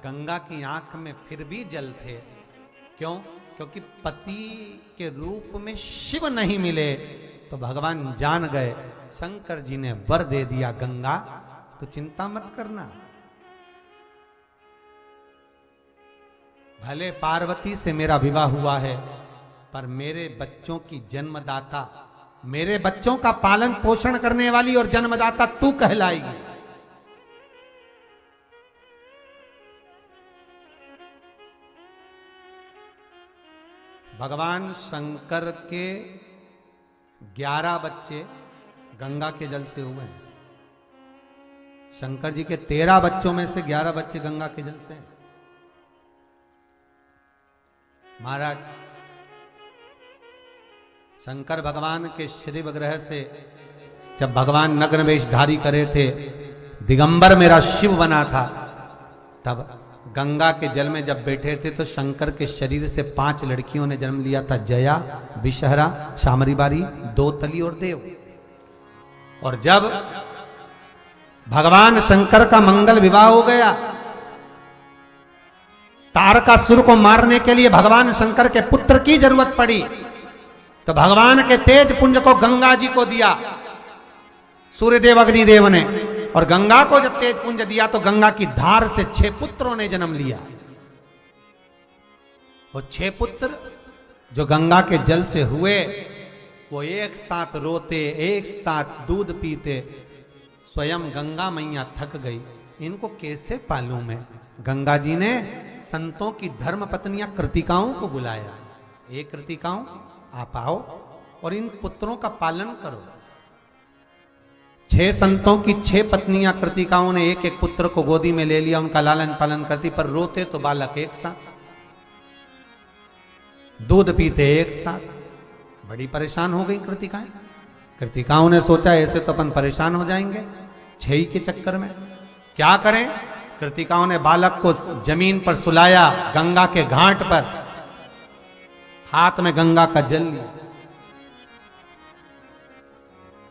गंगा की आंख में फिर भी जल थे। क्यों? क्योंकि पति के रूप में शिव नहीं मिले, तो भगवान जान गए, शंकर जी ने वर दे दिया गंगा, तो चिंता मत करना। भले पार्वती से मेरा विवाह हुआ है, पर मेरे बच्चों की जन्मदाता, मेरे बच्चों का पालन पोषण करने वाली और जन्मदाता तू कहलाएगी। भगवान शंकर के 11 बच्चे गंगा के जल से हुए हैं। शंकर जी के 13 बच्चों में से 11 बच्चे गंगा के जल से हैं। महाराज शंकर भगवान के श्री विग्रह से जब भगवान नग्न वेशधारी करे थे, दिगंबर मेरा शिव बना था, तब गंगा के जल में जब बैठे थे तो शंकर के शरीर से 5 लड़कियों ने जन्म लिया था, जया, विषहरा, शामरीबारी, दोतली और देव। और जब भगवान शंकर का मंगल विवाह हो गया, तारकासुर को मारने के लिए भगवान शंकर के पुत्र की जरूरत पड़ी, तो भगवान के तेज पुंज को गंगा जी को दिया सूर्यदेव अग्निदेव ने। और गंगा को जब तेज पुंज दिया तो गंगा की धार से 6 पुत्रों ने जन्म लिया। वो 6 पुत्र जो गंगा के जल से हुए, वो एक साथ रोते, एक साथ दूध पीते। स्वयं गंगा मैया थक गई, इनको कैसे पालूं मैं। गंगा जी ने संतों की धर्म पत्नियां कृतिकाओं को बुलाया, ये कृतिकाओं आप आओ और इन पुत्रों का पालन करो। 6 संतों की 6 पत्नियां कृतिकाओं ने एक एक पुत्र को गोदी में ले लिया, उनका लालन पालन करती, पर रोते तो बालक एक साथ, दूध पीते एक साथ। बड़ी परेशान हो गई कृतिकाएं। कृतिकाओं ने सोचा ऐसे तो अपन परेशान हो जाएंगे 6 के चक्कर में, क्या करें। कृतिकाओं ने बालक को जमीन पर सुलाया, गंगा के घाट पर, हाथ में गंगा का जल लिया।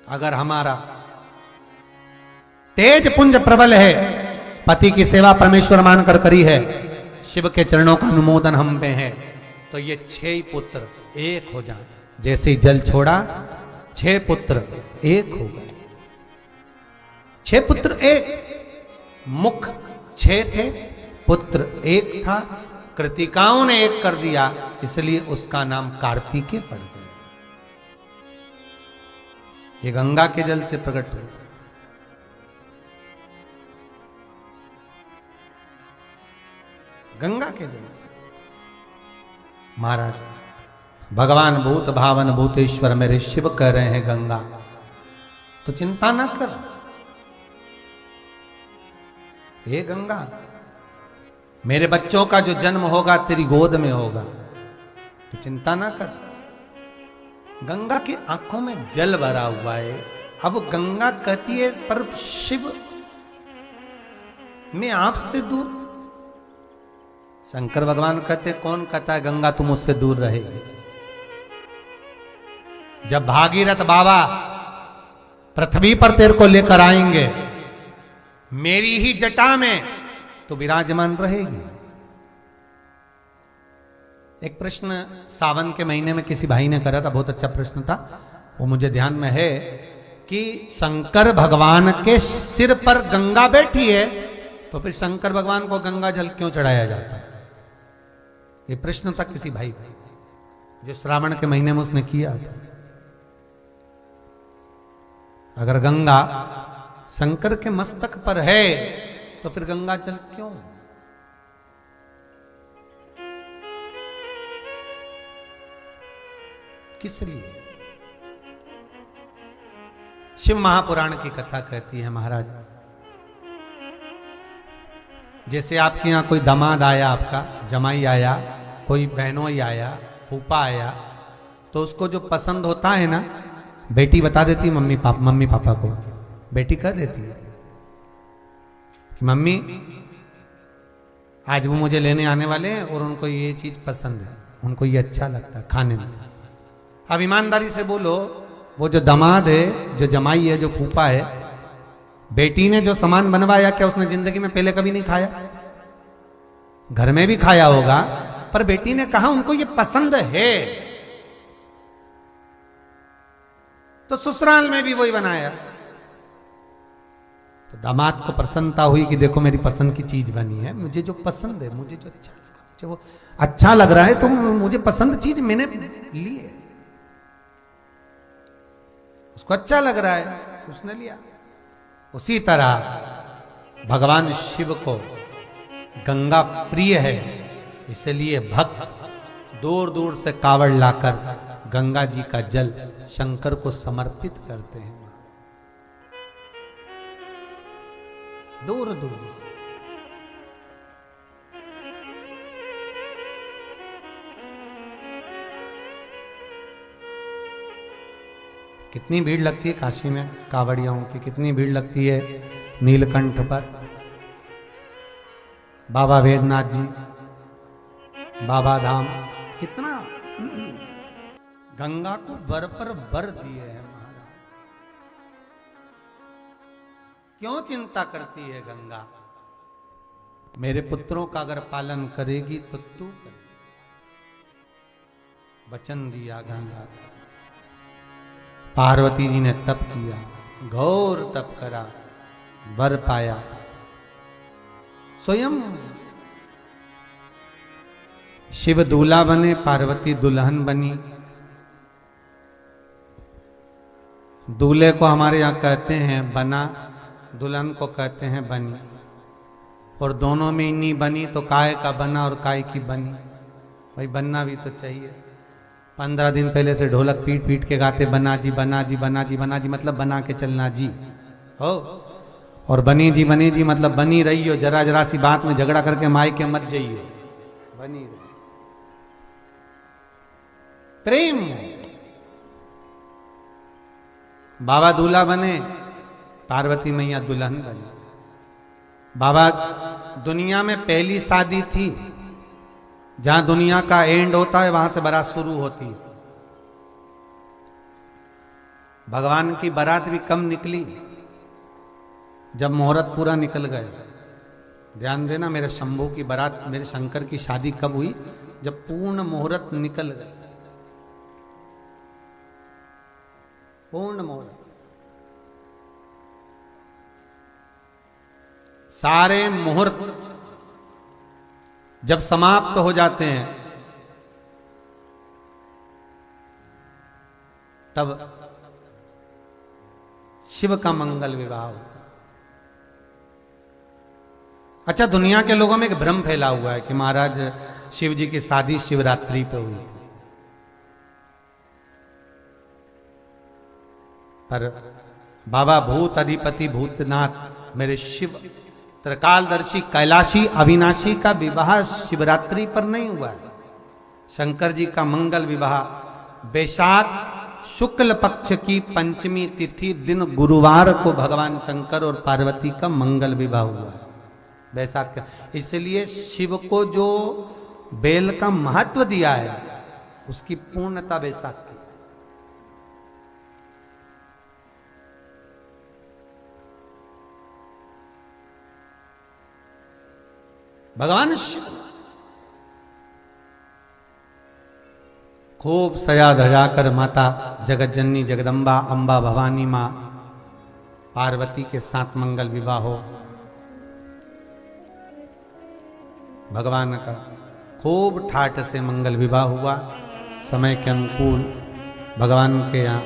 अगर हमारा तेज पुंज प्रबल है, पति की सेवा परमेश्वर मानकर करी है, शिव के चरणों का अनुमोदन हम पे है, तो ये 6 पुत्र एक हो जाए। जैसे ही जल छोड़ा 6 पुत्र एक हो गए। 6 पुत्र एक, मुख 6 थे, पुत्र एक था। कृतिकाओं ने एक कर दिया, इसलिए उसका नाम कार्तिकेय पड़ गया। ये गंगा के जल से प्रकट हुआ। गंगा के जल से। महाराज भगवान भूत भावन भूतेश्वर मेरे शिव कह रहे हैं गंगा, तो चिंता ना कर। हे गंगा, मेरे बच्चों का जो जन्म होगा तेरी गोद में होगा, तो चिंता ना कर। गंगा की आंखों में जल भरा हुआ है। अब गंगा कहती है पर शिव मैं आपसे दूर। शंकर भगवान कहते कौन कहता है गंगा तुम मुझसे दूर रहेगी। जब भागीरथ बाबा पृथ्वी पर तेरे को लेकर आएंगे मेरी ही जटा में, तो विराजमान रहेगी। एक प्रश्न सावन के महीने में किसी भाई ने करा था, बहुत अच्छा प्रश्न था, वो मुझे ध्यान में है कि शंकर भगवान के सिर पर गंगा बैठी है, तो फिर शंकर भगवान को गंगा जल क्यों चढ़ाया जाता है। ये प्रश्न था किसी भाई का, जो श्रावण के महीने में उसने किया था। अगर गंगा शंकर के मस्तक पर है तो फिर गंगा जल क्यों। किस लिए। शिव महापुराण की कथा कहती है महाराज, जैसे आपके यहां कोई दामाद आया, आपका जमाई आया, कोई बहनोई आया, फूफा आया, तो उसको जो पसंद होता है ना, बेटी बता देती मम्मी पापा को, बेटी कह देती है कि मम्मी आज वो मुझे लेने आने वाले हैं और उनको ये चीज पसंद है, उनको ये अच्छा लगता है खाने में। अब ईमानदारी से बोलो, वो जो दामाद है, जो जमाई है, जो फूफा है, बेटी ने जो सामान बनवाया क्या उसने जिंदगी में पहले कभी नहीं खाया। घर में भी खाया होगा, पर बेटी ने कहा उनको ये पसंद है, तो ससुराल में भी वही बनाया। तो दामाद को प्रसन्नता हुई कि देखो मेरी पसंद की चीज बनी है, मुझे जो पसंद है, मुझे जो अच्छा लगा, मुझे वो अच्छा लग रहा है, तो मुझे पसंद चीज मैंने ली है, उसको अच्छा लग रहा है, उसने लिया। उसी तरह भगवान शिव को गंगा प्रिय है, इसलिए भक्त दूर दूर से कावड़ लाकर गंगा जी का जल शंकर को समर्पित करते हैं दूर दूर से। कितनी भीड़ लगती है काशी में कांवड़ियों की, कितनी भीड़ लगती है नीलकंठ पर, बाबा वेदनाथ जी, बाबा धाम, कितना गंगा को वर पर वर दिए हैं महाराज। क्यों चिंता करती है गंगा? मेरे पुत्रों का अगर पालन करेगी तो तू करे। वचन दिया गंगा का। पार्वती जी ने तप किया, घोर तप करा, वर पाया। स्वयं शिव दूल्हा बने, पार्वती दुल्हन बनी। दूल्हे को हमारे यहाँ कहते हैं बना, दुल्हन को कहते हैं बनी। और दोनों में इन्हीं बनी तो काय का बना और काय की बनी। भाई बनना भी तो चाहिए। 15 दिन पहले से ढोलक पीट पीट के गाते बना जी बना जी बना जी बना जी, मतलब बना के चलना जी हो। और बनी जी मतलब बनी रही हो, जरा जरा सी बात में झगड़ा करके माई के मत जाइयो, बनी रही। प्रेम। बाबा दूल्हा बने, पार्वती मैया दुल्हन बनी। बाबा दुनिया में पहली शादी थी जहां दुनिया का एंड होता है, वहां से बारात शुरू होती है। भगवान की बारात भी कम निकली जब मुहूर्त पूरा निकल गए। ध्यान देना, मेरे शंभू की बारात, मेरे शंकर की शादी कब हुई? जब पूर्ण मुहूर्त निकल गए, पूर्ण मुहूर्त। सारे मुहूर्त जब समाप्त हो जाते हैं तब शिव का मंगल विवाह होता है। अच्छा, दुनिया के लोगों में एक भ्रम फैला हुआ है कि महाराज शिव जी की शादी शिवरात्रि पे हुई थी, पर बाबा भूत अधिपति भूतनाथ मेरे शिव त्रिकालदर्शी कैलाशी अविनाशी का विवाह शिवरात्रि पर नहीं हुआ है। शंकर जी का मंगल विवाह वैशाख शुक्ल पक्ष की पंचमी तिथि दिन गुरुवार को भगवान शंकर और पार्वती का मंगल विवाह हुआ है, वैशाख का। इसलिए शिव को जो बेल का महत्व दिया है उसकी पूर्णता वैशाख की। भगवान शिव खूब सजा धजा कर माता जगत जननी जगदम्बा अम्बा भवानी मां पार्वती के साथ मंगल विवाह हो। भगवान का खूब ठाट से मंगल विवाह हुआ। समय के अनुकूल भगवान के यहाँ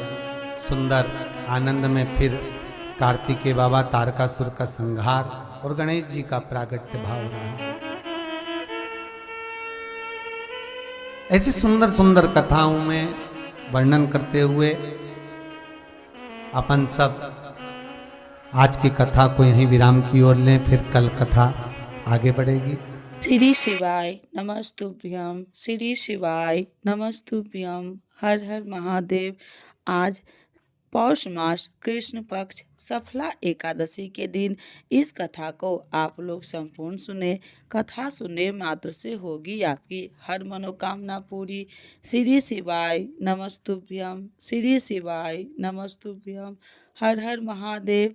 सुंदर आनंद में फिर कार्तिकेय बाबा तारकासुर का संहार और गणेश जी का प्रागट्य भाव रहा। ऐसी सुंदर सुंदर कथाओं में वर्णन करते हुए अपन सब आज की कथा को यहीं विराम की ओर लें, फिर कल कथा आगे बढ़ेगी। श्री शिवाय नमस्तुभ्यम, श्री शिवाय नमस्तुभ्यम। हर हर महादेव। आज पौष मास कृष्ण पक्ष सफला एकादशी के दिन इस कथा को आप लोग संपूर्ण सुने। कथा सुनने मात्र से होगी आपकी हर मनोकामना पूरी। श्री शिवाय नमस्तुभ्यम, श्री शिवाय नमस्तुभ्यम। हर हर महादेव।